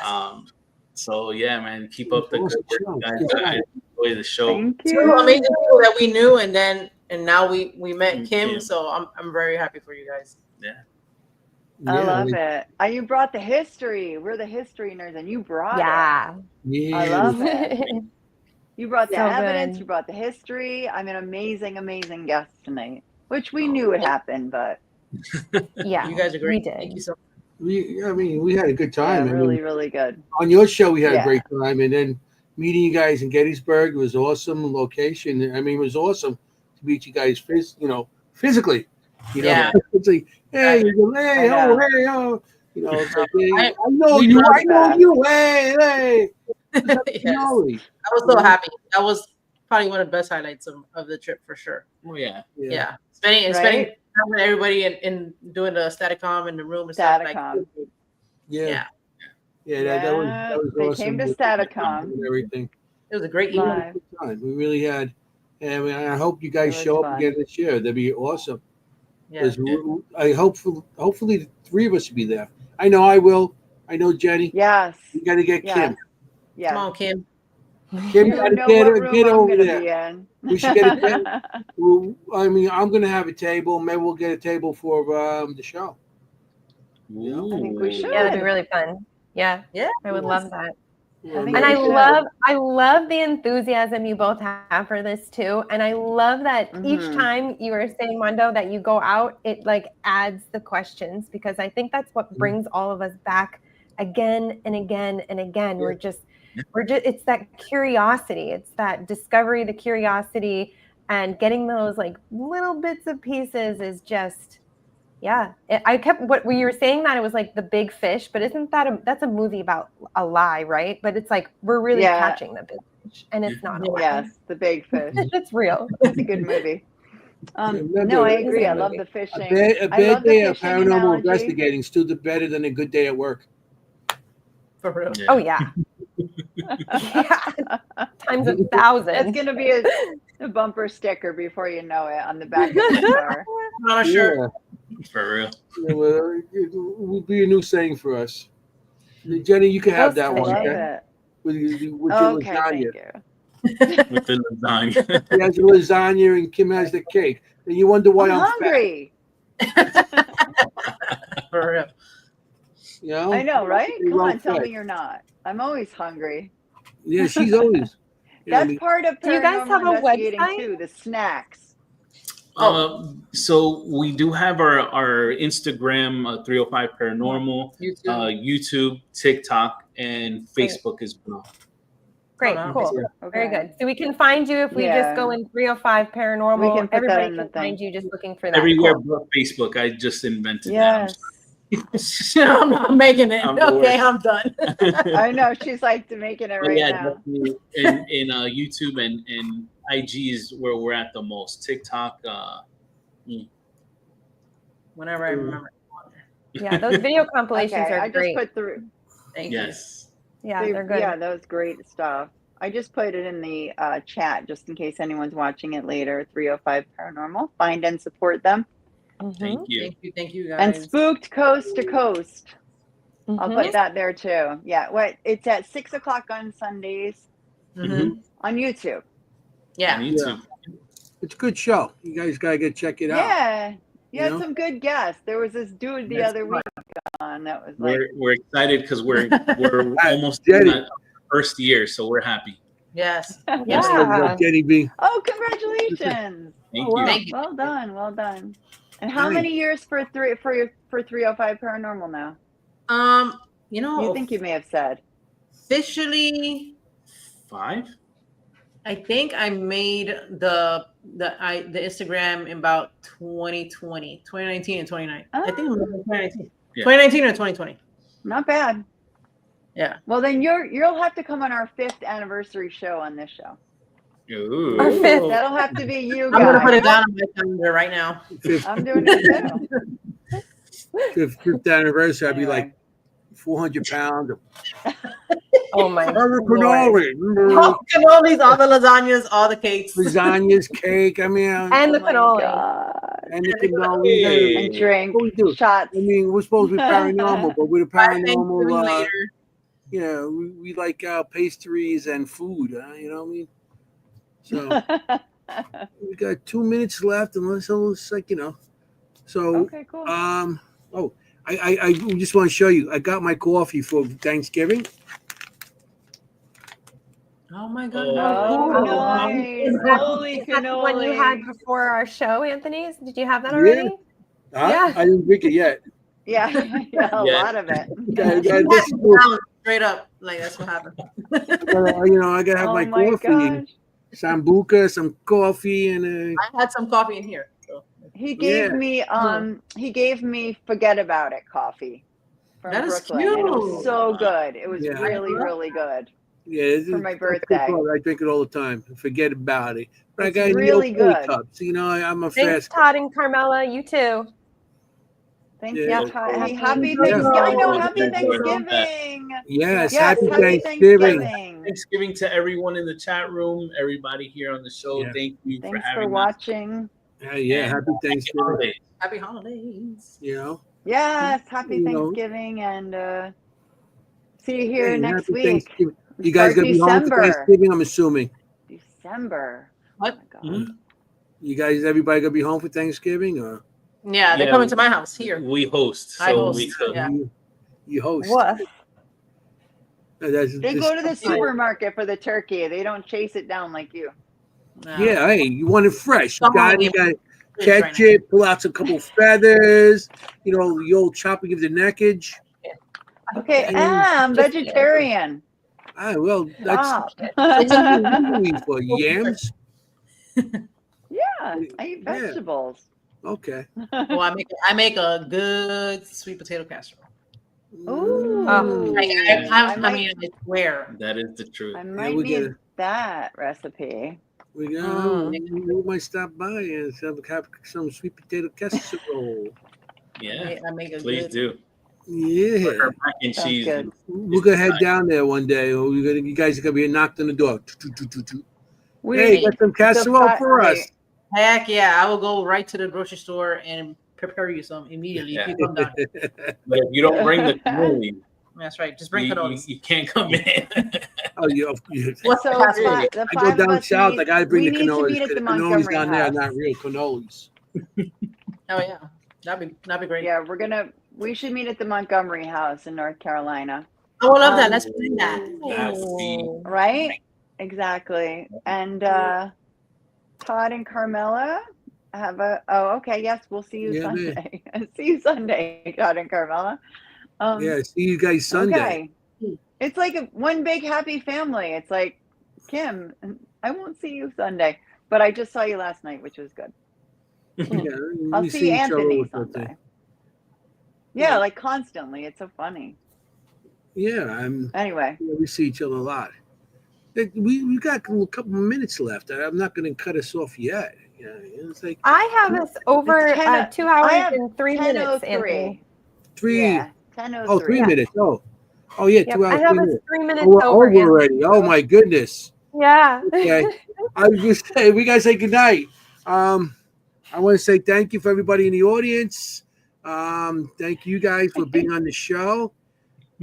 Speaker 5: So yeah, man, keep up the
Speaker 1: Awesome
Speaker 5: good
Speaker 1: show.
Speaker 5: work, guys.
Speaker 1: Good
Speaker 5: I
Speaker 1: job.
Speaker 5: enjoy the show.
Speaker 3: Thank
Speaker 10: Two
Speaker 3: you.
Speaker 10: amazing people that we knew, and now we met Kim.
Speaker 5: Kim.
Speaker 10: So I'm very happy for you guys.
Speaker 3: I love it. You brought the history. We're the history nerds, and you brought
Speaker 2: Yeah.
Speaker 1: Yeah.
Speaker 3: I love it. You brought the
Speaker 2: So
Speaker 3: evidence.
Speaker 2: good.
Speaker 3: You brought the history. I'm an amazing, amazing guest tonight, which we knew would happen, but
Speaker 2: Yeah.
Speaker 10: You guys are
Speaker 2: We
Speaker 10: great.
Speaker 2: did.
Speaker 10: Thank you so much.
Speaker 1: We had a good
Speaker 3: yeah,
Speaker 1: time. I
Speaker 3: really,
Speaker 1: mean,
Speaker 3: really good.
Speaker 1: on your show, we had
Speaker 3: Yeah.
Speaker 1: a great time, and then meeting you guys in Gettysburg was awesome. Location, I mean, it was awesome to meet you guys, physically. You know,
Speaker 10: Yeah.
Speaker 1: it's like, hey,
Speaker 3: I know.
Speaker 1: hey, oh. You know, it's like, hey,
Speaker 10: I-
Speaker 1: I know
Speaker 10: we
Speaker 1: you,
Speaker 10: love
Speaker 1: I know
Speaker 3: that.
Speaker 1: you, hey.
Speaker 10: Yes.
Speaker 1: Finale.
Speaker 10: I was so happy. That was probably one of the best highlights of the trip for sure.
Speaker 5: Oh yeah.
Speaker 10: Yeah. Spending time with everybody and doing the Staticom in the room and stuff. Like,
Speaker 3: Staticom.
Speaker 1: Yeah.
Speaker 3: Yeah,
Speaker 1: That was
Speaker 3: they
Speaker 1: awesome.
Speaker 3: came to
Speaker 1: with
Speaker 3: Staticom.
Speaker 1: and everything.
Speaker 10: it was a great
Speaker 1: We had
Speaker 10: evening.
Speaker 1: a good time. We really had, and I hope you guys
Speaker 3: It was
Speaker 1: show
Speaker 3: fun.
Speaker 1: up again this year. That'd be awesome.
Speaker 10: Yeah.
Speaker 1: 'Cause I hopefully the three of us will be there. I know I will. I know Jenny.
Speaker 3: Yes.
Speaker 1: You got to get
Speaker 3: Yes.
Speaker 1: Kim.
Speaker 3: Yeah.
Speaker 10: Come on, Kim.
Speaker 1: Kim
Speaker 3: You
Speaker 1: got to
Speaker 3: know
Speaker 1: get
Speaker 3: what
Speaker 1: her,
Speaker 3: room
Speaker 1: get
Speaker 3: I'm
Speaker 1: over
Speaker 3: gonna
Speaker 1: there.
Speaker 3: be in.
Speaker 1: We should get a table. I mean, I'm gonna have a table. Maybe we'll get a table for the show.
Speaker 5: Ooh.
Speaker 3: I think we should.
Speaker 2: Yeah, that'd be really fun. Yeah.
Speaker 10: Yeah.
Speaker 2: I would love that.
Speaker 3: I think
Speaker 2: And
Speaker 3: we
Speaker 2: I
Speaker 3: should.
Speaker 2: love the enthusiasm you both have for this too. And I love that each
Speaker 3: Mhm.
Speaker 2: time you were saying, Mondo, that you go out, it like adds the questions, because I think that's what brings all of us back again and again and again.
Speaker 1: Yeah.
Speaker 2: We're just it's that curiosity, it's that discovery, the curiosity, and getting those like little bits of pieces is just, yeah. I kept what when you were saying that, it was like the big fish, but isn't that that's a movie about a lie, right? But it's like we're really
Speaker 3: Yeah.
Speaker 2: catching the big fish, and it's not a lie.
Speaker 3: Yes, the big fish.
Speaker 2: It's real.
Speaker 3: It's a good movie.
Speaker 1: Remember,
Speaker 3: No, I
Speaker 2: it is a
Speaker 3: agree. I
Speaker 2: good
Speaker 3: love
Speaker 2: movie.
Speaker 3: the fishing.
Speaker 1: A
Speaker 3: I
Speaker 1: bad
Speaker 3: love the
Speaker 1: day of
Speaker 3: fishing
Speaker 1: paranormal
Speaker 3: analogy.
Speaker 1: investigating still better than a good day at work.
Speaker 10: For real.
Speaker 2: Oh yeah. Yeah. Times 1,000.
Speaker 3: It's gonna be a bumper sticker before you know it on the back of the car.
Speaker 10: Not sure.
Speaker 5: For real.
Speaker 1: Yeah, well, it will be a new saying for us. Jenny, you can have that
Speaker 3: I
Speaker 1: one.
Speaker 3: love
Speaker 1: Okay?
Speaker 3: it.
Speaker 1: With your
Speaker 3: Okay,
Speaker 1: lasagna.
Speaker 3: thank you.
Speaker 5: With the lasagna.
Speaker 1: He has the lasagna and Kim has the cake. And you wonder why
Speaker 3: I'm
Speaker 1: I'm
Speaker 3: hungry.
Speaker 10: For real.
Speaker 1: fat. You know?
Speaker 3: I know, right?
Speaker 1: You're
Speaker 3: Come
Speaker 1: well
Speaker 3: on, tell
Speaker 1: fed.
Speaker 3: me you're not. I'm always hungry.
Speaker 1: Yeah, she's always. You know, I
Speaker 3: That's
Speaker 1: mean,
Speaker 3: part of
Speaker 2: Do you guys
Speaker 3: paranormal
Speaker 2: have a
Speaker 3: investigating
Speaker 2: website?
Speaker 3: too. The snacks.
Speaker 5: So we do have our Instagram, 305 Paranormal,
Speaker 10: YouTube.
Speaker 5: YouTube, TikTok, and Facebook as well.
Speaker 2: Great,
Speaker 10: Oh,
Speaker 2: cool.
Speaker 3: Okay.
Speaker 2: Very good. So we can find you if we just go in 305 Paranormal.
Speaker 3: We can put that
Speaker 2: Everybody
Speaker 3: in the
Speaker 2: can find
Speaker 3: thing.
Speaker 2: you just looking for that.
Speaker 5: Everywhere
Speaker 2: Cool.
Speaker 5: but Facebook. I just invented
Speaker 3: Yes.
Speaker 10: I'm not making it.
Speaker 5: I'm the
Speaker 10: Okay,
Speaker 5: worst.
Speaker 10: I'm done.
Speaker 5: that.
Speaker 3: I know. She's like making it
Speaker 5: But
Speaker 3: right
Speaker 5: yeah,
Speaker 3: now.
Speaker 5: definitely in YouTube and IG is where we're at the most. TikTok,
Speaker 10: Whenever I remember.
Speaker 2: Yeah, those video compilations
Speaker 3: Okay,
Speaker 2: are
Speaker 3: I just
Speaker 2: great.
Speaker 3: put through.
Speaker 10: Thank
Speaker 5: yes.
Speaker 2: Yeah, they're good.
Speaker 3: Yeah, that was great stuff. I just put it in the chat just in case anyone's watching it later. 305 Paranormal. Find and support them.
Speaker 2: Mhm.
Speaker 5: Thank you.
Speaker 10: Thank you, guys.
Speaker 3: And Spooked Coast to Coast. I'll
Speaker 2: Mhm.
Speaker 3: put that there too. Yeah, it's at 6:00 on Sundays
Speaker 10: Mhm.
Speaker 3: on YouTube.
Speaker 10: Yeah.
Speaker 5: On YouTube.
Speaker 1: it's a good show. You guys gotta check it out.
Speaker 3: Yeah, you had
Speaker 1: know?
Speaker 3: some good guests. There was this dude the
Speaker 5: That's
Speaker 3: other week on that was like,
Speaker 5: We're excited because we're almost
Speaker 1: Jenny.
Speaker 5: in that first year, so we're happy.
Speaker 10: Yes.
Speaker 2: Yeah.
Speaker 1: About Jenny B.
Speaker 3: oh, congratulations!
Speaker 5: Thank
Speaker 1: Oh, wow.
Speaker 5: you.
Speaker 10: Thank you.
Speaker 3: Well done, well done. And how
Speaker 1: Nice.
Speaker 3: many years for 305 Paranormal now?
Speaker 10: You know,
Speaker 3: You think you may have said?
Speaker 10: officially,
Speaker 5: 5?
Speaker 10: I think I made the the Instagram in about 2019 and 2019. I think it was 2019.
Speaker 5: Yeah.
Speaker 10: 2019 or 2020.
Speaker 3: Not bad.
Speaker 10: Yeah.
Speaker 3: Well, then you'll have to come on our 5th anniversary show on this show.
Speaker 5: Ooh.
Speaker 2: Our 5th.
Speaker 3: That'll have to be you
Speaker 10: I'm gonna put
Speaker 3: guys.
Speaker 10: it down on my calendar right now.
Speaker 3: I'm doing it too.
Speaker 1: Fifth anniversary, I'd be
Speaker 3: Anyway.
Speaker 1: like 400 pounds.
Speaker 2: Oh my
Speaker 1: Cannoli,
Speaker 10: Cannolis, all the lasagnas, all the cakes.
Speaker 1: lasagnas, cake. I mean,
Speaker 2: And the
Speaker 3: Oh my
Speaker 2: cannoli.
Speaker 3: God.
Speaker 1: and the cannoli.
Speaker 5: Hey.
Speaker 3: And drink
Speaker 1: What we do?
Speaker 3: shots.
Speaker 1: I mean, we're supposed to be paranormal, but we're the
Speaker 10: Thanksgiving
Speaker 1: paranormal.
Speaker 10: later.
Speaker 1: You know, we like pastries and food. You know what I mean? So we got 2 minutes left, unless it's like, you know. So
Speaker 3: Okay, cool.
Speaker 1: I just want to show you. I got my coffee for Thanksgiving.
Speaker 10: Oh my God.
Speaker 3: Oh,
Speaker 10: no.
Speaker 3: nice. Holy
Speaker 2: Is that the one you had
Speaker 3: cannoli.
Speaker 2: before our show, Anthony's? Did you have that
Speaker 1: Yeah.
Speaker 2: already?
Speaker 1: I didn't drink it yet.
Speaker 3: Yeah, a
Speaker 5: Yeah.
Speaker 3: lot of it.
Speaker 10: Straight up, like that's what happened.
Speaker 1: You know, I gotta have
Speaker 3: Oh
Speaker 1: my
Speaker 3: my
Speaker 1: coffee,
Speaker 3: gosh.
Speaker 1: sambuca, some coffee, and
Speaker 10: I had some coffee in here. So.
Speaker 3: He gave
Speaker 1: Yeah.
Speaker 3: me forget about it coffee from
Speaker 10: That is
Speaker 3: Brooklyn. And it was
Speaker 10: cute.
Speaker 3: so good. It was
Speaker 1: Yeah.
Speaker 3: really, really good.
Speaker 1: yeah,
Speaker 3: For my
Speaker 1: it's
Speaker 3: birthday.
Speaker 1: cool. I drink it all the time. Forget about it. But
Speaker 3: It's
Speaker 1: I got
Speaker 3: really
Speaker 1: Neo
Speaker 3: good.
Speaker 1: cups. You know, I'm a
Speaker 2: Thanks,
Speaker 1: fast.
Speaker 2: Todd and Carmela. You too.
Speaker 3: Thank
Speaker 1: Yeah.
Speaker 3: you. Happy
Speaker 1: Yeah.
Speaker 3: Thanksgiving. I know, happy
Speaker 5: Yeah.
Speaker 3: Thanksgiving.
Speaker 1: Yes,
Speaker 3: Yes,
Speaker 1: happy
Speaker 3: happy
Speaker 1: Thanksgiving.
Speaker 5: Thanksgiving to everyone in the chat room, everybody here on the show.
Speaker 1: Yeah.
Speaker 5: Thank you
Speaker 3: Thanks
Speaker 5: for
Speaker 3: for
Speaker 5: having us.
Speaker 3: watching.
Speaker 1: Yeah,
Speaker 5: And
Speaker 1: happy Thanksgiving.
Speaker 5: holidays.
Speaker 10: Happy holidays.
Speaker 1: You know,
Speaker 3: Yes, happy
Speaker 1: You know.
Speaker 3: Thanksgiving, and see you here
Speaker 1: Hey,
Speaker 3: next
Speaker 1: happy
Speaker 3: week.
Speaker 1: Thanksgiving. You guys
Speaker 3: Start
Speaker 1: gonna be home for
Speaker 3: December.
Speaker 1: Thanksgiving? I'm assuming.
Speaker 3: December.
Speaker 10: What?
Speaker 3: Oh my God.
Speaker 1: You guys, everybody gonna be home for Thanksgiving, or
Speaker 10: Yeah, they're
Speaker 5: Yeah,
Speaker 10: coming to my house here.
Speaker 5: We host.
Speaker 10: I
Speaker 5: So
Speaker 10: host,
Speaker 5: we
Speaker 10: yeah.
Speaker 1: you host?
Speaker 2: Woof.
Speaker 3: They go to the supermarket for the turkey. They don't chase it down like you.
Speaker 10: No.
Speaker 1: Yeah, hey, you want it fresh. You
Speaker 10: Come
Speaker 1: got
Speaker 10: on,
Speaker 1: you got
Speaker 10: Right
Speaker 1: catch it, pull out some couple feathers. You know, the old chopper gives the neckage.
Speaker 3: Okay,
Speaker 1: And-
Speaker 3: I'm vegetarian.
Speaker 1: Well, that's
Speaker 3: Stop.
Speaker 1: what do you eat for yams.
Speaker 3: Yeah, I eat
Speaker 1: Yeah.
Speaker 3: vegetables.
Speaker 1: Okay.
Speaker 10: Well, I make a good sweet potato casserole.
Speaker 3: Ooh.
Speaker 10: I
Speaker 3: might-
Speaker 10: mean, I swear.
Speaker 5: That is the truth.
Speaker 3: I might
Speaker 1: we
Speaker 3: need
Speaker 1: gotta-
Speaker 3: that recipe.
Speaker 1: We might stop by and have some sweet potato casserole.
Speaker 5: Yeah,
Speaker 10: I make a
Speaker 5: please
Speaker 10: good.
Speaker 5: do.
Speaker 1: Yeah.
Speaker 5: Put her mac and
Speaker 3: Sounds
Speaker 5: cheese.
Speaker 3: good.
Speaker 1: We're gonna head down there one day. Or you guys are gonna be knocked on the door.
Speaker 3: We
Speaker 1: Hey, got some casserole for us.
Speaker 10: Heck yeah, I will go right to the grocery store and prepare you some immediately if you come down.
Speaker 5: But if you don't bring the cannoli,
Speaker 10: That's right. Just bring
Speaker 5: you,
Speaker 10: cannolis.
Speaker 5: you can't come in.
Speaker 1: Oh, yeah.
Speaker 10: What's
Speaker 3: So
Speaker 10: the
Speaker 3: the
Speaker 10: casserole?
Speaker 3: the
Speaker 1: I go
Speaker 3: five of
Speaker 1: down
Speaker 3: us
Speaker 1: south.
Speaker 3: need-
Speaker 1: I gotta bring
Speaker 3: we
Speaker 1: the
Speaker 3: need to
Speaker 1: cannolis.
Speaker 3: meet at the
Speaker 1: The cannolis
Speaker 3: Montgomery
Speaker 1: down there are
Speaker 3: house.
Speaker 1: not real cannolis.
Speaker 10: Oh yeah, that'd be great.
Speaker 3: Yeah, we should meet at the Montgomery house in North Carolina.
Speaker 10: I would love that. Let's plan that.
Speaker 5: That would be
Speaker 3: Right? Exactly. And Todd and Carmela have okay, yes, we'll see you
Speaker 1: Yeah, man.
Speaker 3: Sunday. See you Sunday, Todd and Carmela.
Speaker 1: Yeah, see you guys Sunday.
Speaker 3: Okay. It's like one big happy family. It's like, Kim, I won't see you Sunday, but I just saw you last night, which was good.
Speaker 1: Yeah,
Speaker 3: I'll
Speaker 1: we
Speaker 3: see
Speaker 1: each other
Speaker 3: Anthony
Speaker 1: or something.
Speaker 3: Sunday. Yeah, like constantly. It's so funny.
Speaker 1: Yeah,
Speaker 3: Anyway,
Speaker 1: we see each other a lot. We got a couple of minutes left. I'm not going to cut us off yet. Yeah, it's like
Speaker 2: I have us over
Speaker 3: It's 10
Speaker 2: 2 hours
Speaker 3: I have
Speaker 2: and 3 minutes,
Speaker 3: 10:03.
Speaker 2: Anthony.
Speaker 1: three.
Speaker 3: Yeah, 10:03.
Speaker 1: 3 minutes. Oh, yeah,
Speaker 2: Yep,
Speaker 1: 2 hours.
Speaker 2: I have
Speaker 1: 3
Speaker 2: us
Speaker 1: minutes.
Speaker 2: 3 minutes
Speaker 1: Oh, we're
Speaker 2: over,
Speaker 1: over
Speaker 2: Anthony.
Speaker 1: already. Oh my goodness.
Speaker 2: Yeah.
Speaker 1: Okay. I was just saying, we gotta say goodnight. I want to say thank you for everybody in the audience. Thank you guys for being on the show.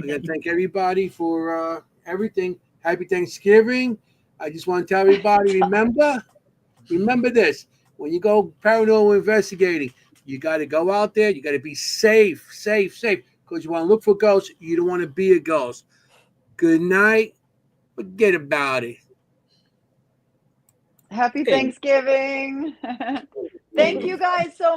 Speaker 1: I gotta thank everybody for everything. Happy Thanksgiving. I just want to tell everybody, remember this. When you go paranormal investigating, you got to go out there. You got to be safe, because you want to look for ghosts. You don't want to be a ghost. Good night. Forget about it.
Speaker 3: Happy Thanksgiving. Thank you guys so